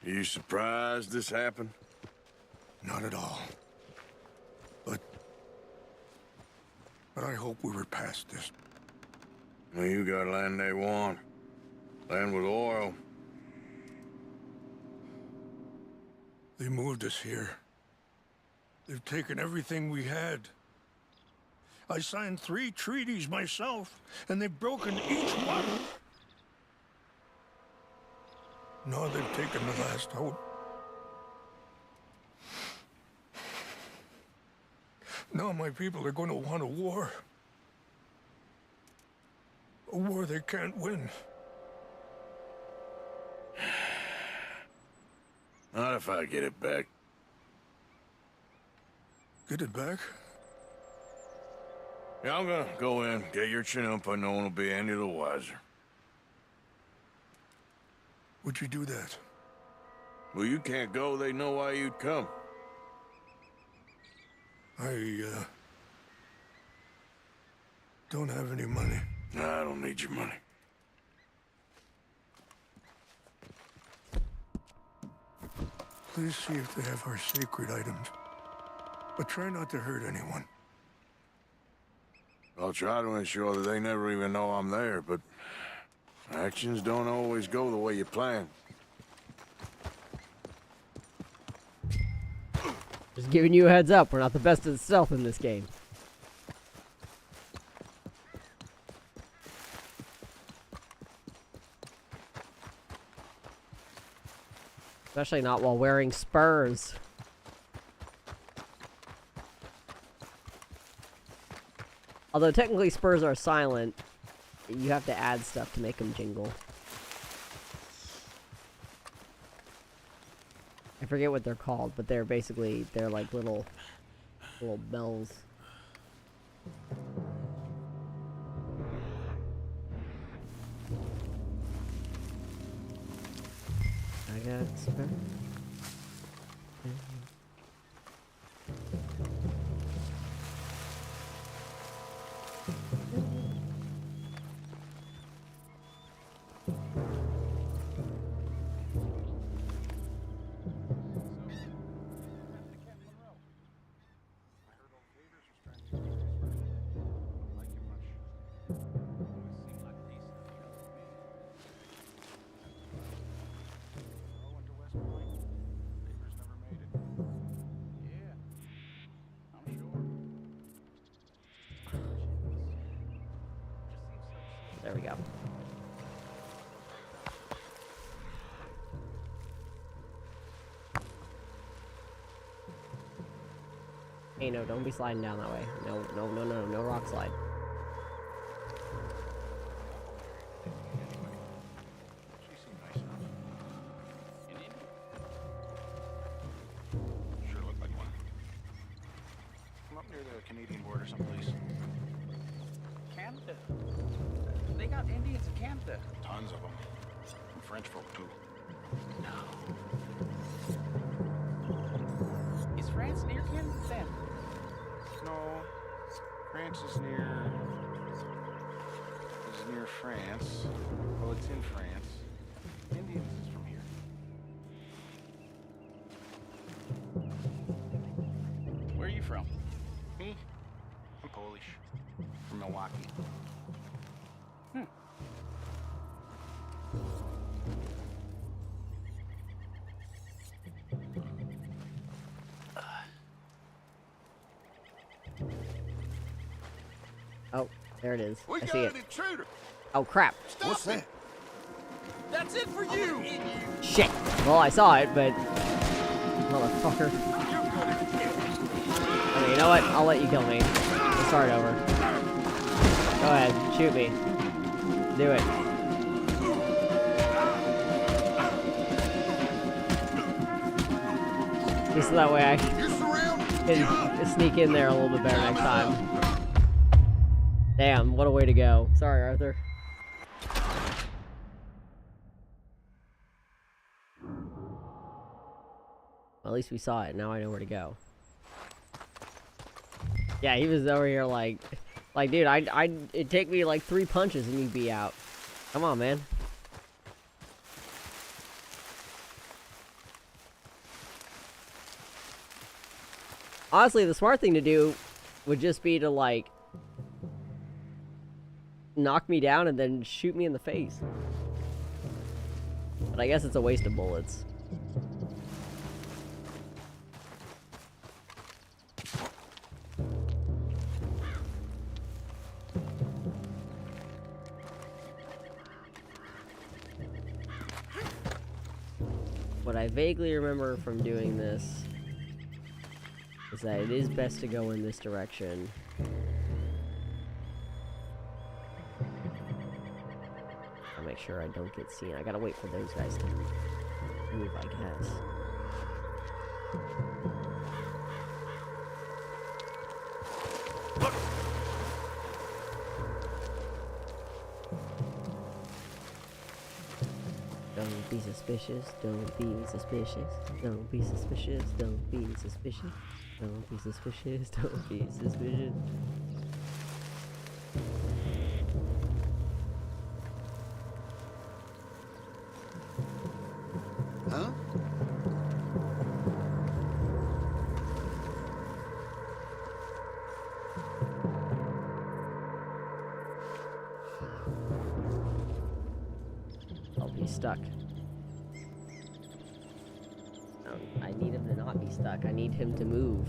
You surprised this happened? Not at all. But I hope we were past this. Well, you got land they want. Land with oil. They moved us here. They've taken everything we had. I signed 3 treaties myself, and they've broken each one. Now they've taken the last hope. Now my people are going to want a war. A war they can't win. Not if I get it back. Get it back? Yeah, I'm gonna go in, get your Chanupa, no one will be any the wiser. Would you do that? Well, you can't go, they know why you'd come. I don't have any money. No, I don't need your money. Please see if they have our sacred items. But try not to hurt anyone. I'll try to ensure that they never even know I'm there, but actions don't always go the way you plan. Just giving you a heads up, we're not the best at stealth in this game. Especially not while wearing spurs. Although technically spurs are silent, you have to add stuff to make them jingle. I forget what they're called, but they're like little bells. I got spurs. There we go. Hey, no, don't be sliding down that way. No rock slide. Sure looked like one. Come up near the Canadian border someplace. Canada. They got Indians in Canada. Tons of them. And French folk, too. Is France near Canada then? No. France is near... near France. Well, it's in France. Indians is from here. Where are you from? Me? I'm Polish. From Milwaukee. Oh, there it is. We I got see an it. intruder. Oh crap! What's that? That's it for you. Shit. Well, I saw it, but motherfucker. Okay, you know what? I'll let you kill me. We'll start over. Go ahead, shoot me. Do it. Just so that way I can sneak in there a little bit better next time. Damn, what a way to go. Sorry, Arthur. Well, at least we saw it. Now I know where to go. Yeah, he was over here like, dude, it'd take me like 3 punches and you'd be out. Come on, man. Honestly, the smart thing to do would just be to, like, knock me down and then shoot me in the face. But I guess it's a waste of bullets. What I vaguely remember from doing this is that it is best to go in this direction. I'll make sure I don't get seen. I gotta wait for those guys to move, I guess. Don't be suspicious, don't be suspicious, don't be suspicious, don't be suspicious, don't be suspicious, don't be suspicious. Huh? I'll be stuck. I need him to not be stuck. I need him to move.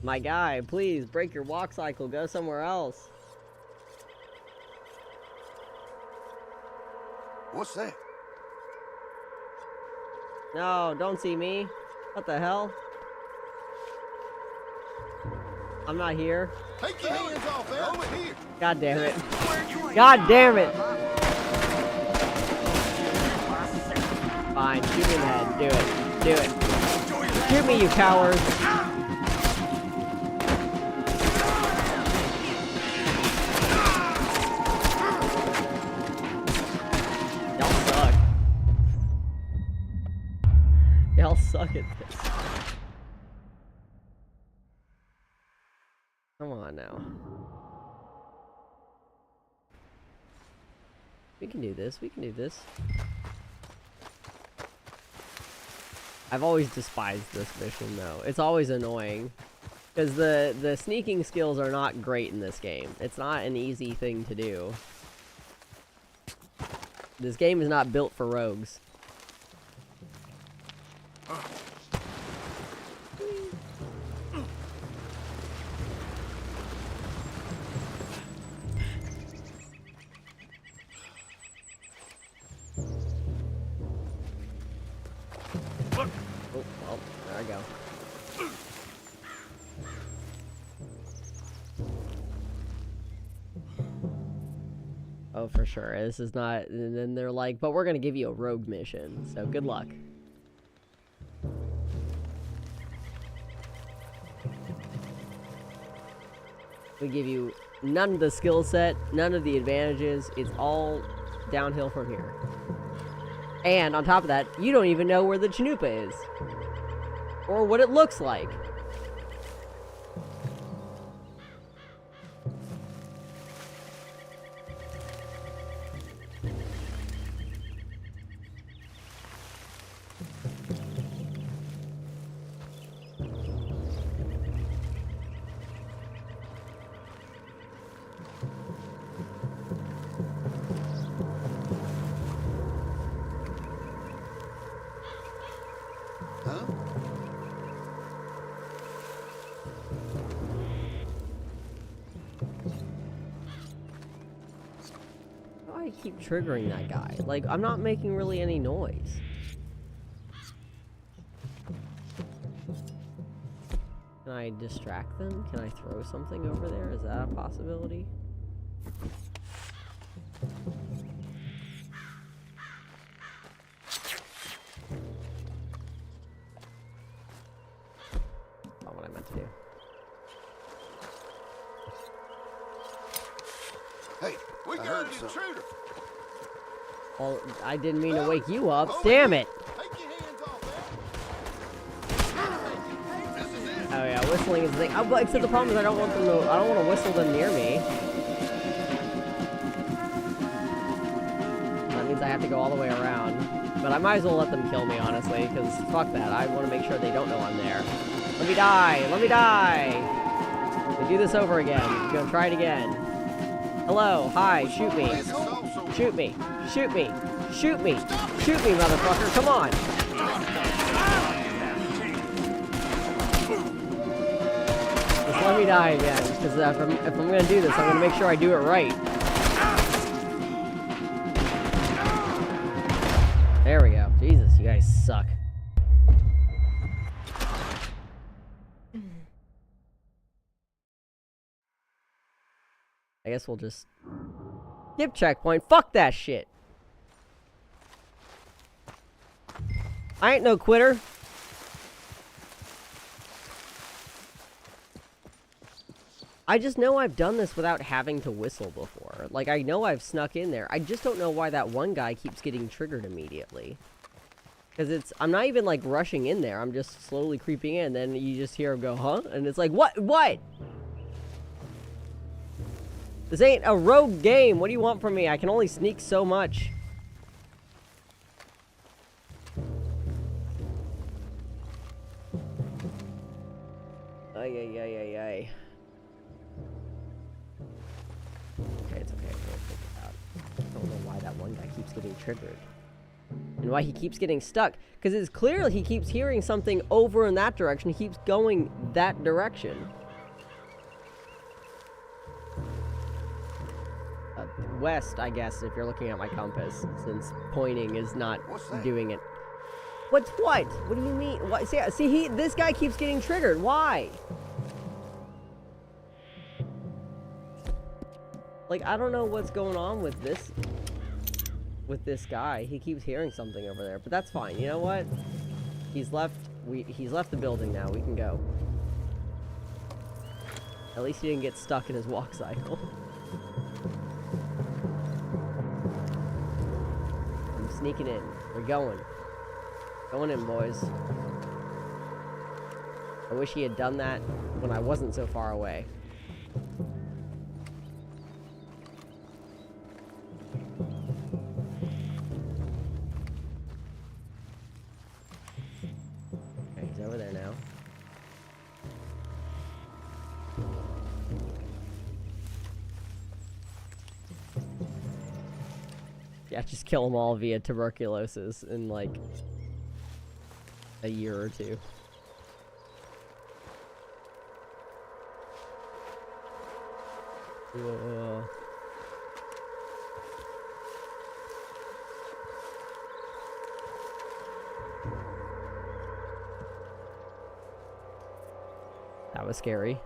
My guy, please break your walk cycle. Go somewhere else. What's that? No, don't see me. What the hell? I'm not here. Take your hands off there. Over here. God damn it. God damn it. Fine, shoot me in the head. Do it. Do it. Shoot me, you cowards. Y'all suck at this. Come on now. We can do this. We can do this. I've always despised this mission though. It's always annoying. Because the sneaking skills are not great in this game. It's not an easy thing to do. This game is not built for rogues. Oh, well, there I go. Oh, for sure. This is not... And then they're like, but we're gonna give you a rogue mission, so good luck. We give you none of the skill set, none of the advantages. It's all downhill from here. And on top of that, you don't even know where the Chanupa is. Or what it looks like. I keep triggering that guy. Like, I'm not making really any noise. Can I distract them? Can I throw something over there? Is that a possibility? Not what I meant to do. Hey, we got an intruder. Well, I didn't mean to wake you up. Damn it! Oh yeah, whistling is the thing. But except the problem is I don't want to whistle them near me. That means I have to go all the way around. But I might as well let them kill me, honestly, because fuck that. I want to make sure they don't know I'm there. Let me die! Let me die! We'll do this over again. I'm gonna try it again. Hello, hi, shoot me. Shoot me. Shoot me. Shoot me. Shoot me, motherfucker. Come on. Just let me die again, because if I'm gonna do this, I'm gonna make sure I do it right. There we go. Jesus, you guys suck. I guess we'll just skip checkpoint. Fuck that shit. I ain't no quitter. I just know I've done this without having to whistle before. Like, I know I've snuck in there. I just don't know why that one guy keeps getting triggered immediately. Because I'm not even, like, rushing in there. I'm just slowly creeping in. Then you just hear him go, huh? And it's like, what? What? This ain't a rogue game. What do you want from me? I can only sneak so much. Ay, ay, ay, ay, ay. Okay, it's okay. I don't know why that one guy keeps getting triggered. And why he keeps getting stuck. Because it's clear he keeps hearing something over in that direction. He keeps going that direction. West, I guess, if you're looking at my compass, since pointing is not doing it. What's what? What do you mean? What? See, this guy keeps getting triggered. Why? Like, I don't know what's going on with this guy. He keeps hearing something over there, but that's fine. You know what? He's left the building now. We can go. At least he didn't get stuck in his walk cycle. I'm sneaking in. We're going. Going in, boys. I wish he had done that when I wasn't so far away. Okay, he's over there now. Yeah, just kill them all via tuberculosis in, like, a year or two. That was scary.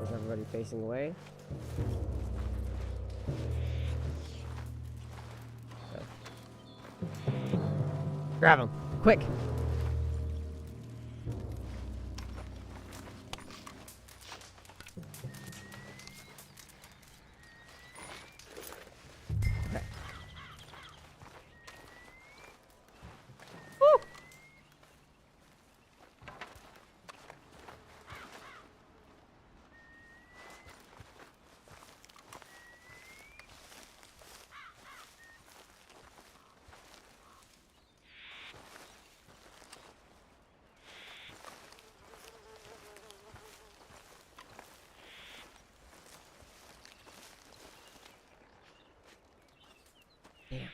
Is everybody facing away? Grab him. Quick. Okay. Woo! Damn.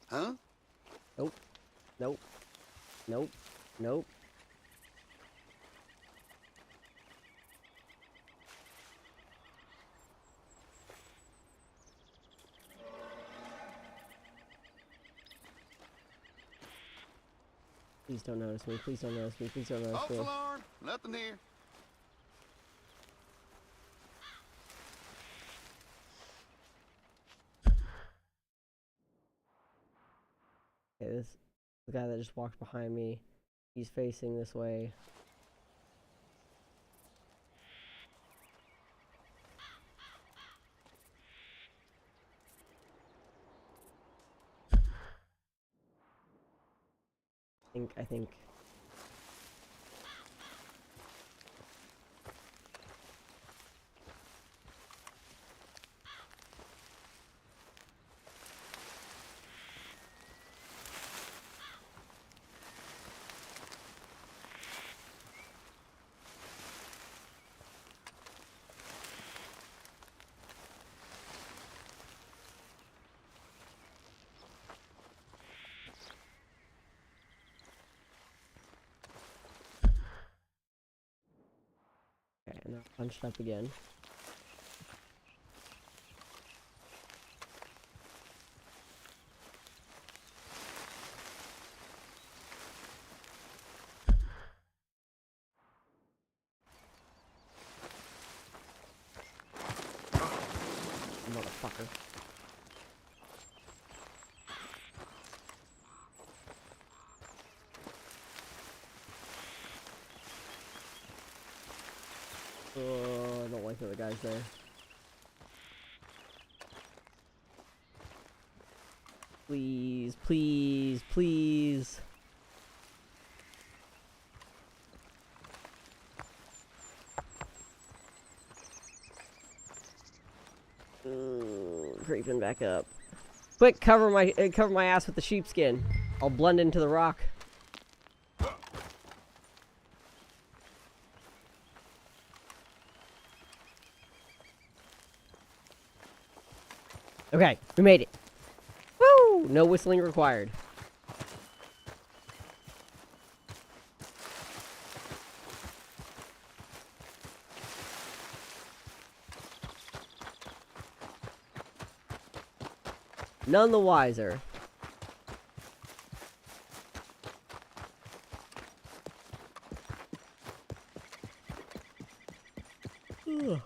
Huh? Nope. Nope. Nope. Nope. Please don't notice me. Please don't notice me. Please don't notice False me. alarm. Nothing here. Okay, this the guy that just walked behind me. He's facing this way. I think. Okay, and now punched up again. Motherfucker. Oh, I don't like the other guys there. Please, please, please. Creeping back up. Quick, cover my ass with the sheepskin. I'll blend into the rock. Okay, we made it. Woo! No whistling required. None the wiser. Ugh.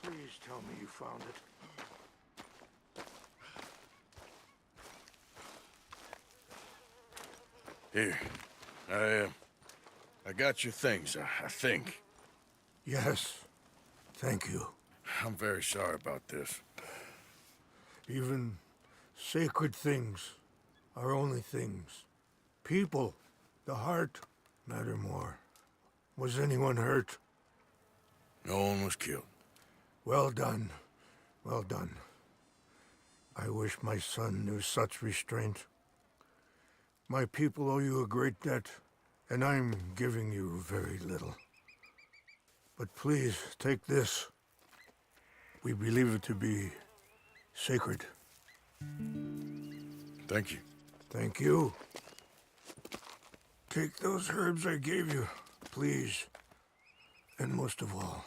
Please tell me you found it. Here, I got your things, I think. Yes, thank you. I'm very sorry about this. Even sacred things are only things. People, the heart, matter more. Was anyone hurt? No one was killed. Well done. Well done. I wish my son knew such restraint. My people owe you a great debt, and I'm giving you very little. But please, take this. We believe it to be sacred. Thank you. Thank you. Take those herbs I gave you, please. And most of all,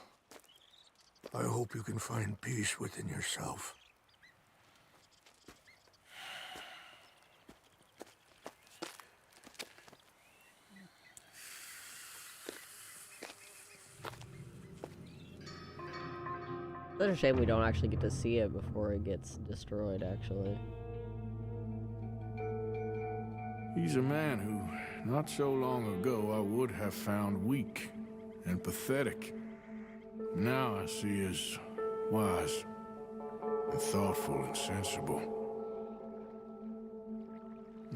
I hope you can find peace within yourself. It's a shame we don't actually get to see it before it gets destroyed, actually. He's a man who, not so long ago, I would have found weak and pathetic. Now I see as wise and thoughtful and sensible.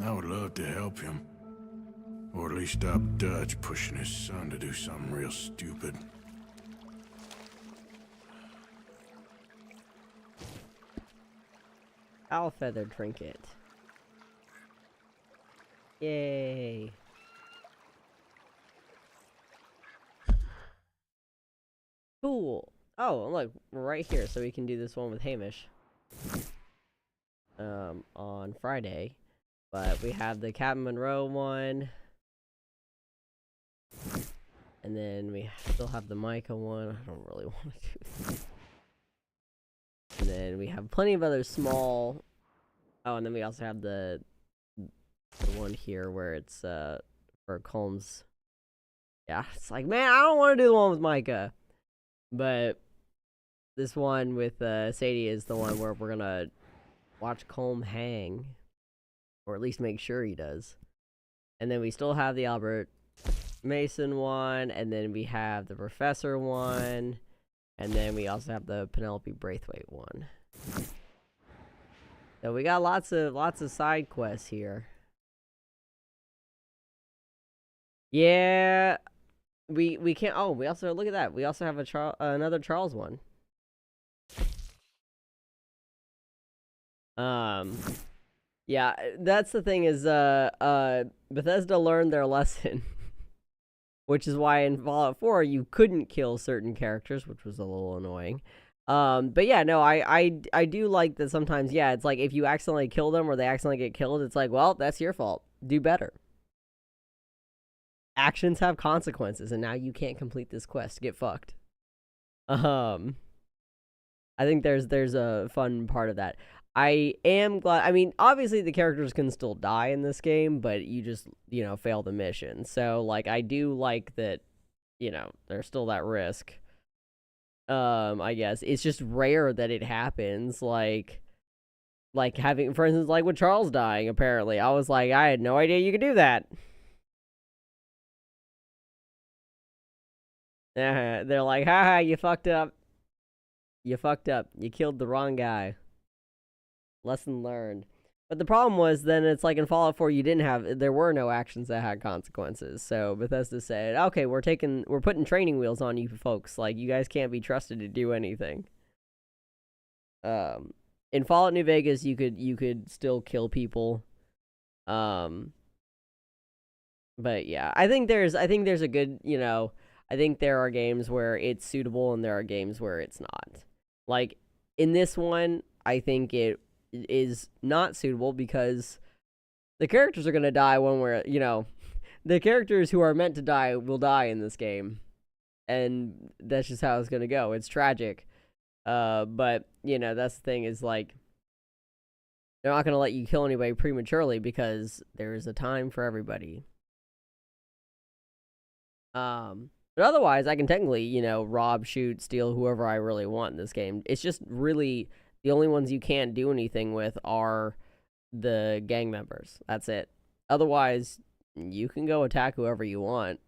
I would love to help him, or at least stop Dutch pushing his son to do something real stupid. Owl feather trinket. Yay. Cool. Oh, look, we're right here, so we can do this one with Hamish. On Friday. But we have the Captain Monroe one. And then we still have the Micah one. I don't really want to do that. And then we have plenty of other small... Oh, and then we also have the one here where it's for Colm's. Yeah, it's like, man, I don't want to do the one with Micah. But this one with Sadie is the one where we're gonna watch Colm hang. Or at least make sure he does. And then we still have the Albert Mason one, and then we have the Professor one, and then we also have the Penelope Braithwaite one. So we got lots of side quests here. Yeah, we can't. Oh, we also look at that. We also have a another Charles one. Yeah, that's the thing is Bethesda learned their lesson. Which is why in Fallout 4 you couldn't kill certain characters, which was a little annoying. But yeah, no, I do like that sometimes, yeah, it's like if you accidentally kill them or they accidentally get killed, it's like, well, that's your fault. Do better. Actions have consequences, and now you can't complete this quest. Get fucked. I think there's a fun part of that. I am glad, I mean, obviously the characters can still die in this game, but you just, you know, fail the mission. So, like, I do like that, you know, there's still that risk. I guess. It's just rare that it happens, like having, for instance, like with Charles dying, apparently. I was like, I had no idea you could do that. They're like, haha, you fucked up. You fucked up. You killed the wrong guy. Lesson learned. But the problem was then it's like in Fallout 4 there were no actions that had consequences. So Bethesda said, okay, we're putting training wheels on you folks. Like, you guys can't be trusted to do anything. In Fallout New Vegas you could still kill people. But yeah, I think there's a good, you know, I think there are games where it's suitable and there are games where it's not. Like in this one, I think it is not suitable because the characters are going to die one where, you know, the characters who are meant to die will die in this game. And that's just how it's going to go. It's tragic. But, you know, that's the thing is, like, they're not going to let you kill anybody prematurely because there is a time for everybody. But otherwise, I can technically, you know, rob, shoot, steal whoever I really want in this game. It's just really... The only ones you can't do anything with are the gang members. That's it. Otherwise, you can go attack whoever you want.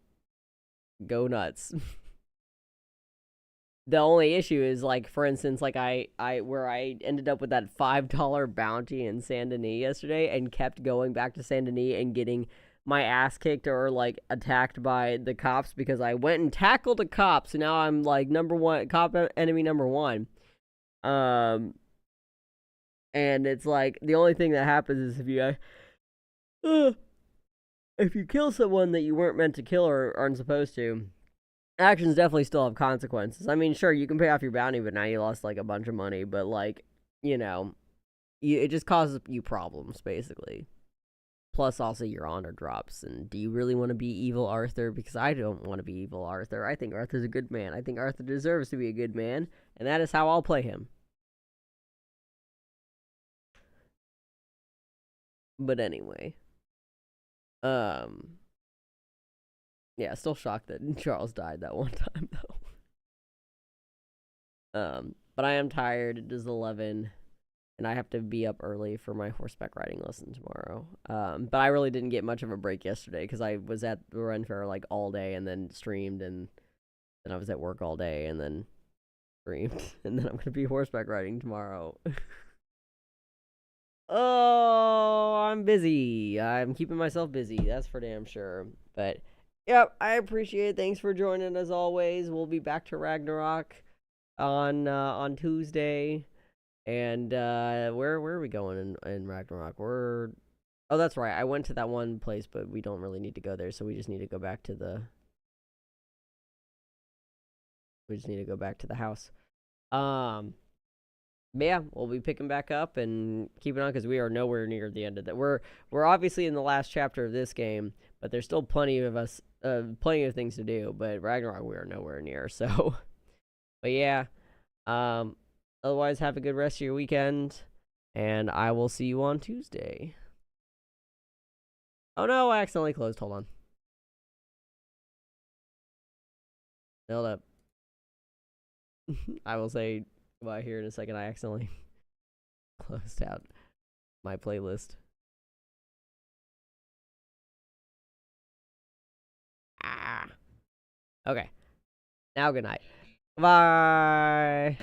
Go nuts. The only issue is, like, for instance, like where I ended up with that $5 bounty in Saint Denis yesterday and kept going back to Saint Denis and getting my ass kicked or, like, attacked by the cops because I went and tackled a cop. So now I'm, like, enemy number one. And it's like, the only thing that happens is if you kill someone that you weren't meant to kill or aren't supposed to, actions definitely still have consequences. I mean, sure, you can pay off your bounty, but now you lost, like, a bunch of money, but, like, you know, it just causes you problems, basically. Plus, also, your honor drops. And do you really want to be evil Arthur? Because I don't want to be evil Arthur. I think Arthur's a good man. I think Arthur deserves to be a good man. And that is how I'll play him. But anyway. Yeah, still shocked that Charles died that one time, though. But I am tired. It is 11. And I have to be up early for my horseback riding lesson tomorrow. But I really didn't get much of a break yesterday because I was at the Ren Fair like all day and then streamed, and then I was at work all day and then streamed, and then I'm gonna be horseback riding tomorrow. Oh, I'm busy. I'm keeping myself busy. That's for damn sure. But yep, I appreciate it. Thanks for joining as always. We'll be back to Ragnarok on Tuesday. And where are we going in Ragnarok? Oh, that's right. I went to that one place, but we don't really need to go there, so we just need to go back to the house. But yeah, we'll be picking back up and keeping on because we are nowhere near the end of that. We're obviously in the last chapter of this game, but there's still plenty of things to do. But Ragnarok, we are nowhere near. So, but yeah, otherwise, have a good rest of your weekend, and I will see you on Tuesday. Oh no, I accidentally closed. Hold on. Hold up. I will say goodbye here in a second. I accidentally closed out my playlist. Okay. Now good night. Bye.